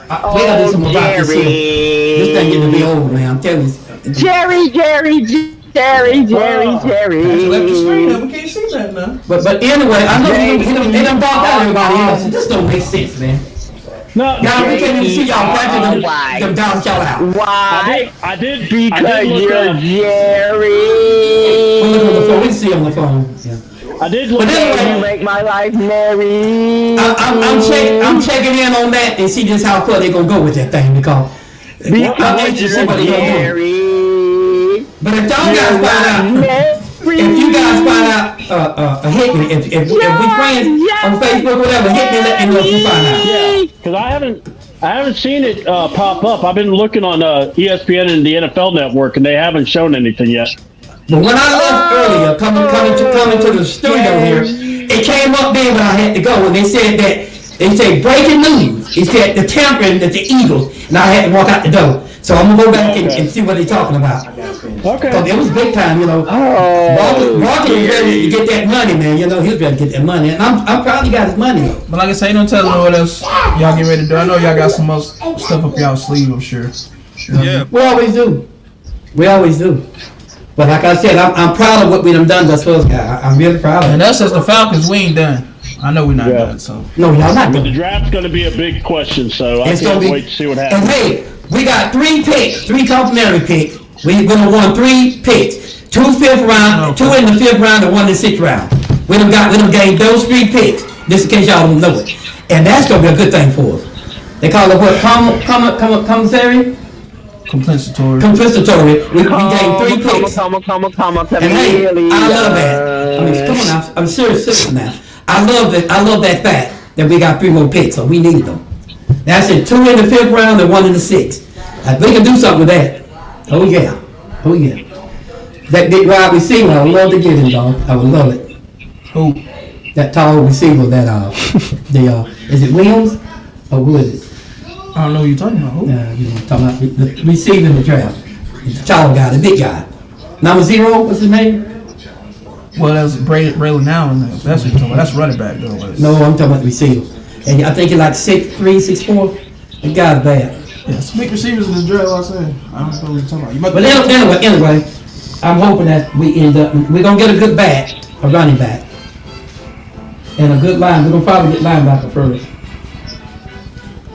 Speaker 1: we gotta do something about this here. This thing getting to be old, man. I'm telling you.
Speaker 8: Jerry.
Speaker 2: You left the screen up. We can't see that now.
Speaker 1: But anyway, I know he done bought out everybody else. This don't make sense, man.
Speaker 5: No,
Speaker 1: Guys, we can't even see y'all practicing them down y'all out.
Speaker 8: Why?
Speaker 5: I did.
Speaker 8: Because you're Jerry.
Speaker 1: We'll look on the phone. We can see on the phone. Yeah.
Speaker 5: I did look
Speaker 1: But anyway,
Speaker 8: You make my life merry.
Speaker 1: I'm checking in on that and see just how far they gonna go with that thing because I'm anxious to see what they gonna do.
Speaker 8: Jerry.
Speaker 1: But if y'all guys find out, if you guys find out, hit me. If we friends on Facebook, whatever, hit me. Let me know if you find out.
Speaker 5: Yeah, because I haven't.
Speaker 9: I haven't seen it pop up. I've been looking on ESPN and the NFL Network, and they haven't shown anything yet.
Speaker 1: But when I left earlier, coming to the studio here, it came up there when I had to go, and they said breaking news. It said the tampering at the Eagles, and I had to walk out the door. So I'm gonna go back and see what they're talking about.
Speaker 9: Okay.
Speaker 1: Because it was big time, Roger was ready to get that money, man. He was ready to get that money, and I'm proud he got his money.
Speaker 2: But like I say, don't tell me what else y'all get ready to do. I know y'all got some more stuff up y'all sleeve, I'm sure.
Speaker 6: Yeah.
Speaker 1: We always do. But like I said, I'm proud of what we done thus far, guys. I'm really proud of it.
Speaker 2: And us as the Falcons, we ain't done. I know we're not done, so.
Speaker 1: No, y'all not
Speaker 9: But
Speaker 1: done.
Speaker 9: the draft's going to be a big question, so I can't wait to see what happens.
Speaker 1: And hey, we got 3 picks, 3 complimentary picks. We're going to won 3 picks. 2 5th round, 2 in the 5th round, and 1 in the 6th round. We done gained those 3 picks, just in case y'all don't know it. And that's going to be a good thing for us. They call it what? Commissary?
Speaker 2: Compensatory.
Speaker 1: We gained 3 picks. And hey, I love that. I mean, come on now. I'm serious now. I love that fact that we got 3 more picks, so we need them. That's it. 2 in the 5th round and 1 in the 6th. We can do something with that. Oh yeah. That big wide receiver, I would love to get him, dog. I would love it.
Speaker 2: Who?
Speaker 1: That tall receiver, is it Williams or who is it?
Speaker 2: I don't know what you're talking about. Who?
Speaker 1: Talking about the receiver in the draft. The tall guy, the big guy. Number 0, what's his name?
Speaker 2: Well, that's Braylon Allen. That's what you're talking about. That's running back, though.
Speaker 1: No, I'm talking about the receiver. And I think he's like 6'3", 6'4". The guy's bad.
Speaker 2: Yeah, some big receivers in the draft, I said. I don't know what you're talking about.
Speaker 1: But anyway, I'm hoping that we end up, we're going to get a good back, a running back. And a good line. We're going to probably get linebacker first.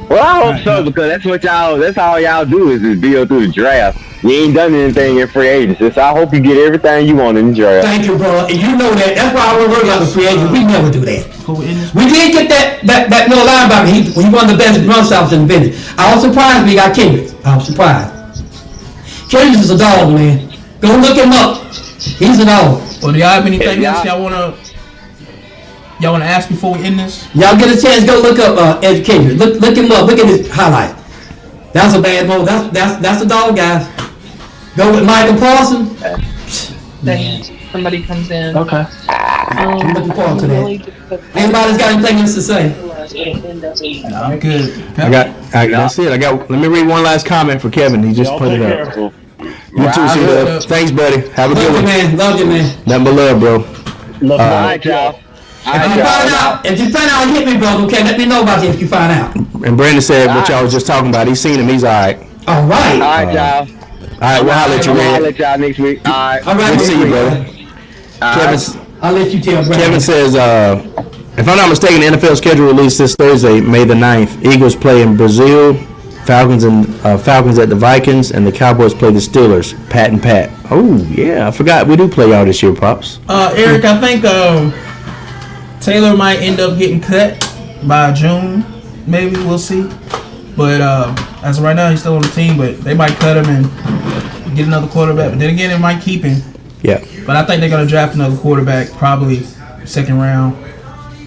Speaker 8: Well, I hope so, because that's all y'all do is build through the draft. You ain't done anything in free agency, so I hope you get everything you want in the draft.
Speaker 1: Thank you, bro. And you know that. That's why I don't worry about the free agent. We never do that. We did get that middle linebacker. He one of the best run stops in the business. I was surprised we got Kendricks. I was surprised. Kendricks is a dog, man. Go look him up. He's a dog.
Speaker 2: Well, do y'all have anything else y'all wanna ask before we end this?
Speaker 1: Y'all get a chance, go look up Ed Kendrick. Look him up. Look at his highlight. That's a bad move. That's a dog, guys. Go with Michael Paulson.
Speaker 11: Then somebody comes in.
Speaker 9: Okay.
Speaker 1: I'm looking forward to that. Anybody's got anything else to say?
Speaker 2: I'm good.
Speaker 3: That's it. Let me read one last comment for Kevin. He just put it up. You too, C-Dub. Thanks, buddy. Have a good one.
Speaker 1: Man. Love you, man.
Speaker 3: Nothing but love, bro.
Speaker 9: Love
Speaker 8: All right, y'all.
Speaker 1: If you find out, hit me, brother. Okay, let me know about it if you find out.
Speaker 3: And Brandon said what y'all was just talking about. He's seen him. He's all right.
Speaker 1: All right.
Speaker 8: All right, y'all.
Speaker 3: All right, we'll holler at you, man.
Speaker 8: I'll let y'all next week. All right.
Speaker 1: All right.
Speaker 3: Good to see you, brother.
Speaker 1: I'll let you tell Brandon.
Speaker 3: Kevin says, if I'm not mistaken, the NFL schedule released this Thursday, May the 9th. Eagles play in Brazil, Falcons at the Vikings, and the Cowboys play the Steelers. Pat and Pat. Oh, yeah. I forgot. We do play y'all this year, Pops.
Speaker 2: Eric, I think Taylor might end up getting cut by June. Maybe. We'll see. But as of right now, he's still on the team, but they might cut him and get another quarterback. But then again, they might keep him.
Speaker 3: Yeah.
Speaker 2: But I think they're going to draft another quarterback, probably 2nd round,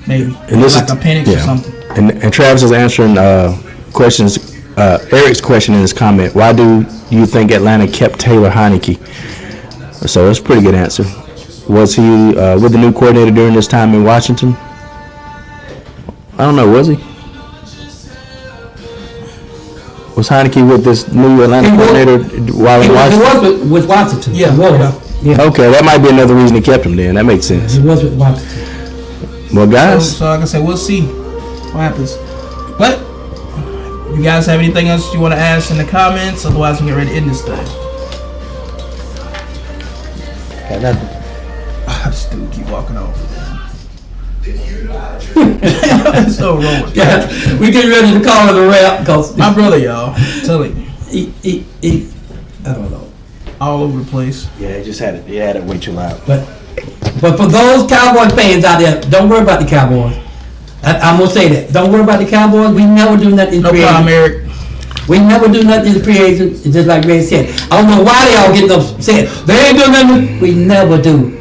Speaker 2: maybe.
Speaker 3: And this
Speaker 2: like a Penix or something.
Speaker 3: And Travis is answering questions. Eric's question in his comment. Why do you think Atlanta kept Taylor Heineke? So that's a pretty good answer. Was he with the new coordinator during this time in Washington? I don't know. Was he? Was Heineke with this new Atlanta coordinator while in Washington?
Speaker 1: He was with Washington.
Speaker 2: Yeah.
Speaker 3: Okay, that might be another reason he kept him then. That makes sense.
Speaker 1: He was with Washington.
Speaker 3: Well, guys.
Speaker 2: So like I said, we'll see what happens. But you guys have anything else you want to ask in the comments? Otherwise, we get ready to end this thing.
Speaker 3: Got nothing.
Speaker 2: This dude keep walking over. It's so wrong.
Speaker 1: Yeah, we get ready to call it a wrap because
Speaker 2: my brother, y'all, telling you,
Speaker 1: he I don't know,
Speaker 2: all over the place.
Speaker 3: Yeah, he had it way too loud.
Speaker 1: But for those Cowboy fans out there, don't worry about the Cowboys. I'm gonna say that. Don't worry about the Cowboys. We never do nothing.
Speaker 2: No problem, Eric.
Speaker 1: We never do nothing in pre-agent. It's just like Ray said. I don't know why they all getting upset. They ain't doing nothing. We never do.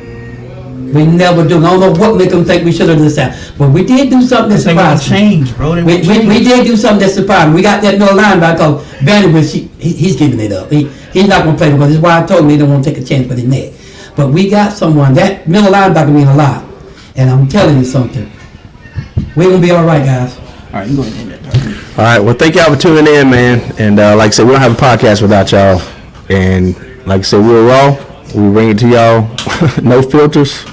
Speaker 1: We never do. I don't know what make them think we should have done that. But we did do something that
Speaker 2: They won't
Speaker 1: surprised me.
Speaker 2: change, bro. They won't change.
Speaker 1: We did do something that surprised me. We got that middle linebacker, Vanderbilt. He's giving it up. He's not going to play because that's why I told him he don't want to take a chance with his neck. But we got someone. That middle linebacker mean a lot. And I'm telling you something. We're going to be all right, guys.
Speaker 2: All right, you go ahead and end that.
Speaker 3: All right, well, thank y'all for tuning in, man. And like I said, we don't have a podcast without y'all. And like I said, we're raw. We bring it to y'all, no filters.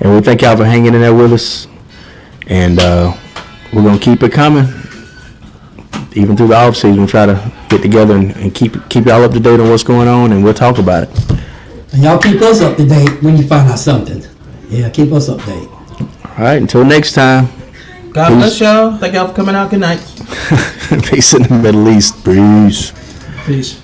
Speaker 3: And we thank y'all for hanging in there with us. And we're going to keep it coming. Even through the offseason, we'll try to get together and keep y'all up to date on what's going on, and we'll talk about it.
Speaker 1: And y'all keep us up to date when you find out something. Yeah, keep us up to date.
Speaker 3: All right, until next time.
Speaker 2: God bless y'all. Thank y'all for coming out. Good night.
Speaker 3: Peace in the Middle East. Peace.
Speaker 2: Peace.